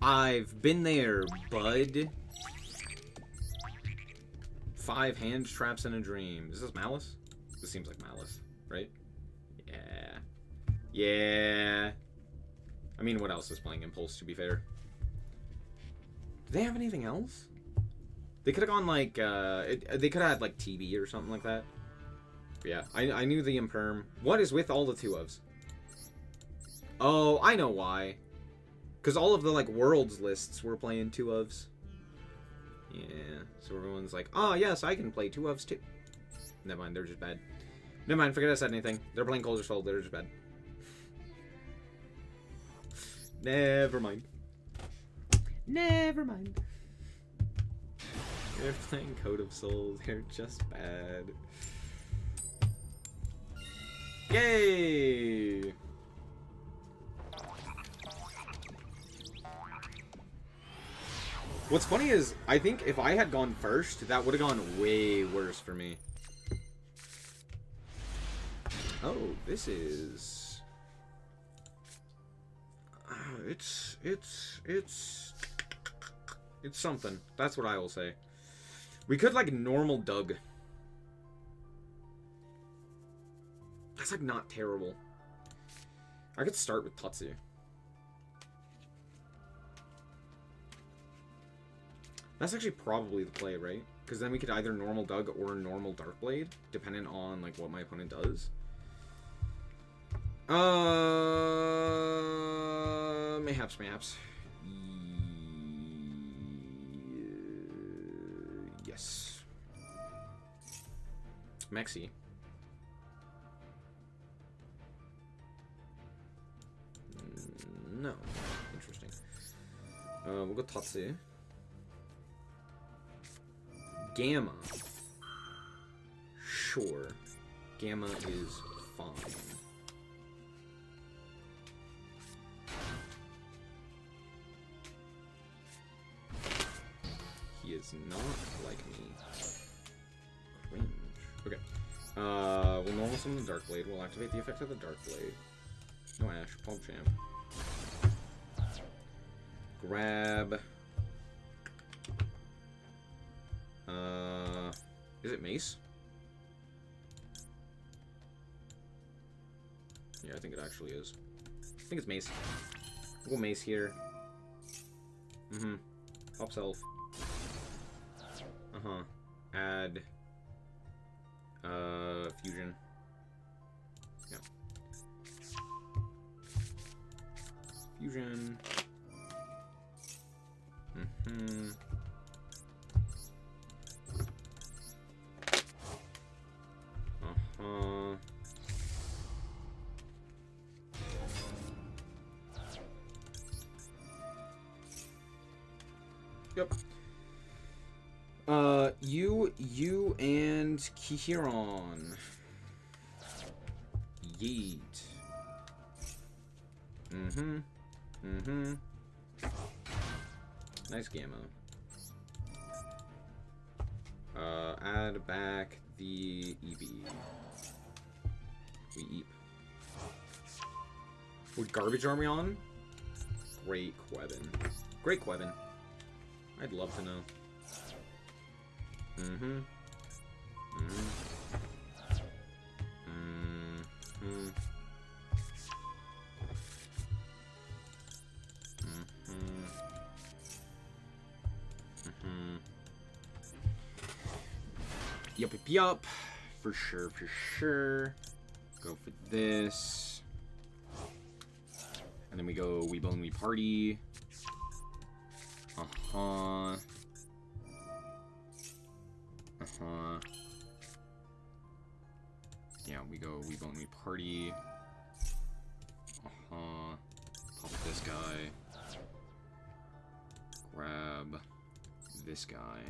I've been there, bud. 5 hand traps in a dream. Is this Malice? This seems like Malice, right? Yeah. Yeah. I mean, what else is playing Impulse, to be fair? Do they have anything else? They could have gone, like, they could have had, like, TB or something like that. But yeah, I knew the Imperm. What is with all the 2-ofs? Oh, I know why. Because all of the, like, Worlds lists were playing 2-ofs. Yeah, so everyone's like, oh, yes, I can play 2-ofs, too. Never mind, they're just bad. Never mind, forget I said anything. They're playing Coldur's Fold, they're just bad. Never mind. Never mind. They're playing Code of Souls. They're just bad. Yay! What's funny is, I think if I had gone first, that would have gone way worse for me. Oh, this is... It's something. That's what I will say. We could, like, normal Doug. That's, like, not terrible. I could start with Tatsu. That's actually probably the play, right? Because then we could either normal Doug or normal Darkblade, depending on, like, what my opponent does. Mayhaps. Yes. Mexi. No. Interesting. We'll go Tatsu. Gamma. Sure. Gamma is fine. He is not like me. Cringe. Okay. We'll normal summon the Darkblade. We'll activate the effect of the Darkblade. No Ash. Pump Champ. Grab. Is it Mace? Yeah, I think it actually is. I think it's Mace. We'll go Mace here. Pop Self. Add. Fusion. Yeah. Fusion. Yep. You and Kihiron. Yeet. Nice Gamma. Add back the EV. We eat. Would Garbage Army on? Great Quevin. Great Quevin. I'd love to know. Yup. For sure. Go for this. And then we go We Bone We Party. Yeah, we go We Bone Me Party. Pop this guy. Grab this guy.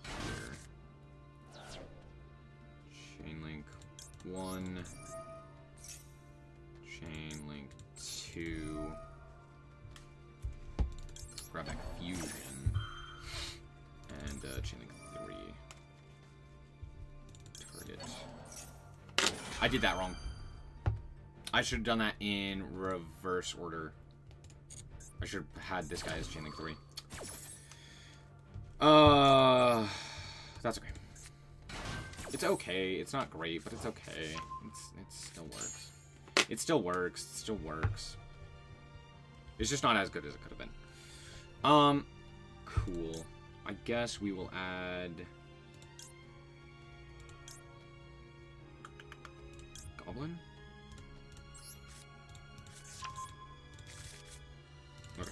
Here. Chain link 1. Chain link 2. Grab back fusion. And chain link 3. Target. I did that wrong. I should have done that in reverse order. I should have had this guy as chain link 3. That's okay. It's okay. It's not great, but it's okay. It still works. It still works. It still works. It's just not as good as it could have been. Cool. I guess we will add Goblin. Okay.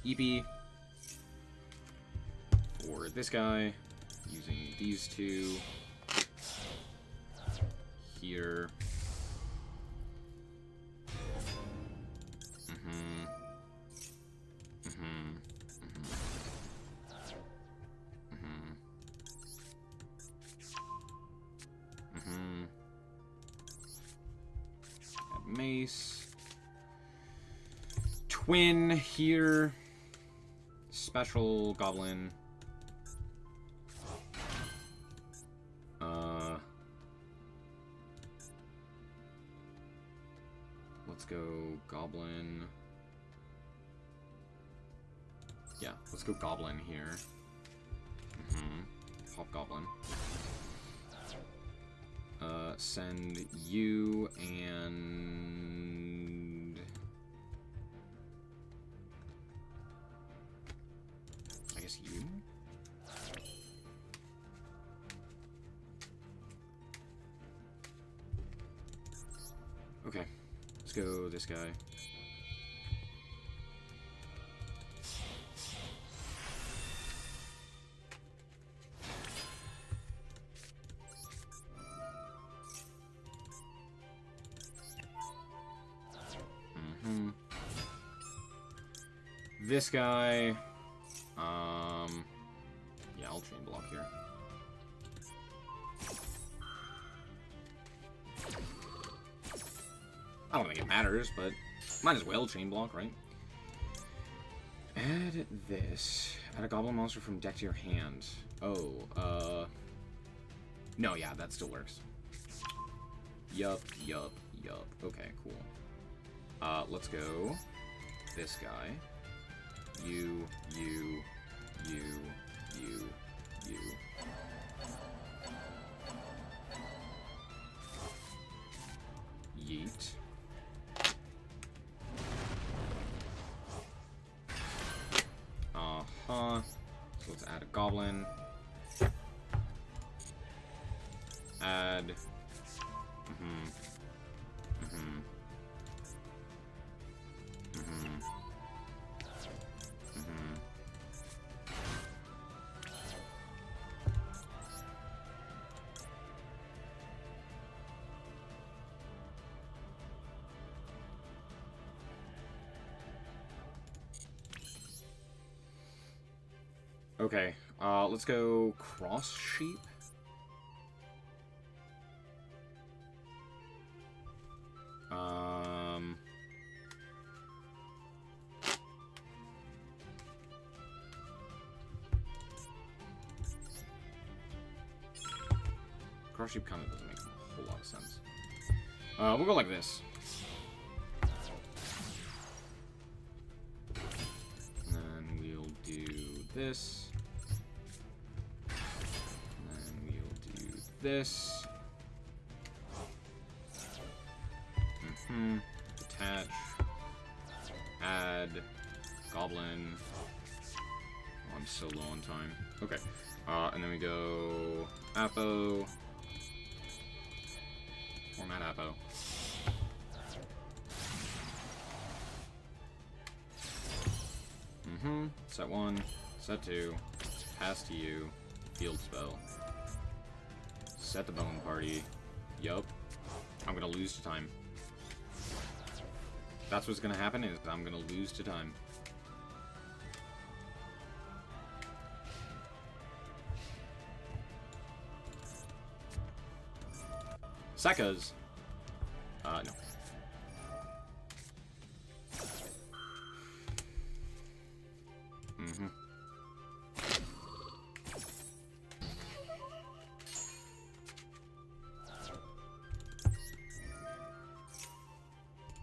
EP for this guy, using these two here. Mace. Twin here. Special Goblin. Let's go Goblin. Yeah, let's go Goblin here. Pop Goblin. Send you and I guess you. Okay, let's go this guy. This guy, yeah, I'll chain block here. I don't think it matters, but might as well chain block, right? Add this. Add a goblin monster from deck to your hand. Oh, no, yeah, that still works. Yup. Okay, cool. Let's go this guy. You. Yeet. So let's add a goblin. Add. Okay, let's go Cross Sheep. Cross Sheep kind of doesn't make a whole lot of sense. We'll go like this. And then we'll do this. And then we'll do this. Detach. Add. Goblin. Oh, I'm so low on time. Okay. And then we go Apo. Format Apo. Set 1, set 2, pass to you, field spell. Set the Bone Party, Yup. I'm gonna lose to time. That's what's gonna happen, is I'm gonna lose to time. Sekka's. No. Mm-hmm.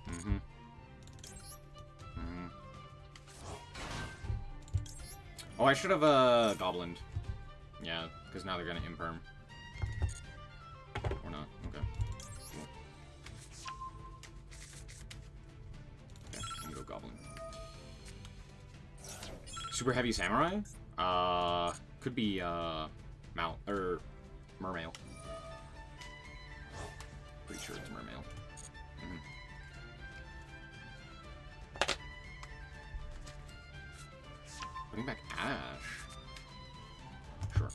Mm-hmm. Mm-hmm. Oh, I should have, Goblined. Yeah, because now they're gonna imperm. Or not. Okay. Cool. Okay, I'm gonna go Goblin. Super Heavy Samurai? Could be, or Mermail. Pretty sure it's Mermail. Mm-hmm. Bring back Ash. Sure.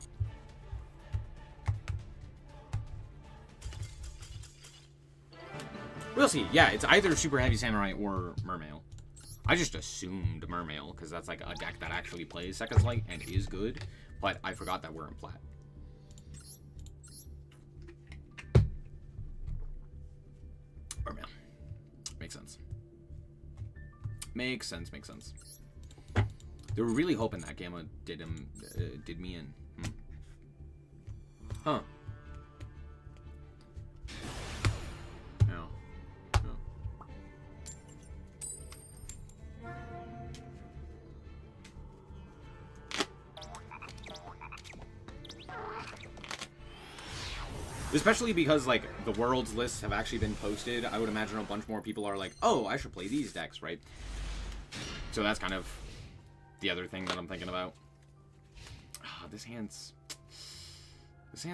We'll see. Yeah, it's either Super Heavy Samurai or Mermail. I just assumed Mermail, because that's like a deck that actually plays Second Light and is good, but I forgot that we're in Plat. Mermail. Makes sense. Makes sense, makes sense. They were really hoping that Gamma did me in. Huh. No. No. Especially because, like, the Worlds lists have actually been posted. I would imagine a bunch more people are like, oh, I should play these decks, right? So that's kind of the other thing that I'm thinking about. Oh, this hand's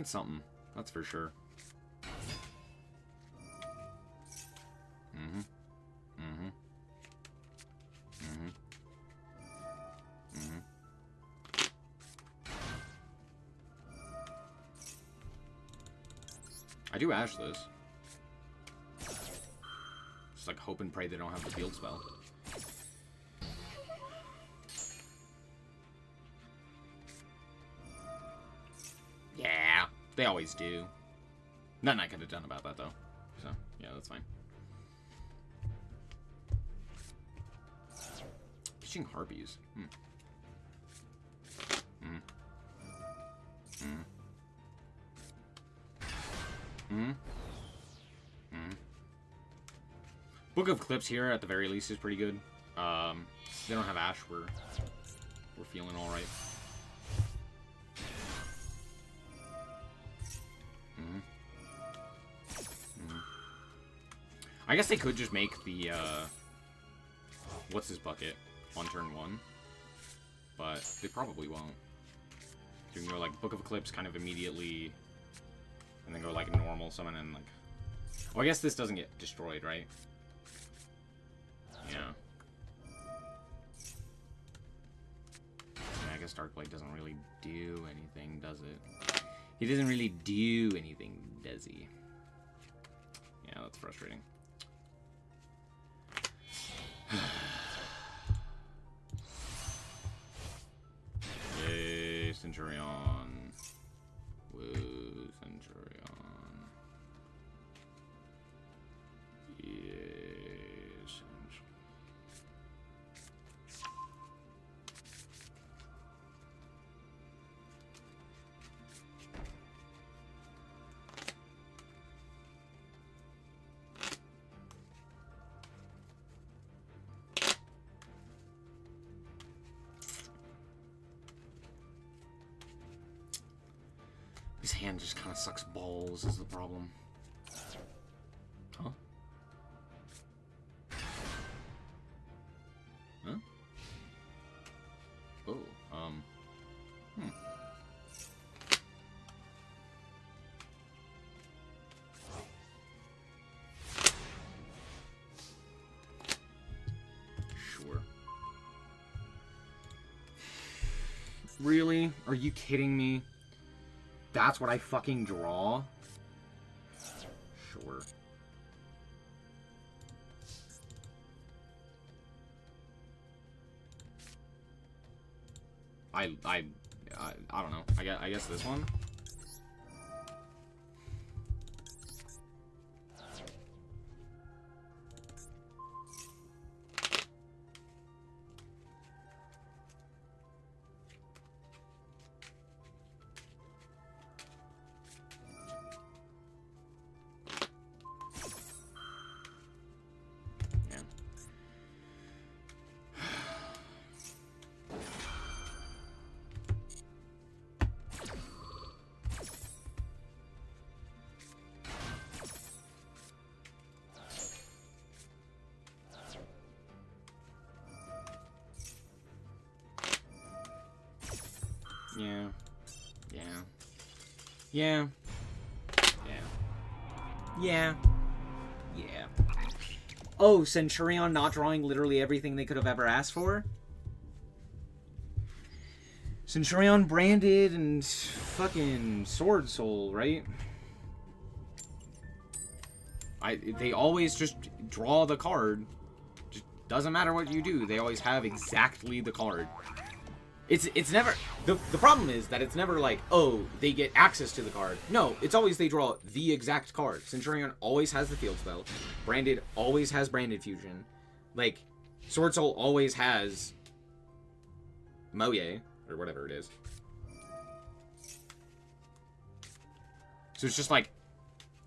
something. That's for sure. Mm-hmm. Mm-hmm. Mm-hmm. Mm-hmm. I do Ash this. Just like hope and pray they don't have the field spell. Yeah, they always do. Nothing I could have done about that though. So, yeah, that's fine. Fishing Harpies. Hmm. Hmm. Hmm. Hmm. Hmm. Book of Clips here at the very least is pretty good. They don't have Ash. We're feeling all right. I guess they could just make the, what's his bucket on turn 1, but they probably won't. So you can go, like, Book of Eclipse kind of immediately, and then go, like, normal summon and, like... Oh, I guess this doesn't get destroyed, right? Yeah. Yeah, I guess Darkblade doesn't really do anything, does it? He doesn't really do anything, does he? Yeah, that's frustrating. Yay, Centurion. Woo, Centurion. Yay, Centurion. His hand just kind of sucks balls is the problem. Huh? Huh? Oh, Sure. Really? Are you kidding me? That's what I fucking draw? I don't know. I guess this one. Yeah. Yeah. Yeah. Yeah. Yeah. Yeah. Oh, Centurion not drawing literally everything they could have ever asked for? Centurion branded and fucking Sword Soul, right? They always just draw the card. Just doesn't matter what you do. They always have exactly the card. It's never... The problem is that it's never like, oh, they get access to the card. No, it's always they draw the exact card. Centurion always has the field spell. Branded always has Branded Fusion. Like, Sword Soul always has Moye, or whatever it is. So it's just like,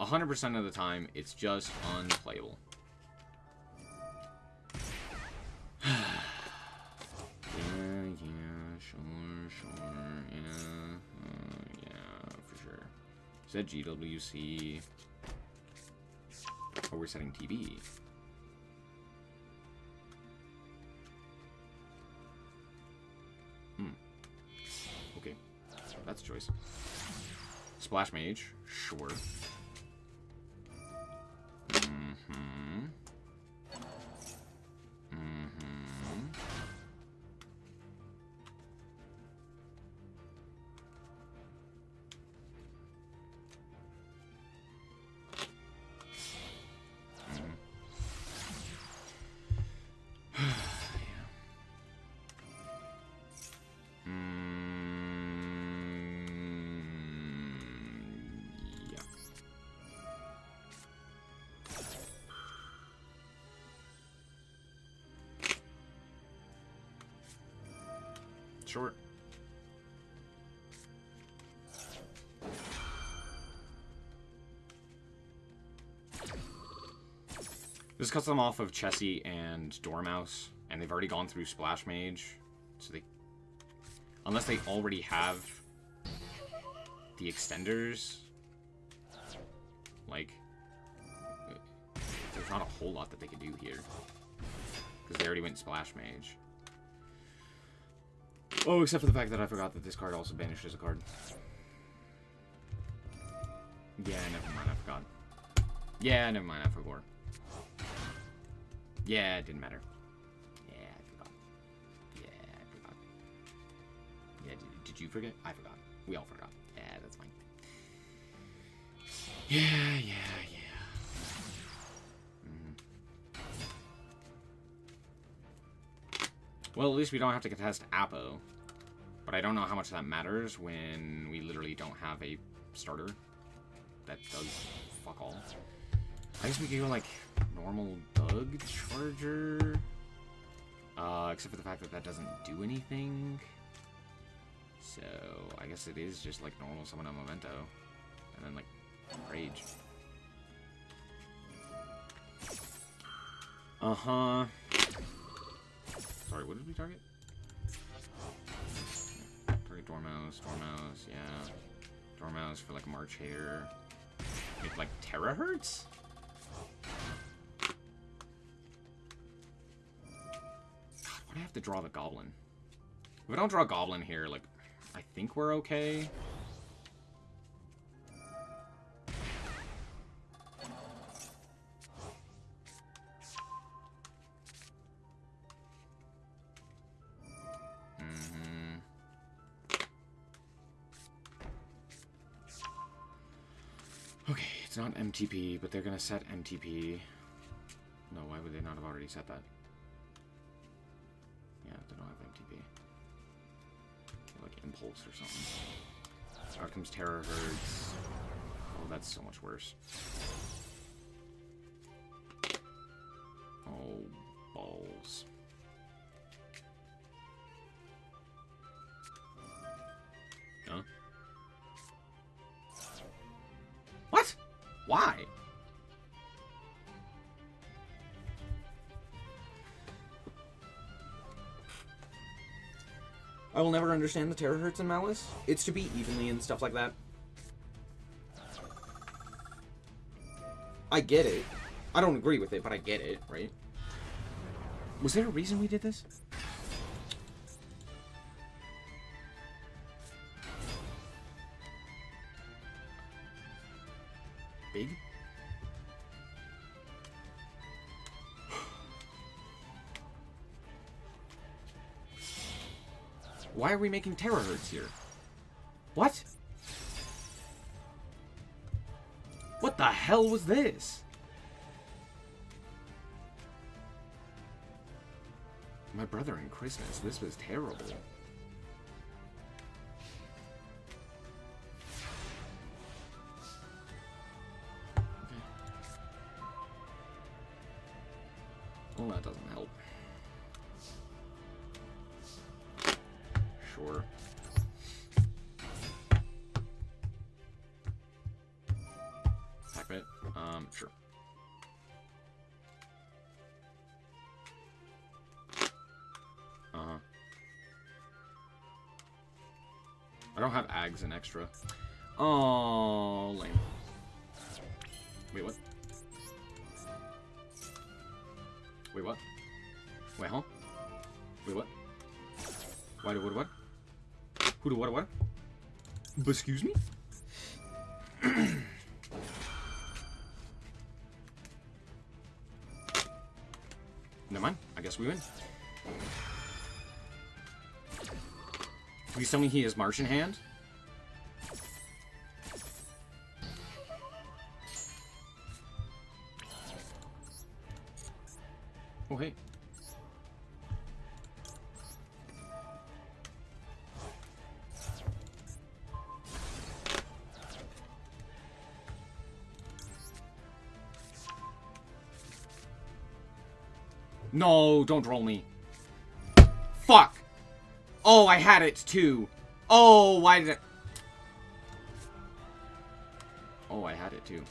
100% of the time, it's just unplayable. Set GWC. Oh, we're setting TV. Okay. So that's a choice. Splash Mage. Sure. Short. This cuts them off of Chessie and Dormouse, and they've already gone through Splash Mage, so they... Unless they already have the extenders, like, there's not a whole lot that they could do here, because they already went Splash Mage. Oh, except for the fact that I forgot that this card also banishes a card. Yeah, never mind, I forgot. Yeah, never mind, I forgot. Yeah, it didn't matter. Yeah, I forgot. Yeah, I forgot. Yeah, did you forget? I forgot. We all forgot. Yeah, that's fine. Yeah. Well, at least we don't have to contest Apo. But I don't know how much that matters when we literally don't have a starter that does fuck all. I guess we could go like normal Bug Charger. Except for the fact that that doesn't do anything. So I guess it is just like normal summon a Memento. And then like Rage. Uh-huh. Sorry, what did we target? Target Dormouse, yeah. Dormouse for like March Hare. Make like Terahertz? God, why do I have to draw the Goblin? If I don't draw a Goblin here, like, I think we're okay. Okay, it's not MTP, but they're gonna set MTP. No, why would they not have already set that? Yeah, they don't have MTP. Impulse or something. Out comes Terahertz. Oh, that's so much worse. Oh, balls. Huh? What? Why? I will never understand the Terahertz and Malice. It's to be evenly and stuff like that. I get it. I don't agree with it, but I get it, right? Was there a reason we did this? Big? Why are we making Terahertz here? What? What the hell was this? My brother and Christmas. This was terrible. Okay. Well, that doesn't help. Sure. Pack bit? Sure. Uh-huh. I don't have Ags and extra. Oh, lame. Wait, what? Wait, what? Wait, huh? Wait, what? Why do what? Who do what? Excuse me? Never mind. I guess we win. Please tell me he has Martian Hand. Oh, hey. No, don't roll me. Fuck! Oh, I had it too. Oh, why did it... Oh, I had it too.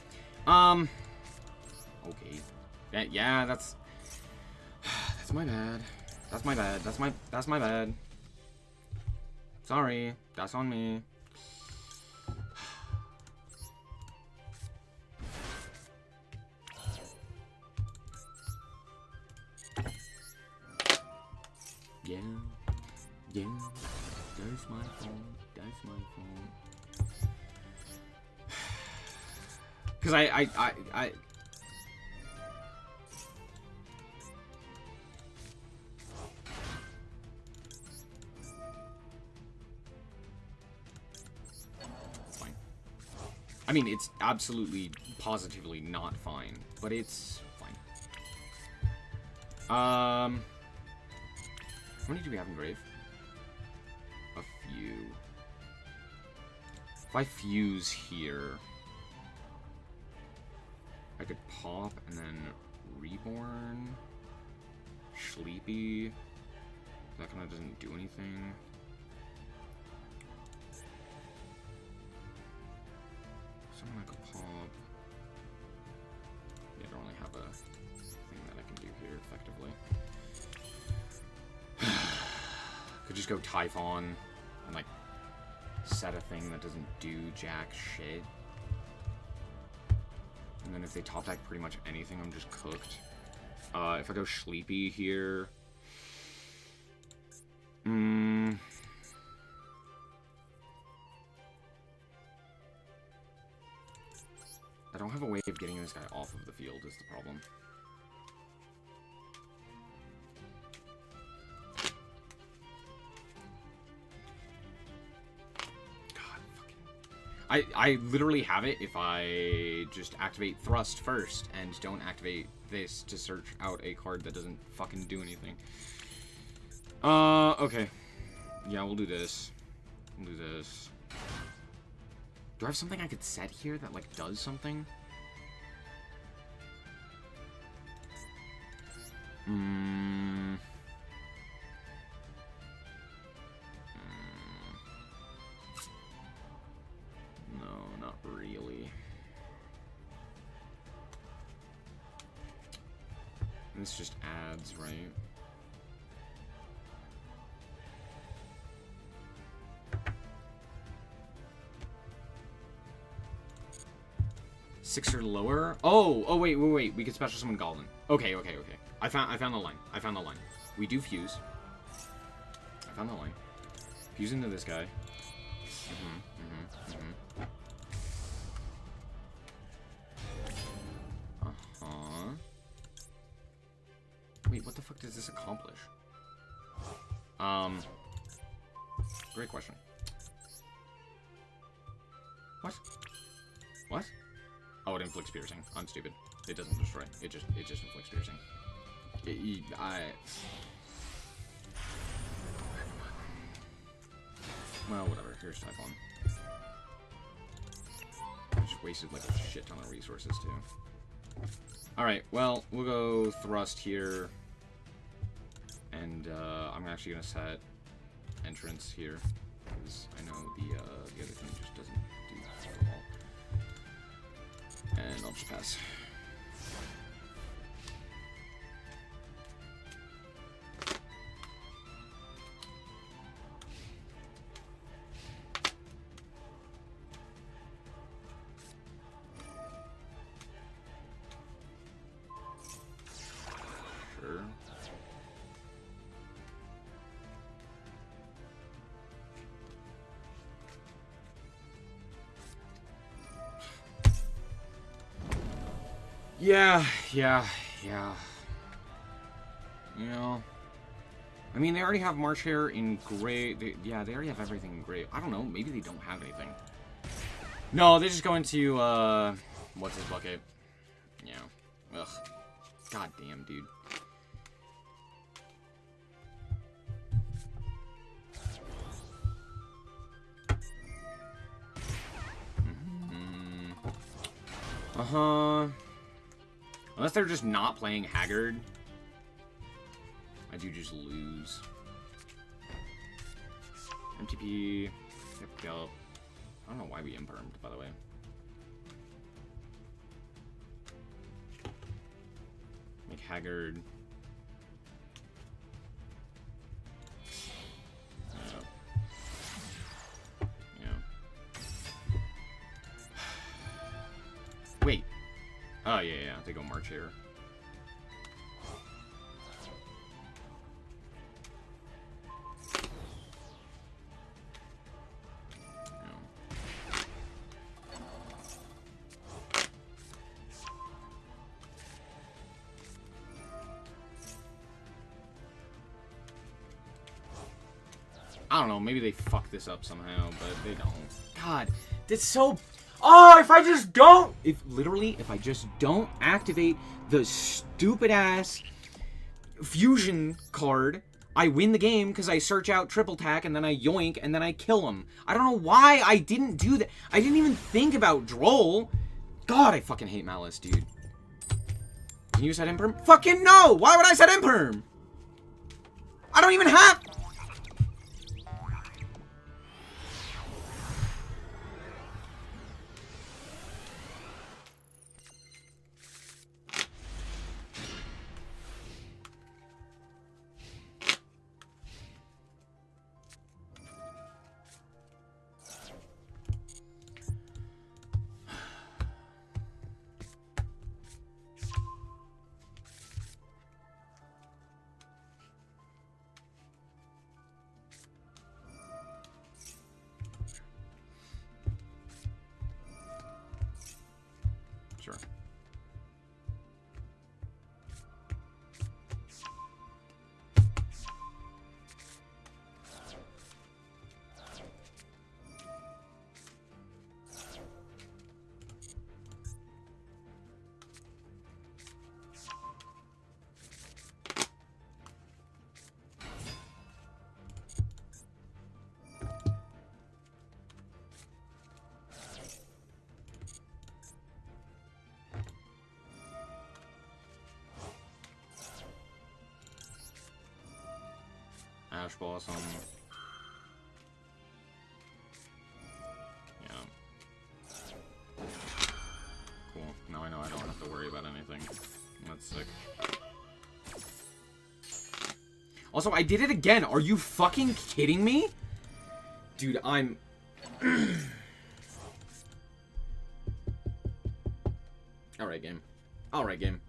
Okay. Yeah, that's... That's my bad. That's my bad. That's my bad. Sorry. That's on me. Yeah, that's my phone. That's my phone. Because I It's fine. I mean, it's absolutely, positively not fine, but it's fine. How many do we have in grave? A few. If I fuse here, I could pop and then reborn. Sleepy. That kind of doesn't do anything. Someone I could pop. Yeah, I don't really have a thing that I can do here effectively. Could just go Typhon and like set a thing that doesn't do jack shit. And then if they top deck pretty much anything, I'm just cooked. If I go Sleepy here... I don't have a way of getting this guy off of the field is the problem. I literally have it if I just activate Thrust first and don't activate this to search out a card that doesn't fucking do anything. Okay. Yeah, we'll do this. We'll do this. Do I have something I could set here that, like, does something? No, not really. This just adds, right? Six or lower? Oh, wait. We could special summon Goblin. Okay. I found the line. We do fuse. I found the line. Fuse into this guy. Wait, what the fuck does this accomplish? Great question. What? Oh, it inflicts piercing. I'm stupid. It doesn't destroy. It just inflicts piercing. Well, whatever. Here's Typhon. I just wasted like a shit ton of resources too. Alright, well, we'll go Thrust here. And I'm actually gonna set Entrance here. Because I know the other thing just doesn't do that at all. And I'll just pass. Sure. Yeah. You know, I mean, they already have March Hare in gray. They already have everything in gray. I don't know. Maybe they don't have anything. No, they just go into, what's his bucket? Yeah. Ugh. God damn, dude. Unless they're just not playing Haggard, I do just lose. MTP. Yep. I don't know why we impermed, by the way. Make Haggard. Wait. Oh, yeah. They go March here. I don't know, maybe they fuck this up somehow, but they don't. God, that's so... Oh, if I just don't... If I just don't activate the stupid-ass fusion card, I win the game because I search out triple tack and then I yoink and then I kill him. I don't know why I didn't do that. I didn't even think about Droll. God, I fucking hate Malice, dude. Can you set Imperm? Fucking no! Why would I set Imperm? I don't even have... Ash Blossom. Yeah. Cool. Now I know I don't have to worry about anything. That's sick. Also, I did it again. Are you fucking kidding me? Dude, I'm... Alright, game. Alright, game.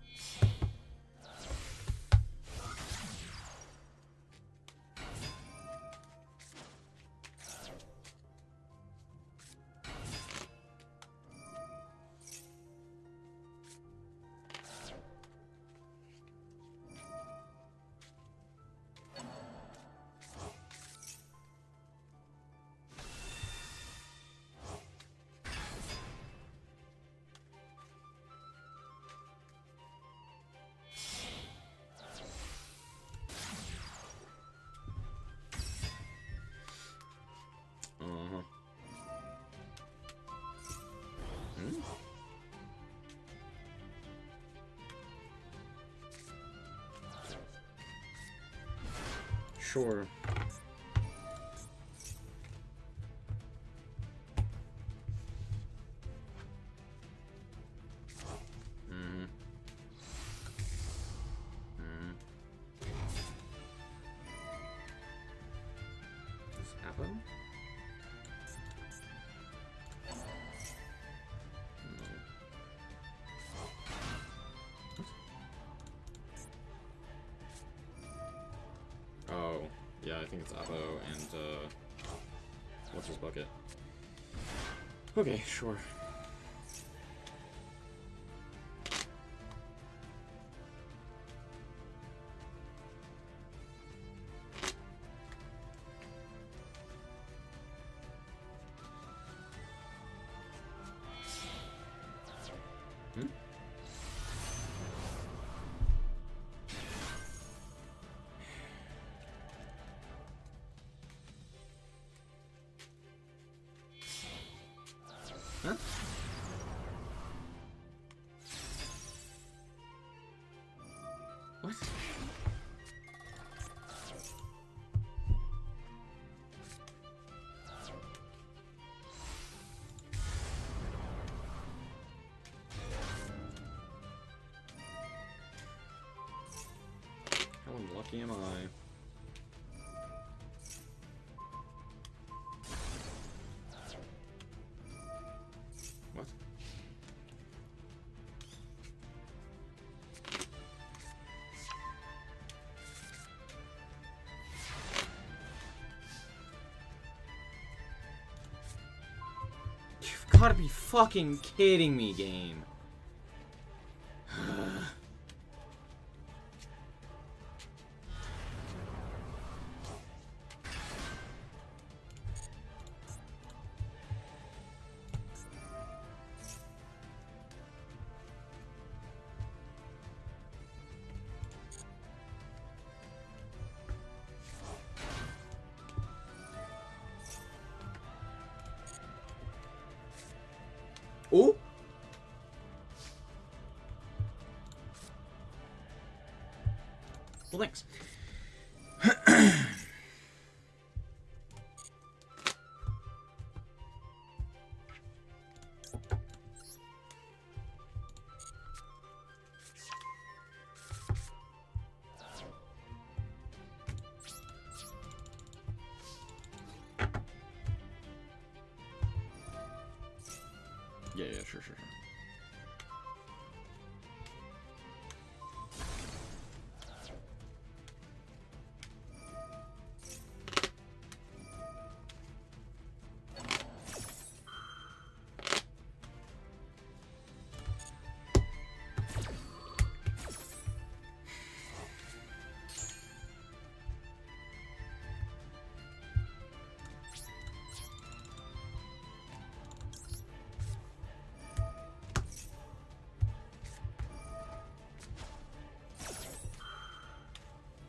Sure. Does this happen? Oh, yeah, I think it's Apo and, what's his bucket? Okay, sure. Hmm? Huh? What? How unlucky am I? What? You've gotta be fucking kidding me, game. Oh! Well, thanks. Yeah, sure.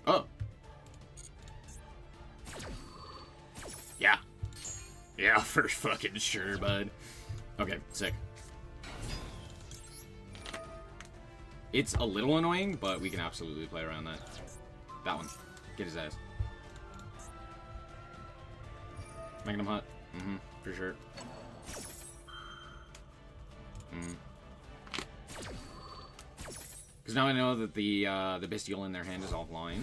Oh. Yeah. Yeah, for fucking sure, bud. Okay, sick. It's a little annoying, but we can absolutely play around that. That one. Get his ass. Making them hot. For sure. Because now I know that the Bestial in their hand is offline.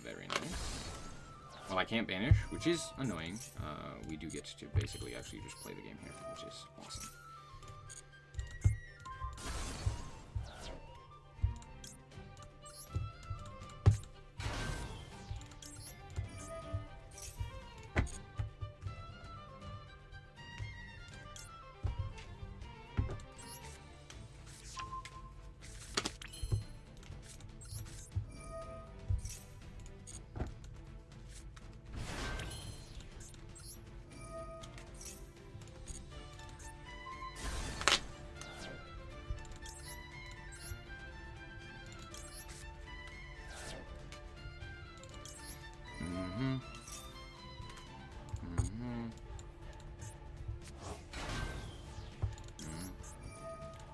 Very nice. Well, I can't banish, which is annoying. We do get to basically actually just play the game here, which is awesome.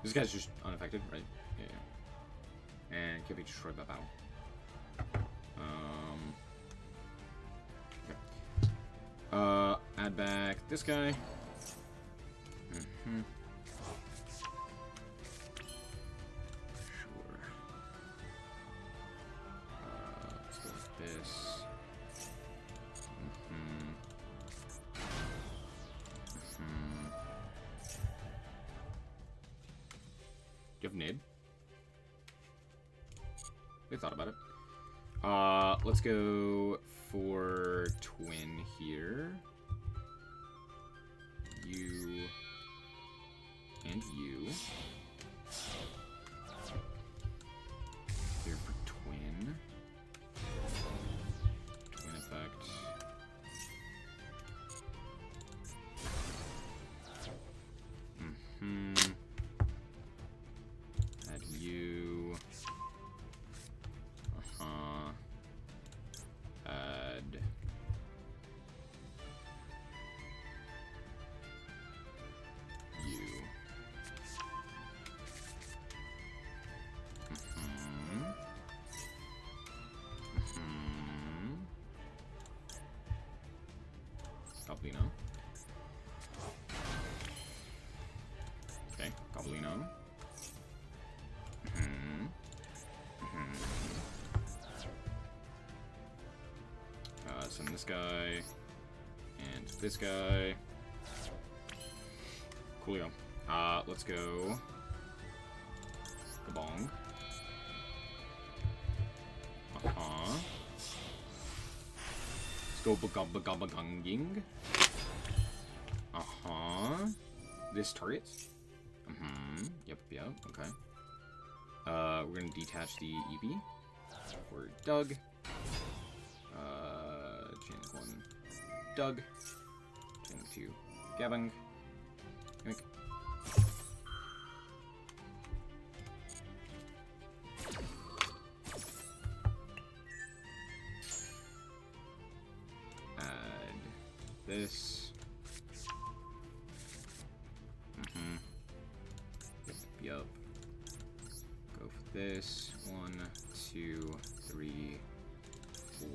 This guy's just unaffected, right? Yeah. And can't be destroyed by battle. Okay. Add back this guy. Sure. Let's go with this. Do you have Nid? They thought about it. Let's go for Twin here. You and you. Here for Twin. Twin effect. Add you. Add. You. Goblino. Okay, Goblino. Send this guy and this guy. Coolio. Let's go. Kabong. Let's go Bagabaganging. This targets. Yep. Okay. We're gonna detach the EV for Doug. Chain 1, Doug. Chain 2, Gavang. Gimmick. Add this. Yep. Go for this. 1, 2, 3, 4.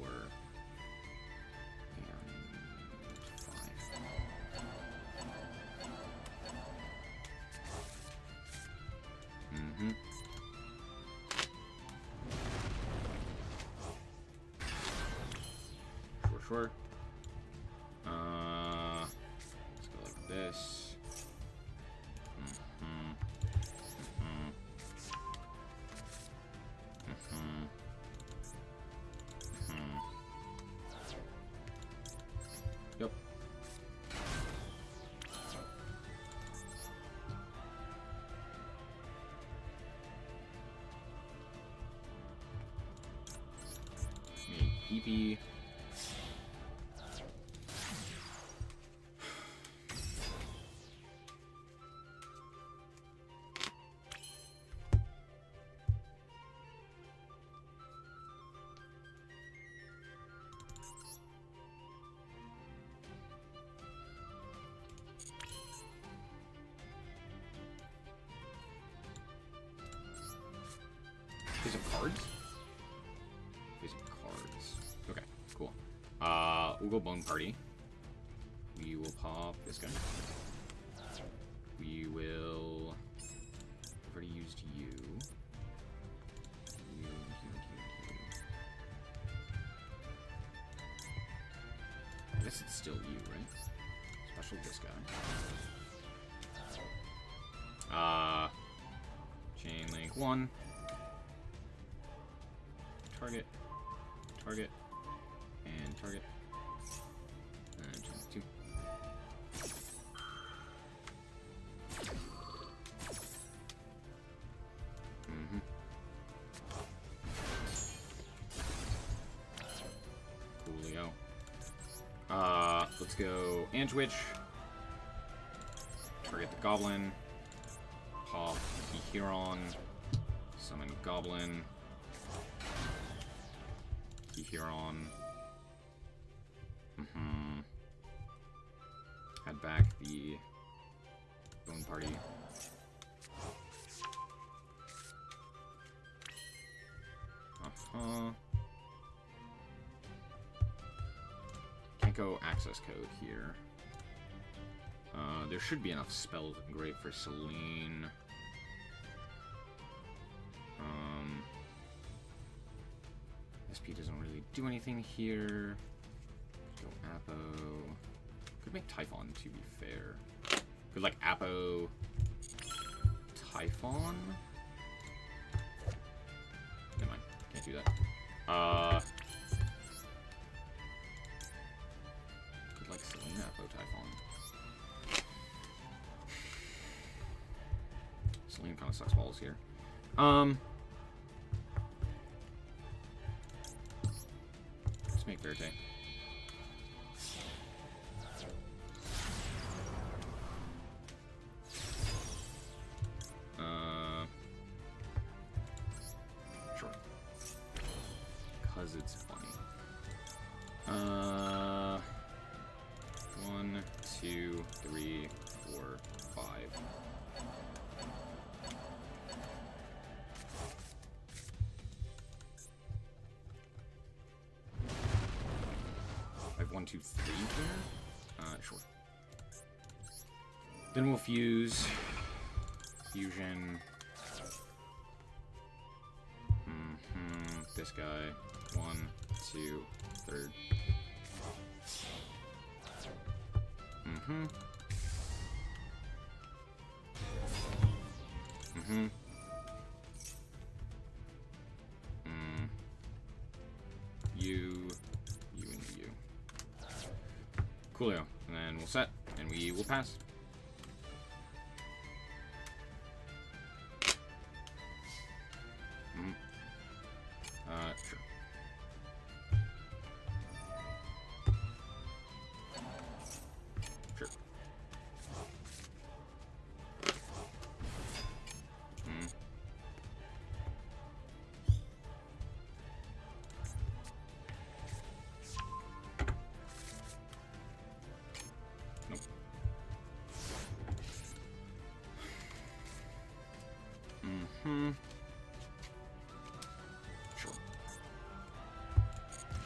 Sure. Let's go like this. Yep. EP. Face of cards? Face of cards. Okay, cool. We'll go Bone Party. We will pop this guy. We will... I've already used you. You. I guess it's still you, right? Special this guy. Chain link 1. Target. Target. And target. And chain link 2. Coolio. Let's go Antwitch. Target the Goblin. Pop Huron. Summon Goblin. Huron. Add back the Bone Party. Can't go access code here. There should be enough spells great for Selene. SP doesn't really do anything here. Go Apo. Could make Typhon, to be fair. Could, like, Apo... Typhon? Never mind. Can't do that. Could, like, Selene Apo Typhon. Selene kind of sucks balls here. Let's make Verte. Sure. Cause it's funny. 1, 2, 3, 4, 5. I have 1, 2, 3 here. Sure. Then we'll fuse. Fusion. This guy. 1, 2, 3rd. You, and you. Coolio. And then we'll set, and we will pass. Sure. Sure. Nope. Sure.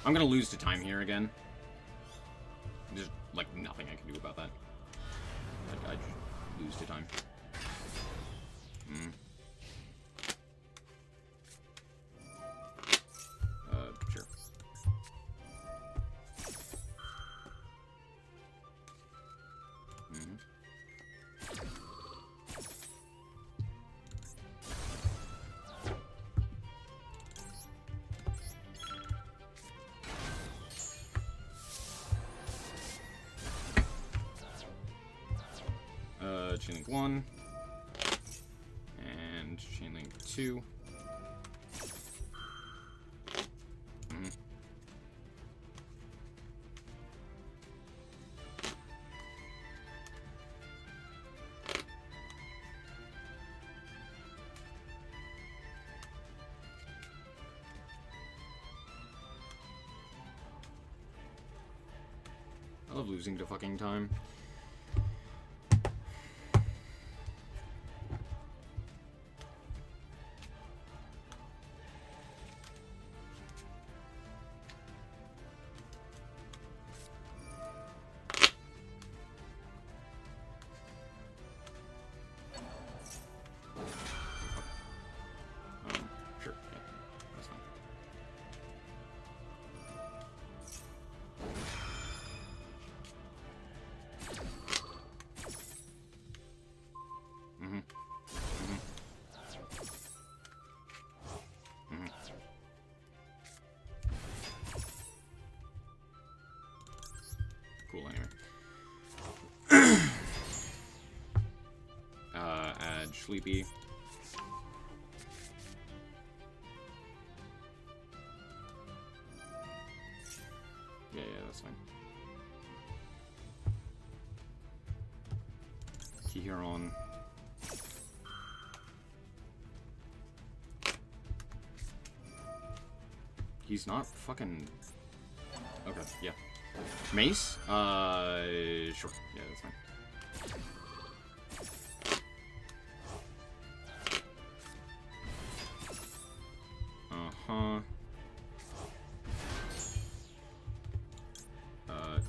I'm gonna lose to time here again. There's, like, nothing I can do about that. I just lose to time. Sure. Chainlink 1 and Chainlink 2. I love losing to fucking time. Sleepy. Yeah, that's fine. Kihiron. He's not fucking... Okay, yeah. Mace? Sure. Yeah, that's fine. Uh-huh.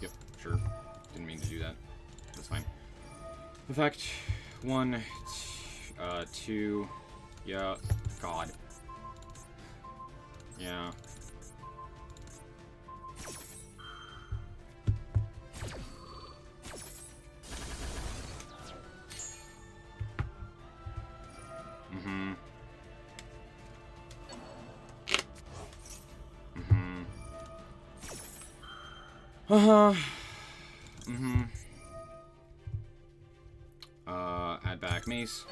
Yep, sure. Didn't mean to do that. That's fine. Effect. 1, 2. Yeah. God. Yeah. Mm-hmm. Mm-hmm. Uh-huh. Mm-hmm. Add back mace.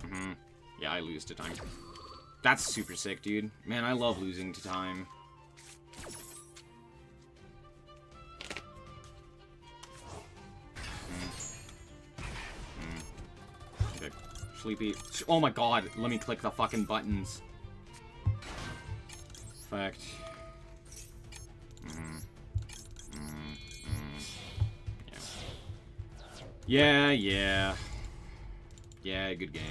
Mm-hmm. Yeah, I lose to time. That's super sick, dude. Man, I love losing to time. Okay. Sleepy. Oh my god, let me click the fucking buttons. Fact. Yeah. Yeah, yeah. Yeah, good game.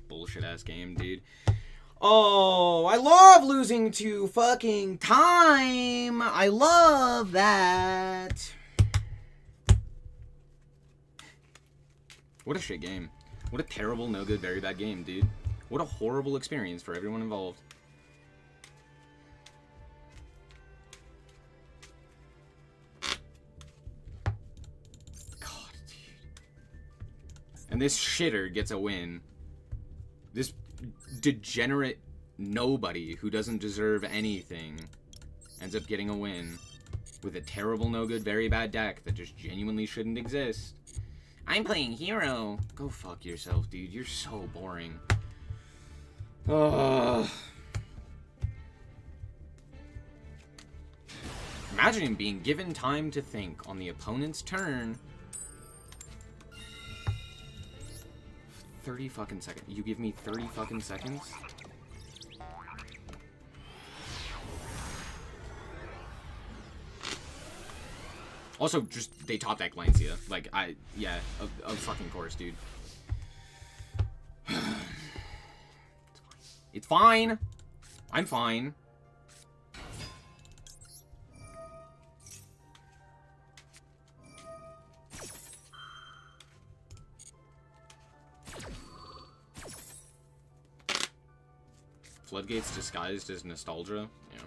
Bullshit ass game, dude. Oh, I love losing to fucking time. I love that. What a shit game. What a terrible, no good, very bad game, dude. What a horrible experience for everyone involved. God, dude. And this shitter gets a win. This degenerate nobody who doesn't deserve anything ends up getting a win with a terrible, no good, very bad deck that just genuinely shouldn't exist. I'm playing hero. Go fuck yourself, dude. You're so boring. Ugh. Imagine being given time to think on the opponent's turn. 30 fucking seconds. You give me 30 fucking seconds? Also, just, they top deck Lancia. Like, yeah, of fucking course, dude. It's fine. I'm fine. Floodgates disguised as nostalgia? Yeah.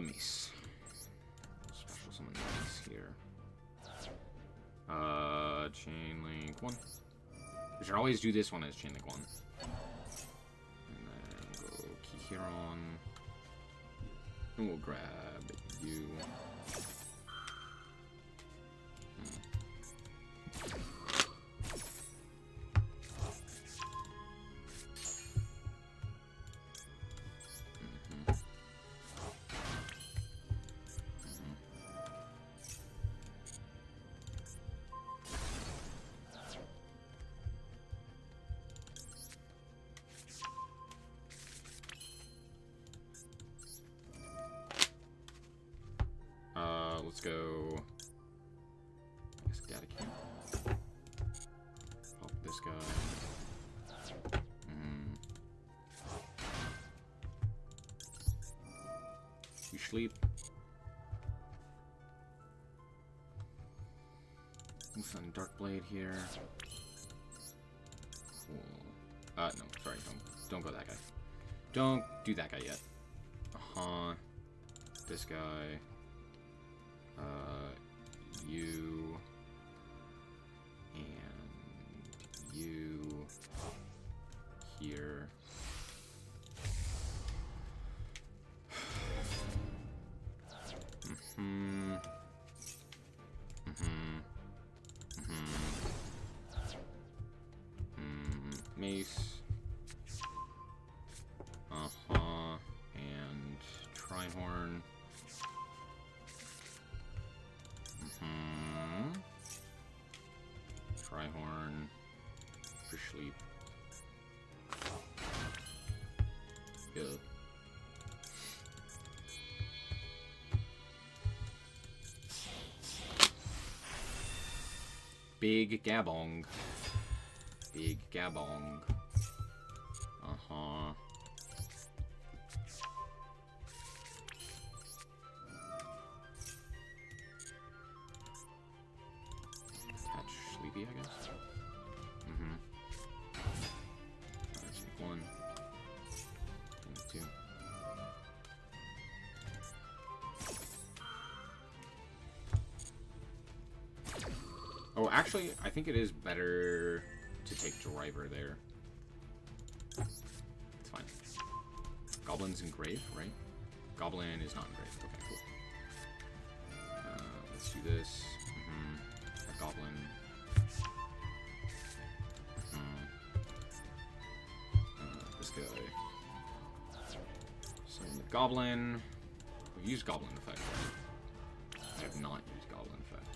Mace. Special summon Mace here. Chain Link 1. We should always do this one as Chain Link 1. And then go Kihiron. And we'll grab you. Let's go. I guess Gatacan. Help this guy. You sleep. Some Dark Blade here. Cool. No, sorry, don't go that guy. Don't do that guy yet. This guy. You and you here. Mace. And Trihorn. Trihorn for sleep. Good. Big Gabong. Big Gabong. Sleepy, I guess. Let's take 1. 2. Oh, actually, I think it is better to take Driver there. It's fine. Goblin's engraved, right? Goblin is not engraved. Okay, cool. Let's do this. A Goblin. This guy. Summon the Goblin. We use Goblin effect. I have not used Goblin effect.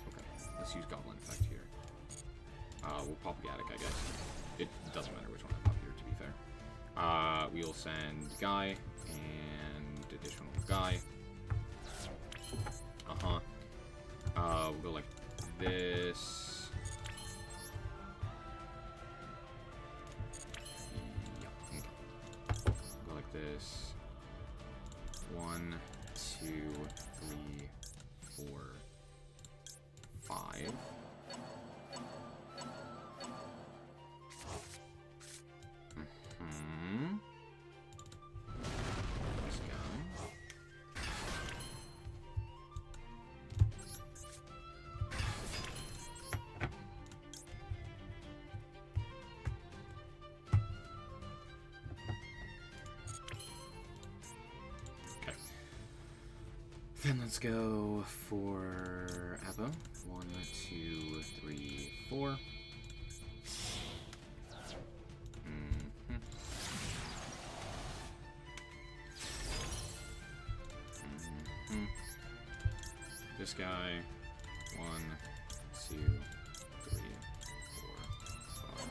Okay, let's use Goblin effect here. We'll pop Gaddock, I guess. It doesn't matter which one I pop here, to be fair. We'll send Guy and additional Guy. We'll go like this. Yeah, okay. Go like this. 1, 2, 3, 4, 5. This guy. Okay. Then let's go for Appo. 1, 2, 3, 4. This guy. 1, 2, 3, 4, 5.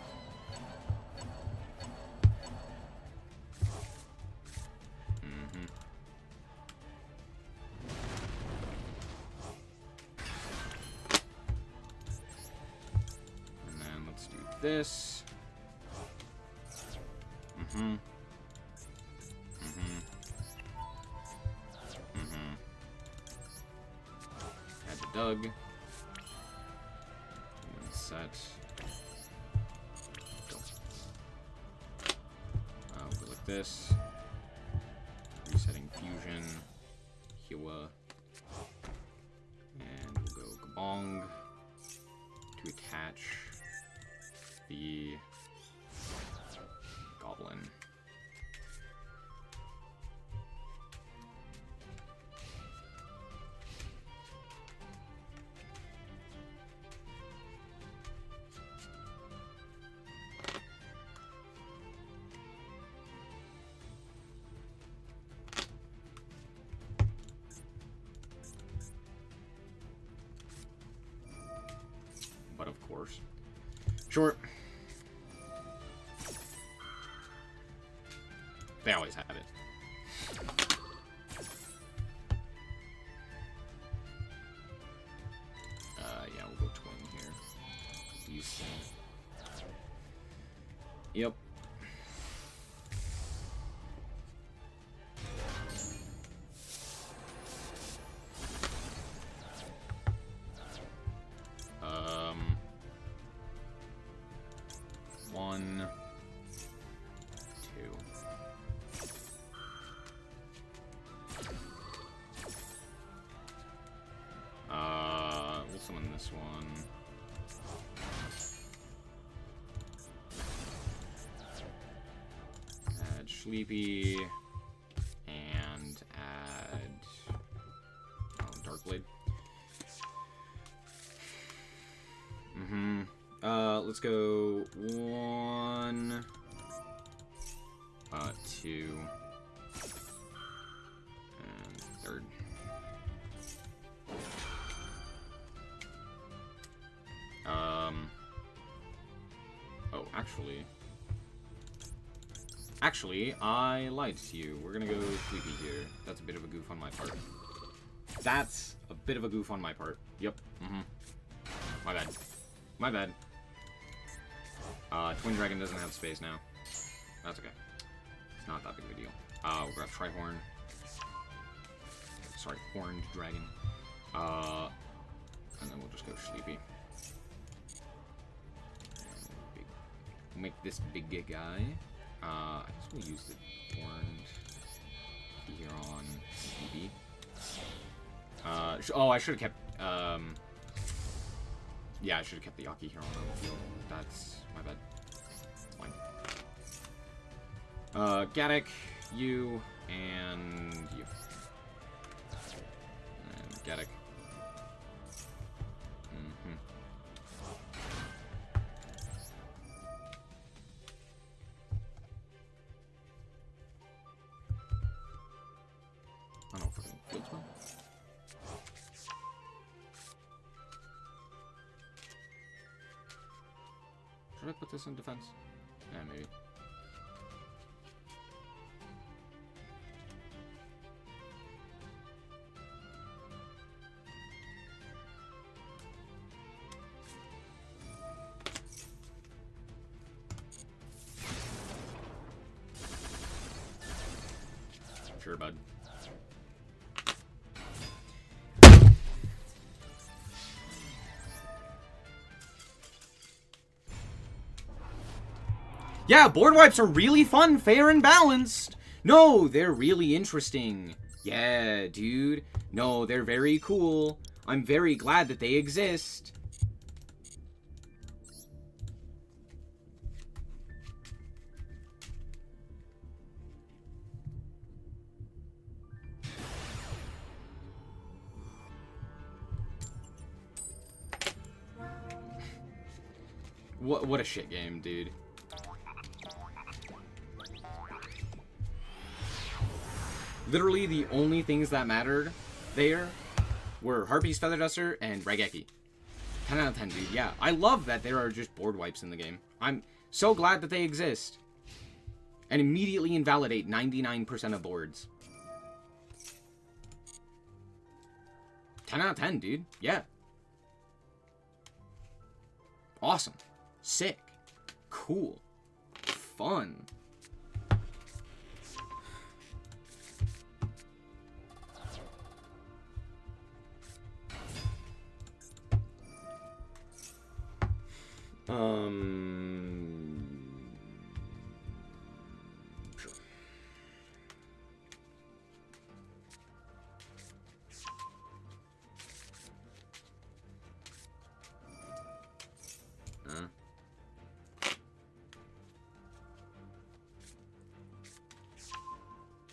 And then let's do this. Doug. Set. Go. We'll go like this. Resetting fusion. Hiwa. And we'll go Kabong to attach the Goblin. But of course. Short. They always have it. Yeah, we'll go twin here. These. Yep. One, two. We'll summon this one. Add Sleepy and add Darkblade. Let's go 1, 2, and third. Oh, actually, I lied to you. We're gonna go Sleepy here. That's a bit of a goof on my part. That's a bit of a goof on my part. Yep. My bad. My bad. Twin Dragon doesn't have space now. That's okay. It's not that big of a deal. We'll grab Trihorn. Sorry, Horned Dragon. And then we'll just go Sleepy. We'll make this big guy. I guess we'll use the Horned here on Sleepy. Oh, I should have kept, yeah, I should have kept the Yaki here on the field. That's my bad. It's fine. Gaddock, you, and you. And Gaddock. I don't know if I can field spell. Should I put this in defense? Yeah, maybe. Sure, bud. Yeah, board wipes are really fun, fair, and balanced. No, they're really interesting. Yeah, dude. No, they're very cool. I'm very glad that they exist. What a shit game, dude. Literally, the only things that mattered there were Harpy's Feather Duster and Raigeki. 10 out of 10, dude. Yeah, I love that there are just board wipes in the game. I'm so glad that they exist. And immediately invalidate 99% of boards. 10 out of 10, dude. Yeah. Awesome. Sick. Cool. Fun. Sure.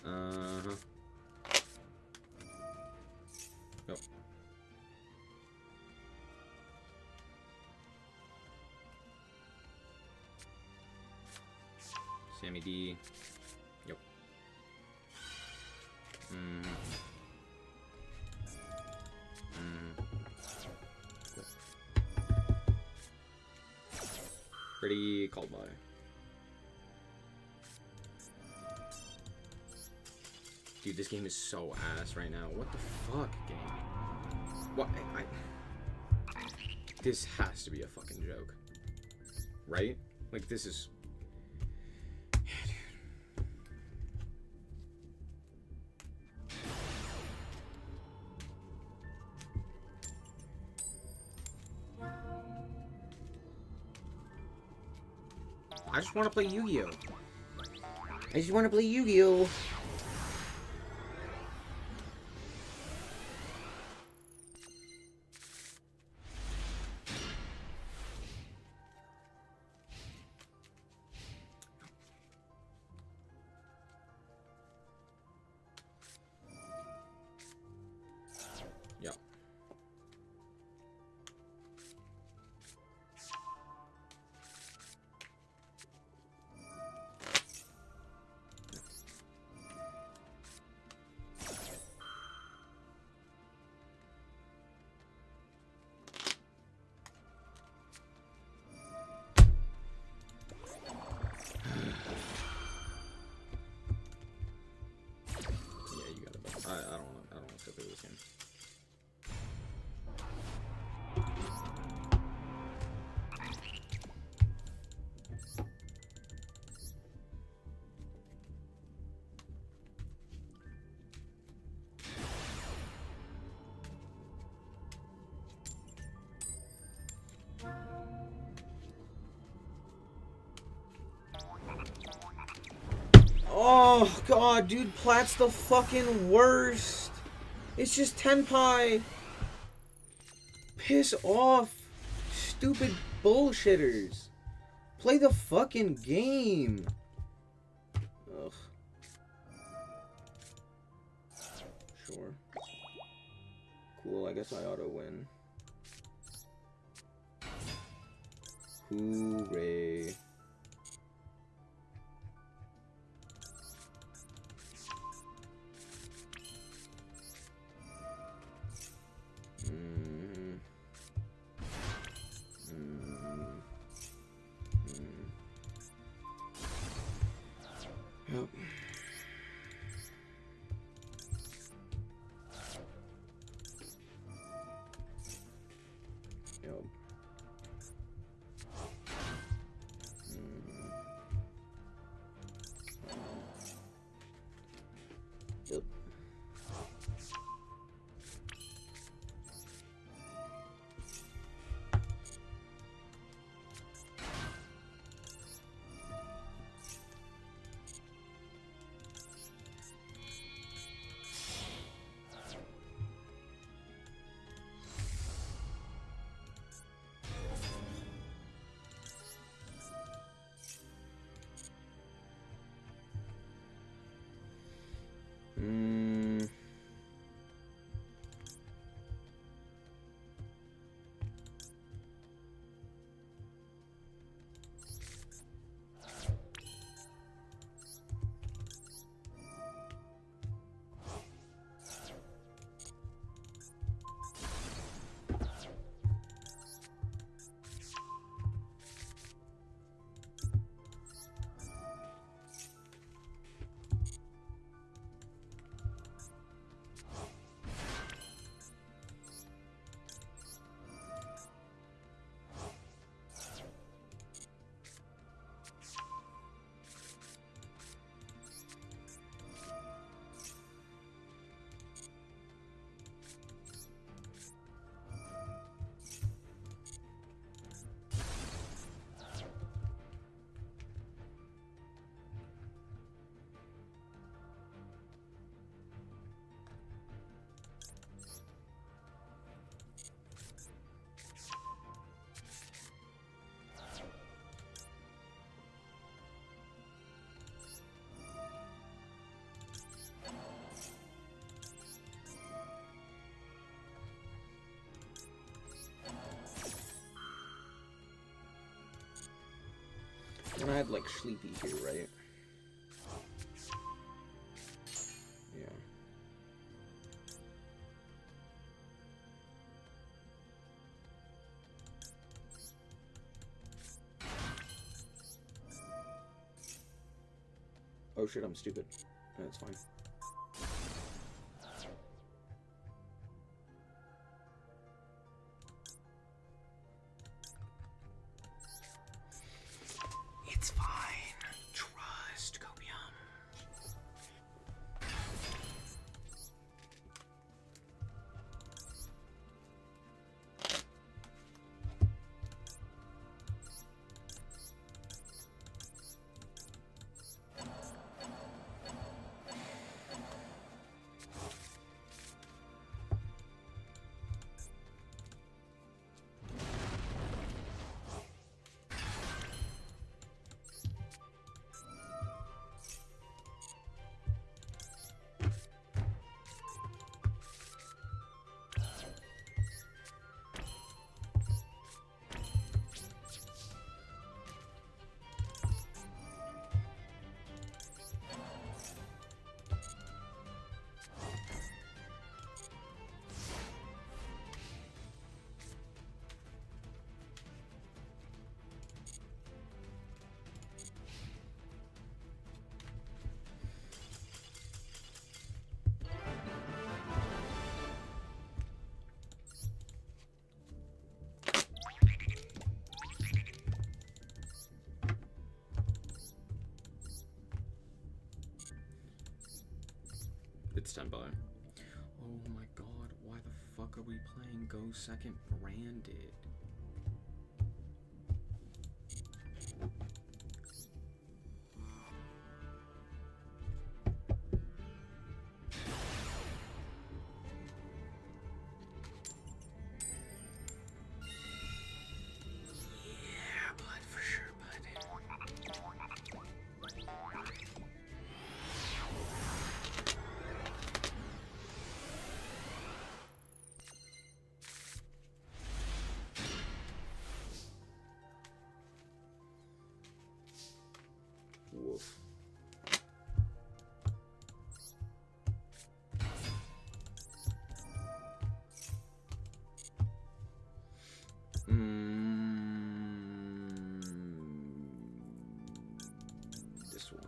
Uh-huh. Yep. Sammy D. Yep. Pretty called by. Dude, this game is so ass right now. What the fuck, game? What? This has to be a fucking joke. Right? Like, this is... Yeah, dude. I just want to play Yu-Gi-Oh! I just want to play Yu-Gi-Oh! Yeah. I don't want to sit through this game. Oh god, dude, Plat's the fucking worst. It's just Tenpai. Piss off, stupid bullshitters. Play the fucking game. Ugh. Sure. Cool, I guess I ought to win. Hooray. Yep. Yep. Yep. have, like, Sleepy here, right? Yeah. Oh shit, I'm stupid. That's fine. It's fine. Trust, Copium. It's 10 by. Oh my god, why the fuck are we playing Go Second branded? Yeah, bud, for sure, bud. Woof. This one.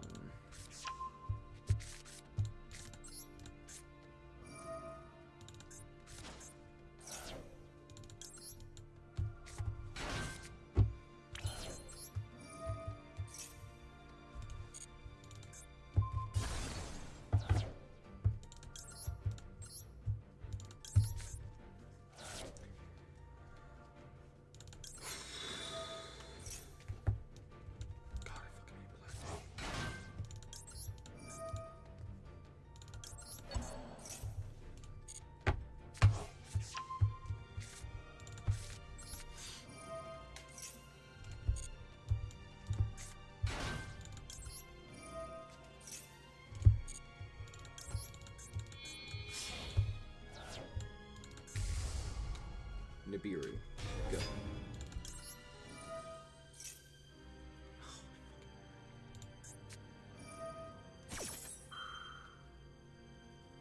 God, I fucking hate plastic. Nibiru. Go.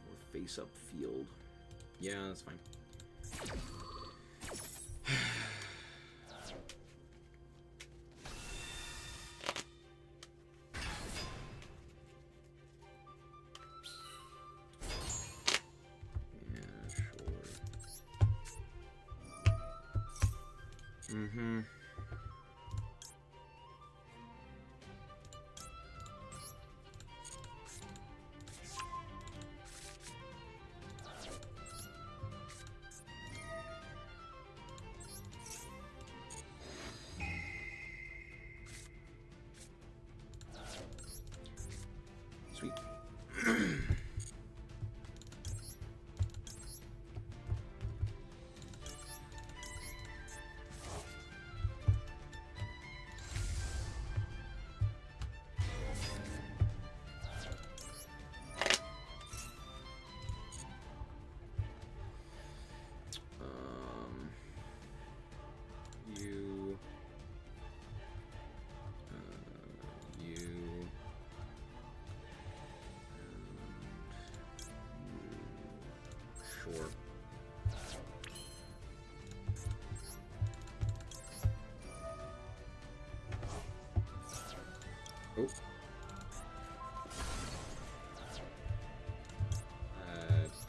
Or face up field. Yeah, that's fine. Yeah, sure. Mm-hmm. sure. Oh.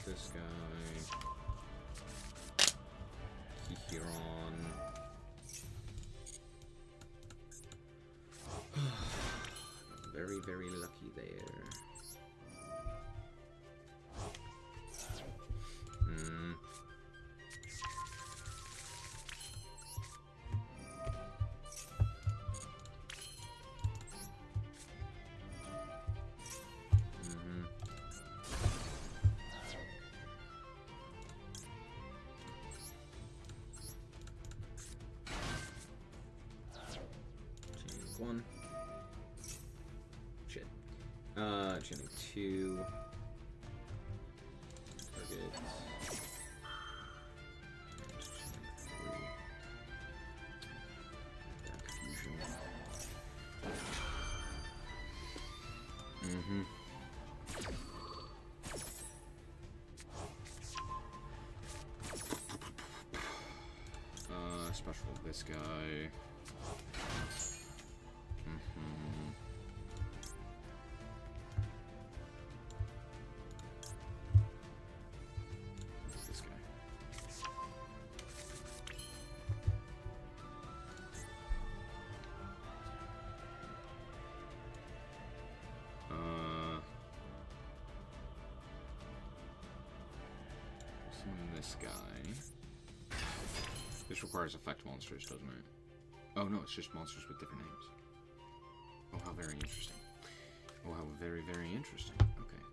This guy. Kihiron. Very, very lucky there. Hmm. One. Shit. Chaining 2. Target. Back fusion. Mm-hmm. Special this guy. This guy. Summon this guy. This requires effect monsters, doesn't it? Oh no, it's just monsters with different names. Oh, how very interesting. Oh, how very, very interesting. Okay.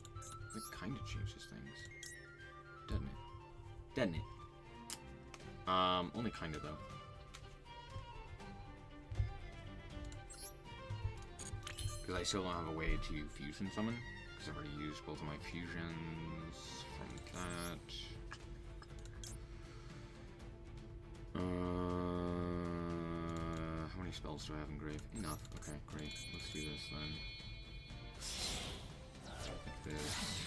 That kind of changes things. Doesn't it? Doesn't it? Only kind of, though. Because I still don't have a way to fusion summon. Because I've already used both of my fusions from that. How many spells do I have in grave? Enough. Okay, great. Let's do this then. Like this.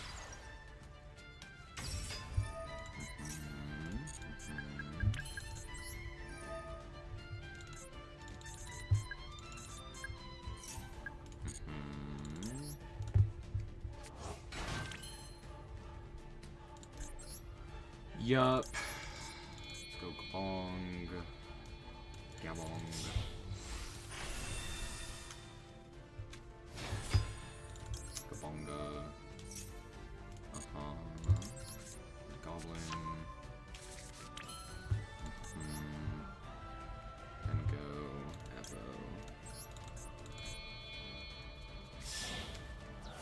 Yup. Let's go Gabong. Gabong. Gabonga. Goblin. Bengo. Evo.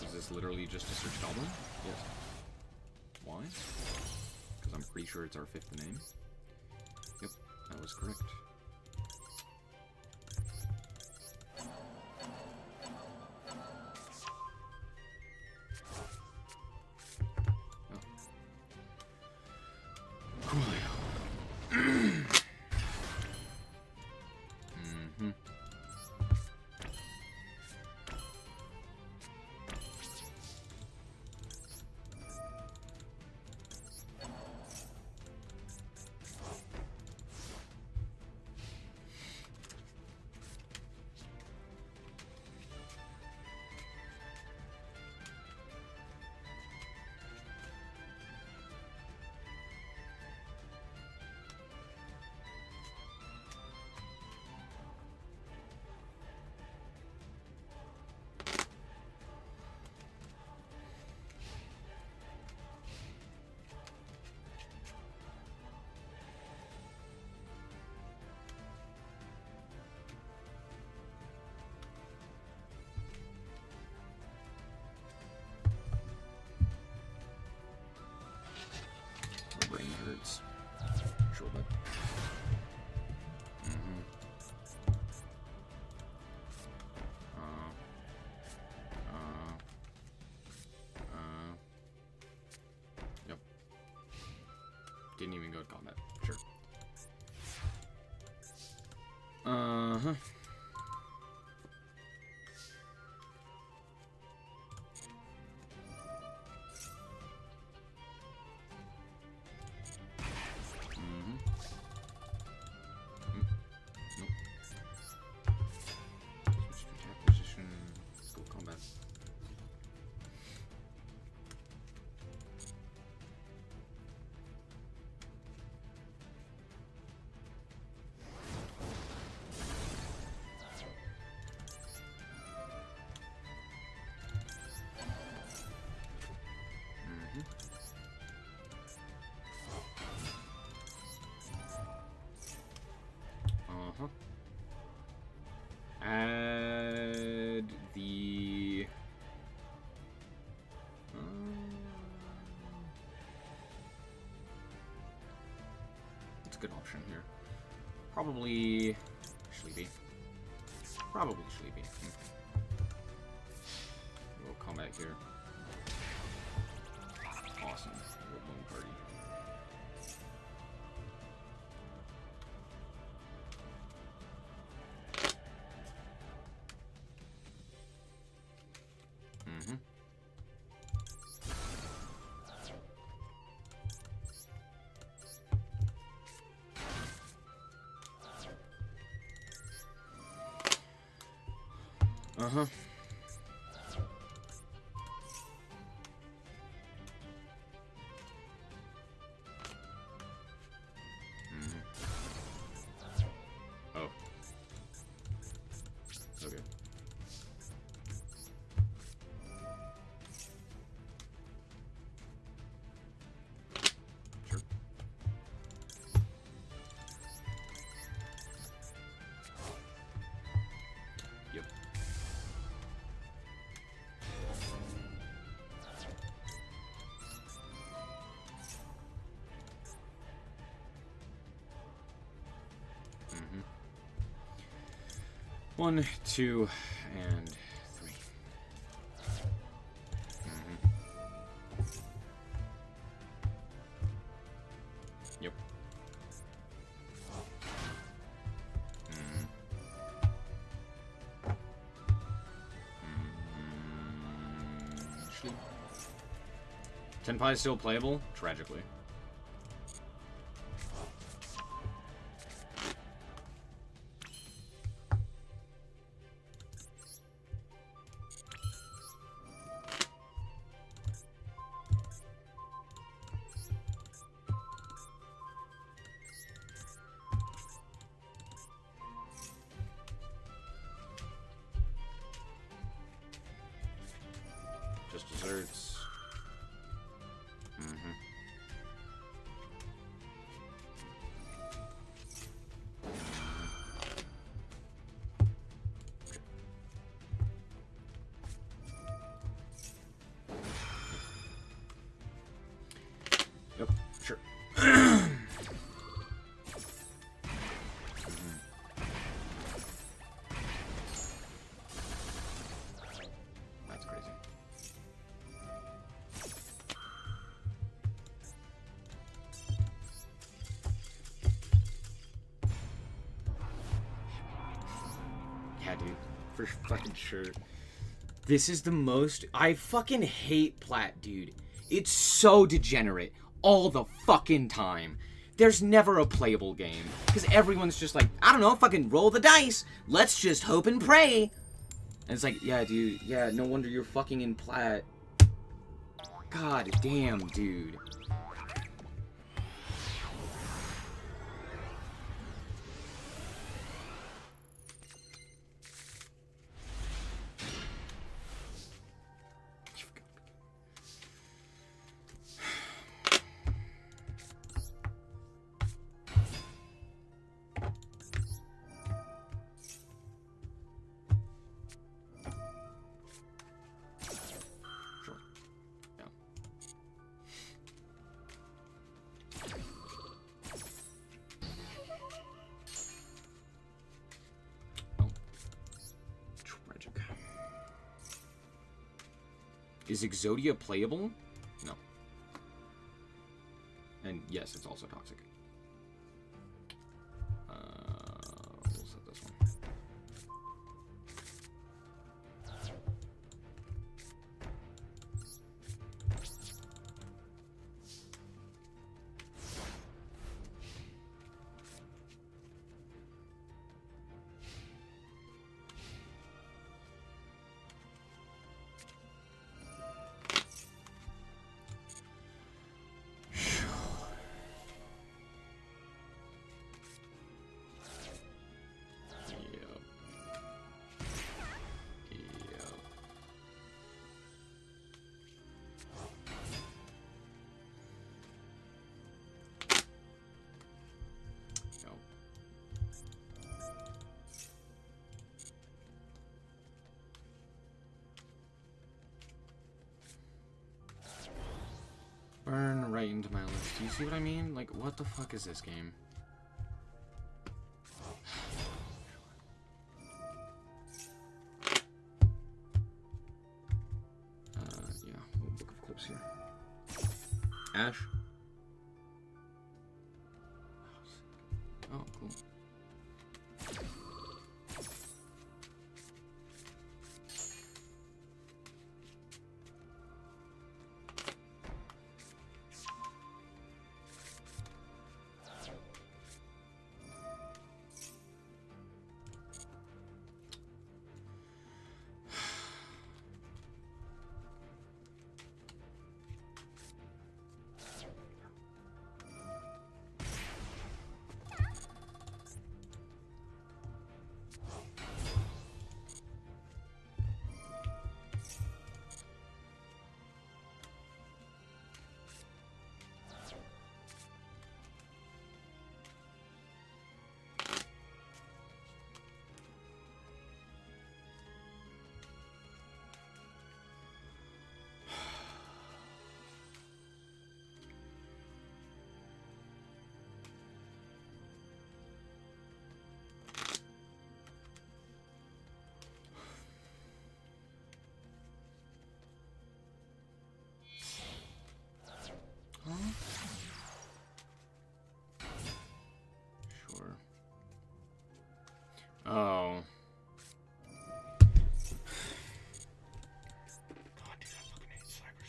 Is this literally just a search goblin? Yes. Why? Because I'm pretty sure it's our 5th name. Yep, that was correct. Oh. Coolio. Mm-hmm. My brain hurts. Sure, bud. Yep. Didn't even go to combat. Sure. Uh-huh. a good option here. Probably Sleepy. Probably Sleepy. We'll combat here. Awesome. Moon Party. Uh-huh. Oh. Okay. Sure. Yep. One, two, and three. Yep. Tenpai is still playable, tragically. Just desserts. Yep, sure. That's crazy. Yeah, dude. For fucking sure. This is the most... I fucking hate Plat, dude. It's so degenerate. All the fucking time. There's never a playable game. Because everyone's just like, I don't know, fucking roll the dice. Let's just hope and pray. And it's like, yeah, dude. Yeah, no wonder you're fucking in Plat. God damn, dude. Is Exodia playable? No. And yes, it's also toxic. We'll set this one. Burn right into my list. Do you see what I mean? Like, what the fuck is this game? Ash. Oh, cool. Sure. Oh. God, dude, I fucking hate cyber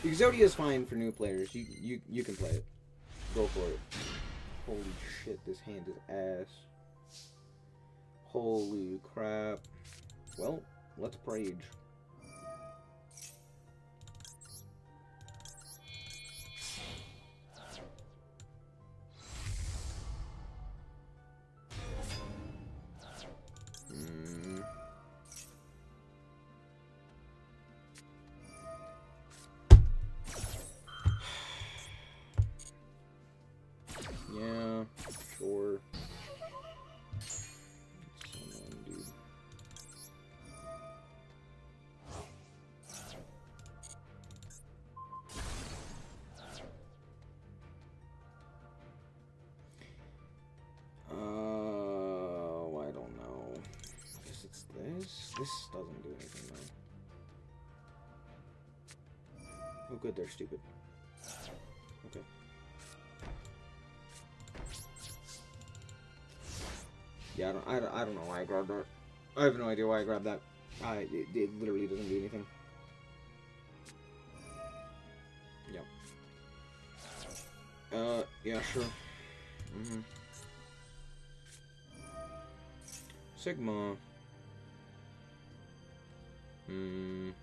Exodia is fine for new players. You can play it. Go for it. Holy shit, this hand is ass. Holy crap. Well, let's Prage. Yeah, sure. So annoying, dude. I don't know. I guess it's this. This doesn't do anything though. Oh, good, they're stupid. Okay. Yeah, I don't know why I grabbed that. I have no idea why I grabbed that. It literally doesn't do anything. Yep. Yeah, sure. Sigma. Yep.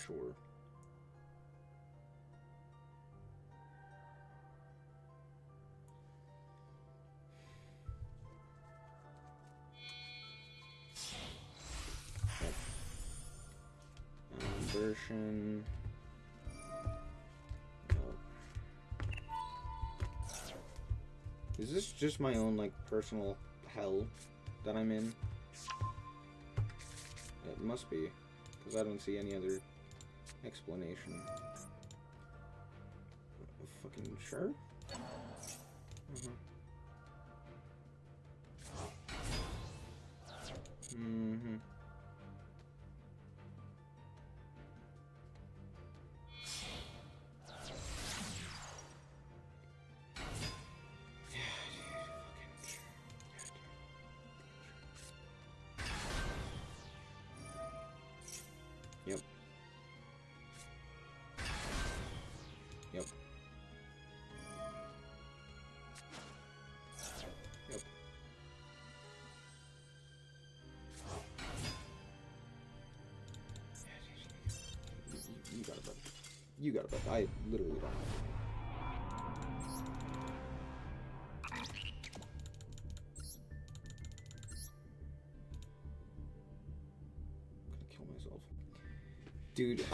Sure. Version. Is this just my own, like, personal hell that I'm in? It must be, because I don't see any other explanation. Fucking sure? Yep. Yep. Yep. You got a bet. I literally don't know. Dude,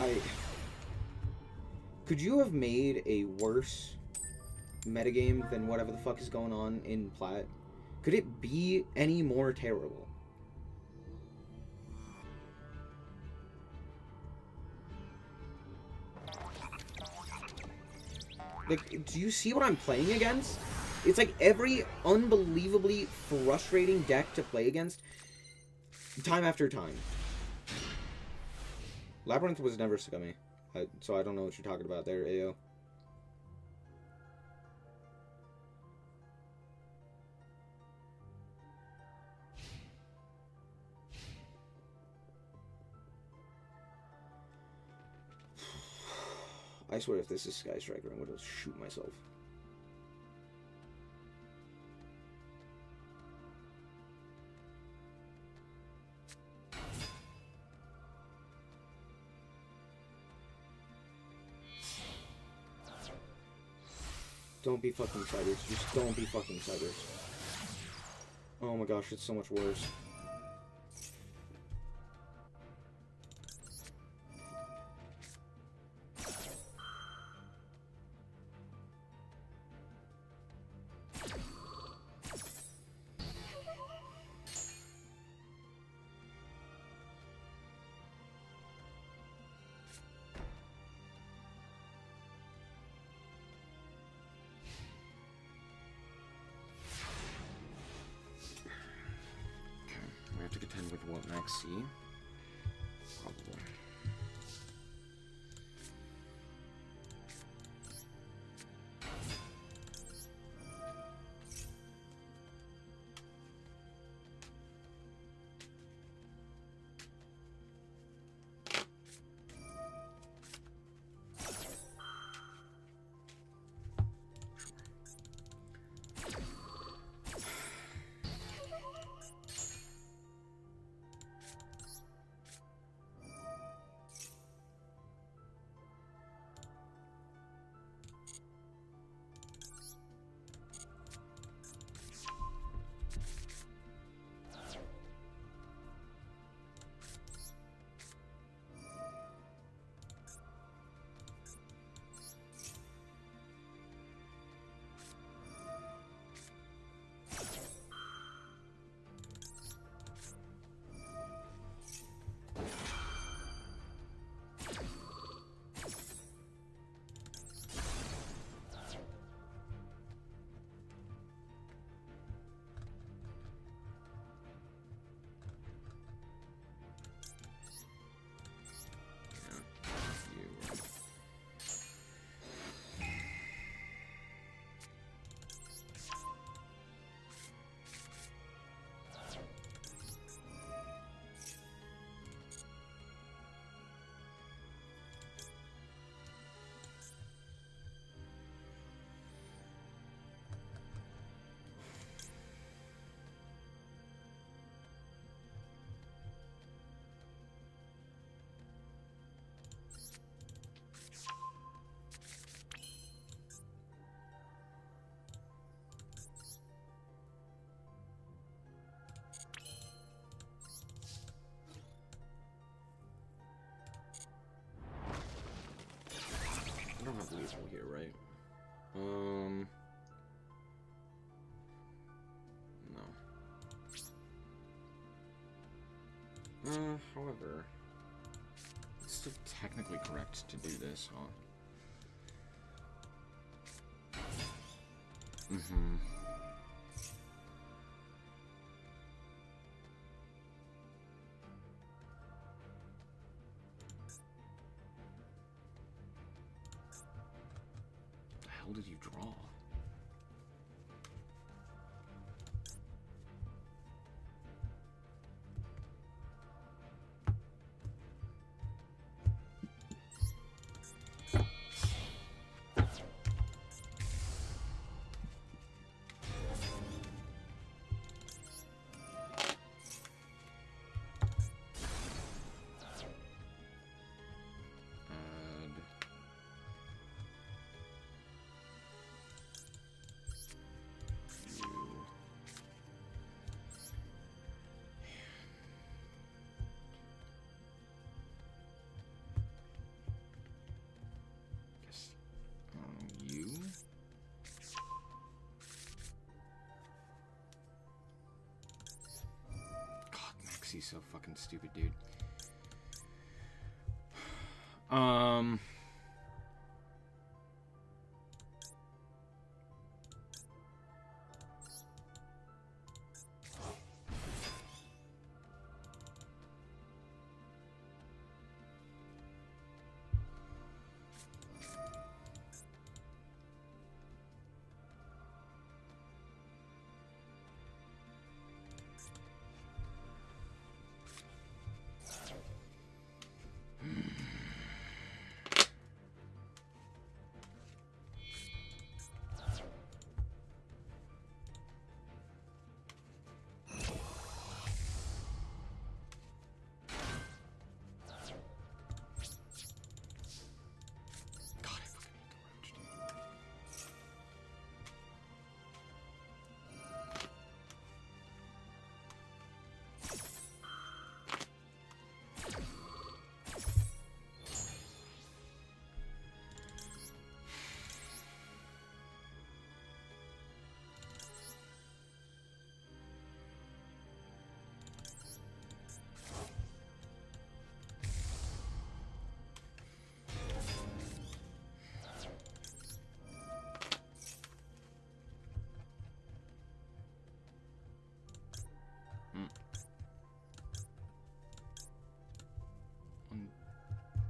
could you have made a worse metagame than whatever the fuck is going on in Plat? Could it be any more terrible? Like, do you see what I'm playing against? It's like every unbelievably frustrating deck to play against, time after time. Labyrinth was never Scummy, so I don't know what you're talking about there, Ayo. I swear if this is Sky Striker, I'm gonna shoot myself. Don't be fucking Ciders. Just don't be fucking Ciders. Oh my gosh, it's so much worse. We have to contend with what, Max C? Probably. I don't have lethal here, right? No. However, it's still technically correct to do this, huh? Mm-hmm. The hell did you draw? so fucking stupid, dude.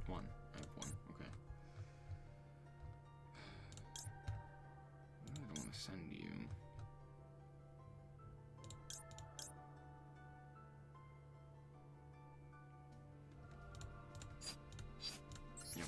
One. I have one. Okay. I don't want to send you. Yep.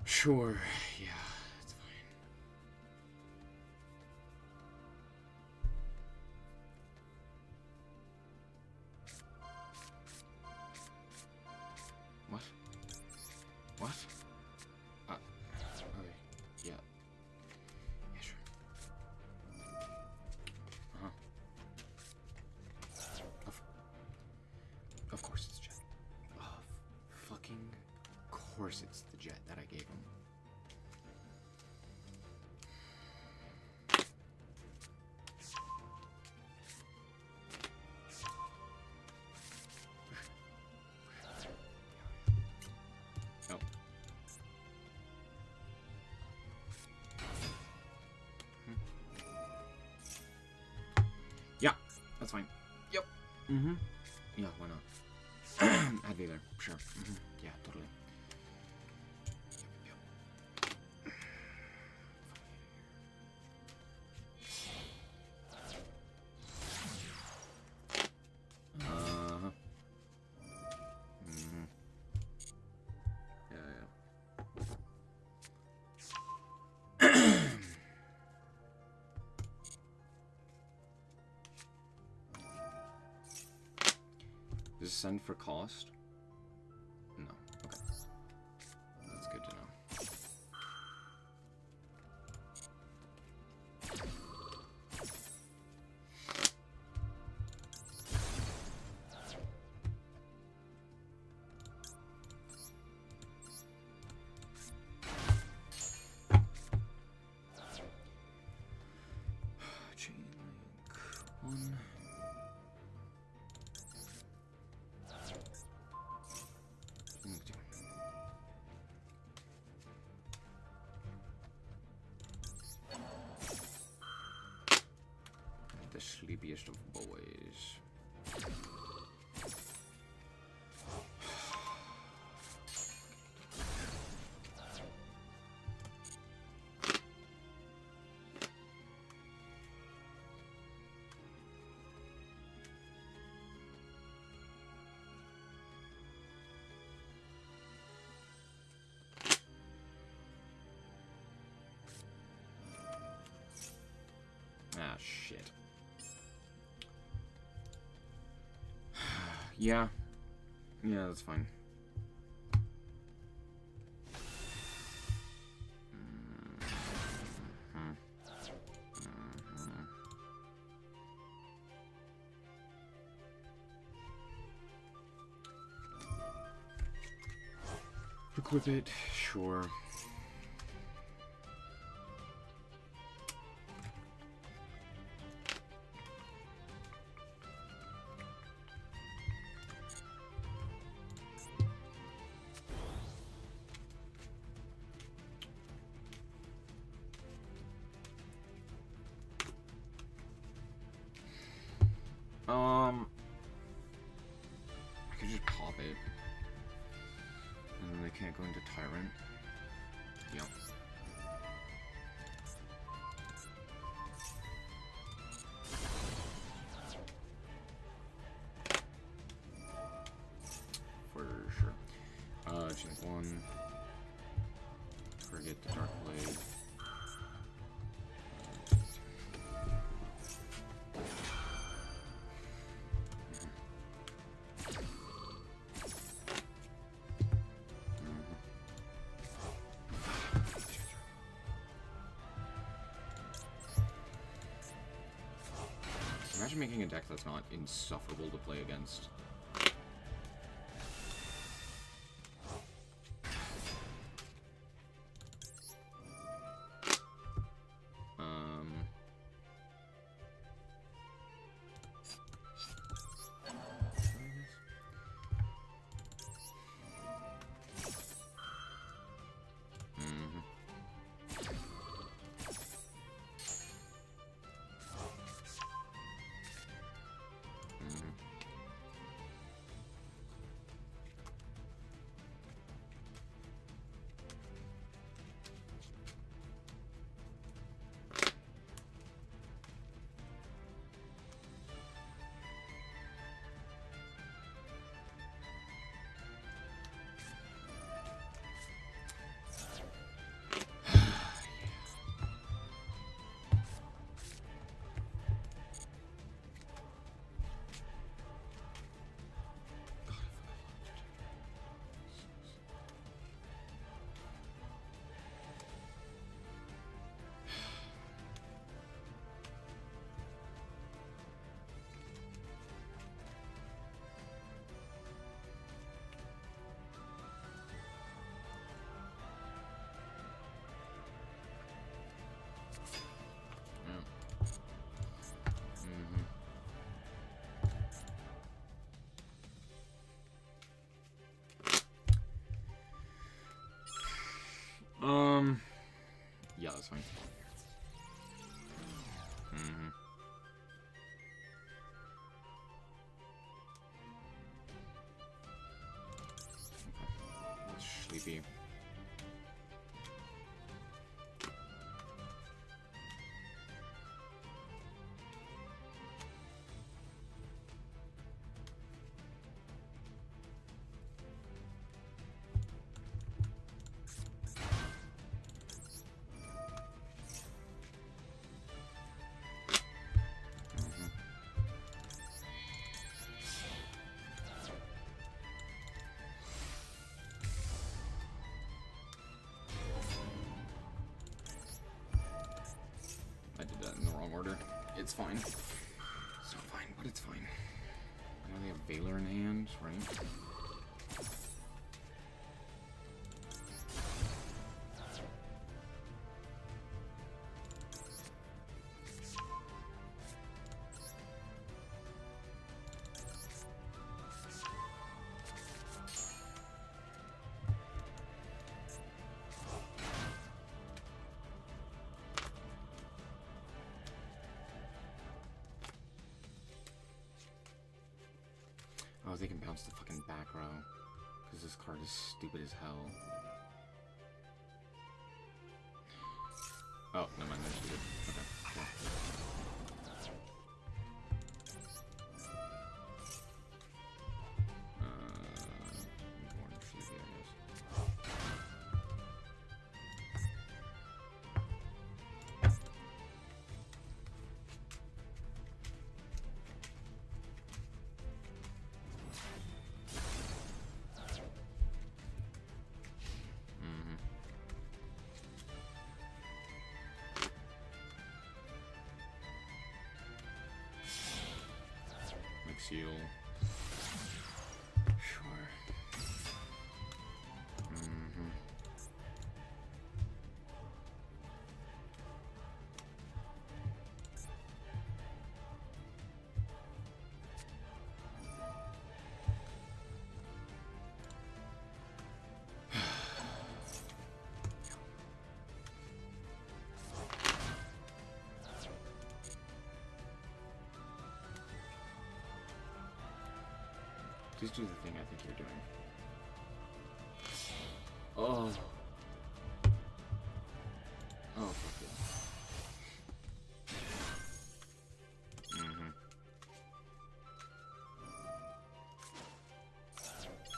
Sure. Yeah, it's fine. What? What? Okay. Yeah. Yeah, sure. Uh-huh. Of course it's Jet. Of fucking course it's the Jet that I gave him. Oh. Yeah, that's fine. Yep. Mm-hmm. Yeah, why not? I'd be there. Sure. Mm-hmm. Yeah, totally. Uh-huh. Mm-hmm. Yeah. Does it send for cost? No. Okay. That's good to know. happiest of boys. Ah, shit. Yeah. Yeah, that's fine. Equip it, sure. I could just pop it. And then they can't go into Tyrant. Yep. For sure. Chance 1. Forget the Dark Blade. Imagine making a deck that's not insufferable to play against. Yeah, that's fine. Okay. Sleepy. Order. It's fine. It's not fine, but it's fine. I know they have Valor in hand, right? it's the fucking back row. Because this card is stupid as hell. Oh, never mind, that's stupid. Okay, cool. More Trivia, I guess. Seal. Sure. Please do the thing I think you're doing. Oh. Oh, fuck yeah.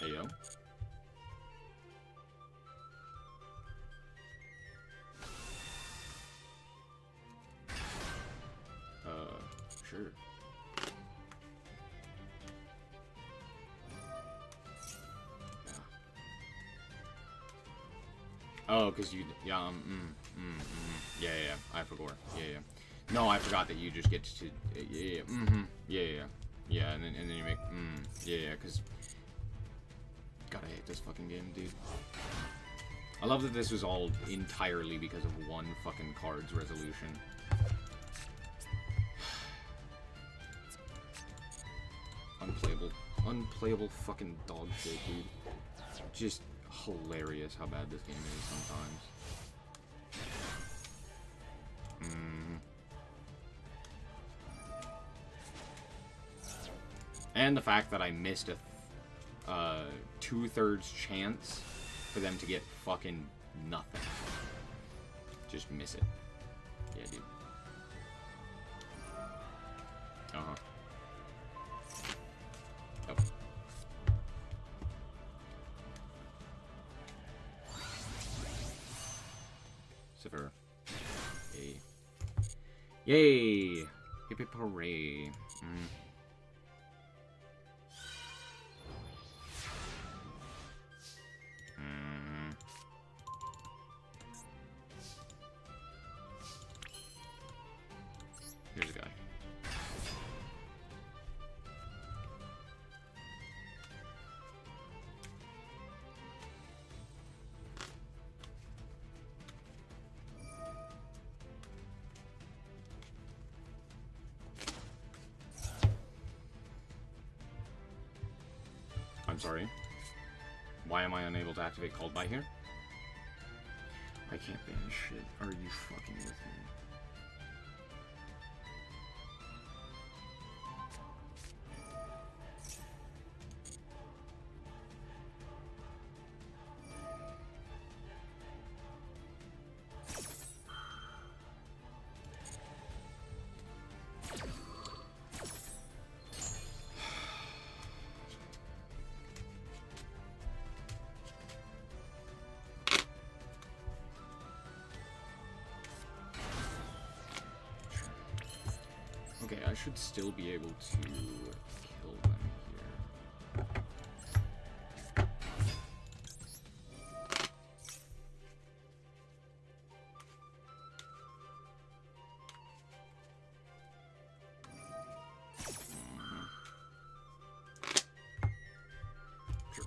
Hey, yo. Sure. Oh, because you, yeah, I forgot. Yeah. No, I forgot that you just get to, yeah, and then you make, because, God, I hate this fucking game, dude. I love that this was all entirely because of one fucking card's resolution. Unplayable fucking dog shit, dude. Just hilarious how bad this game is sometimes. And the fact that I missed a 2/3 chance for them to get fucking nothing. Just miss it. Yeah, dude. Uh-huh. Yep. Siffer. Yay. Yay! Hip hip hooray. Here's a guy. I'm sorry. Why am I unable to activate Called By here? I can't banish shit. Are you fucking with me? Okay, I should still be able to kill them here. Sure.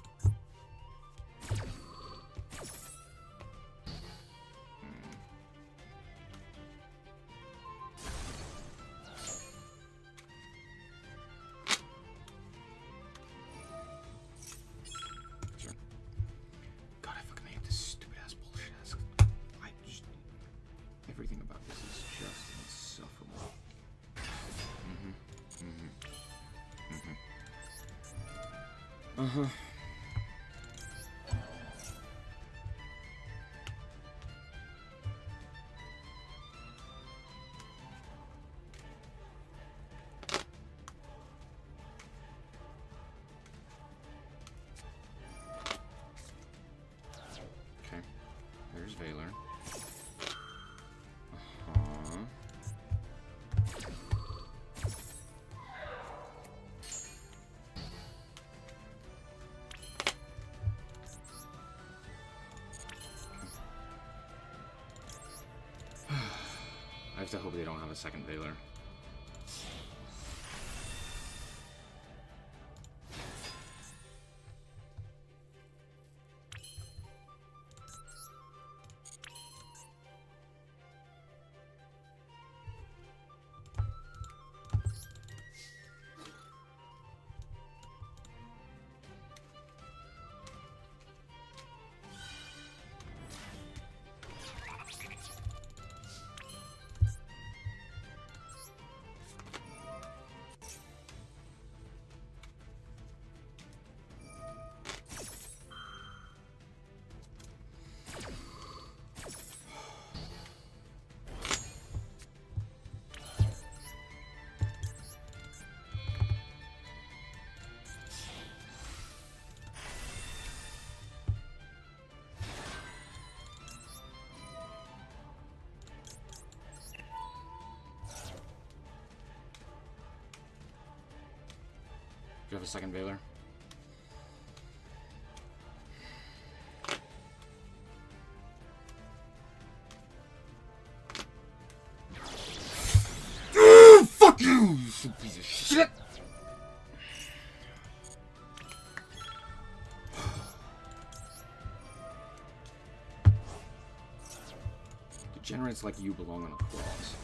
Uh-huh. Okay. There's Valor. Uh-huh. I have to hope they don't have a second Valor. Do you have a second Valor? Fuck you, you piece of shit! Degenerates like you belong on a cross.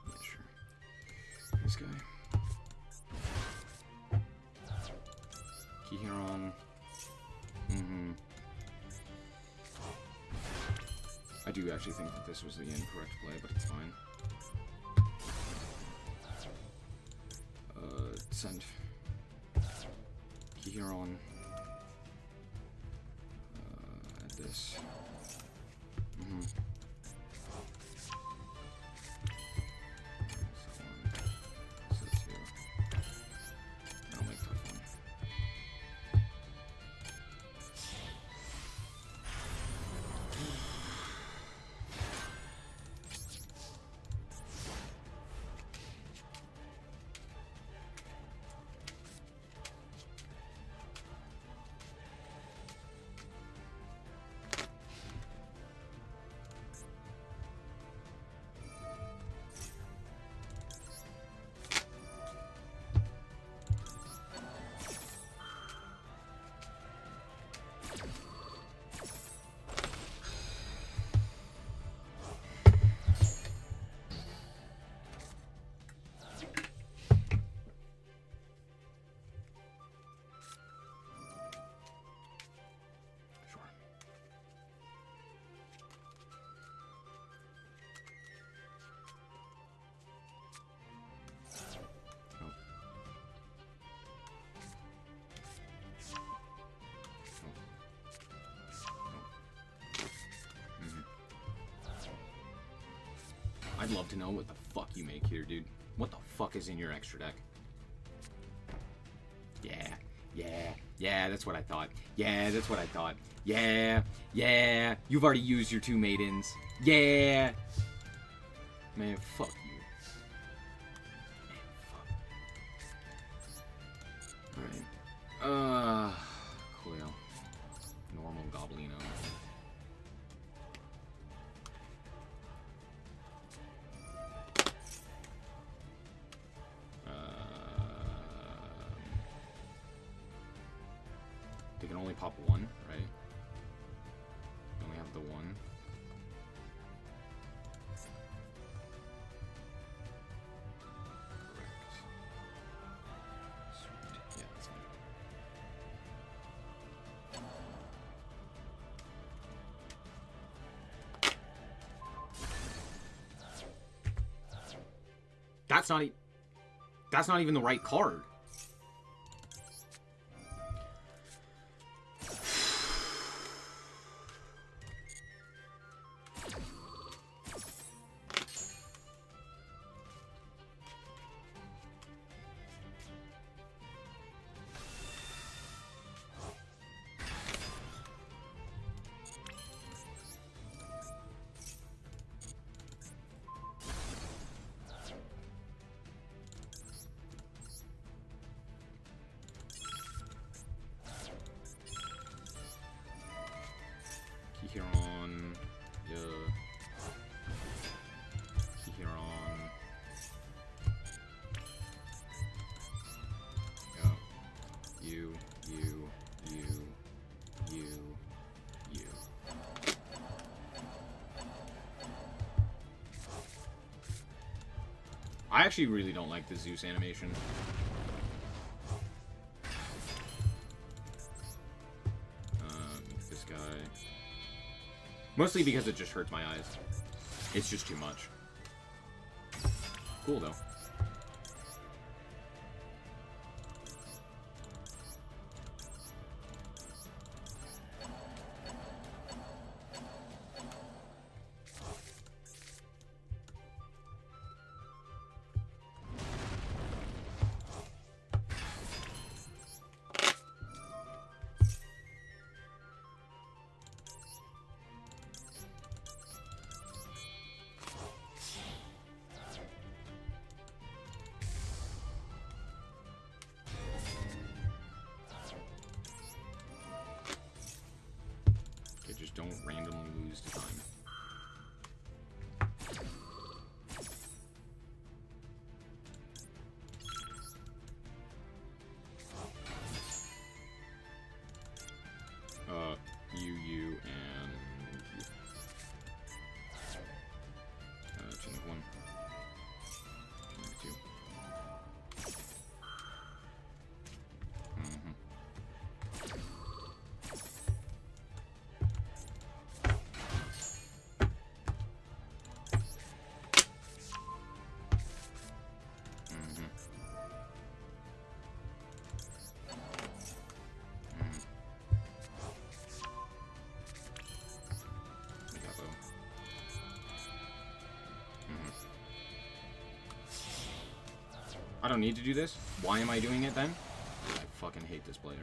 Yeah, sure. This guy. Kihiron. I do actually think that this was the incorrect play, but it's fine. Send. Kihiron. Add this. I'd love to know what the fuck you make here, dude. What the fuck is in your extra deck? Yeah, that's what I thought. Yeah, that's what I thought. Yeah, you've already used your 2 maidens. Yeah. Man, fuck you. Man, fuck. Alright. Coolio. Normal Goblino. They can only pop 1, right? You only have the 1. Correct. Sweet. Yeah, that's fine. That's not even the right card. Kihiron, Kihiron, you. I actually really don't like the Zeus animation. This guy. Mostly because it just hurts my eyes. It's just too much. Cool, though. Don't randomly lose to time. You, and Chinook 1. Chinook 2. I don't need to do this. Why am I doing it then? I fucking hate this player.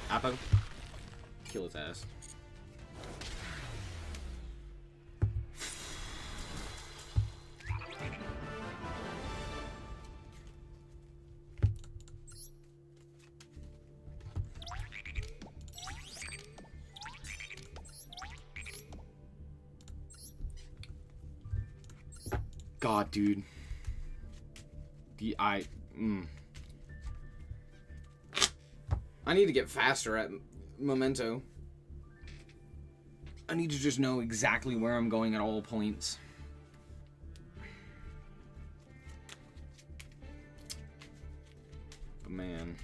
Appo. Kill his ass. God, dude. I need to get faster at Memento. I need to just know exactly where I'm going at all points. But man.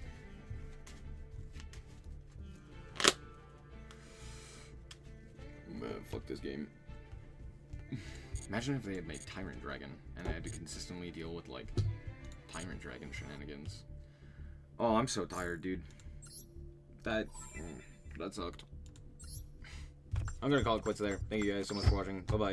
Fuck this game. Imagine if they had made Tyrant Dragon, and I had to consistently deal with, like, Tyrant Dragon shenanigans. Oh, I'm so tired, dude. That sucked. I'm gonna call it quits there. Thank you guys so much for watching. Bye-bye.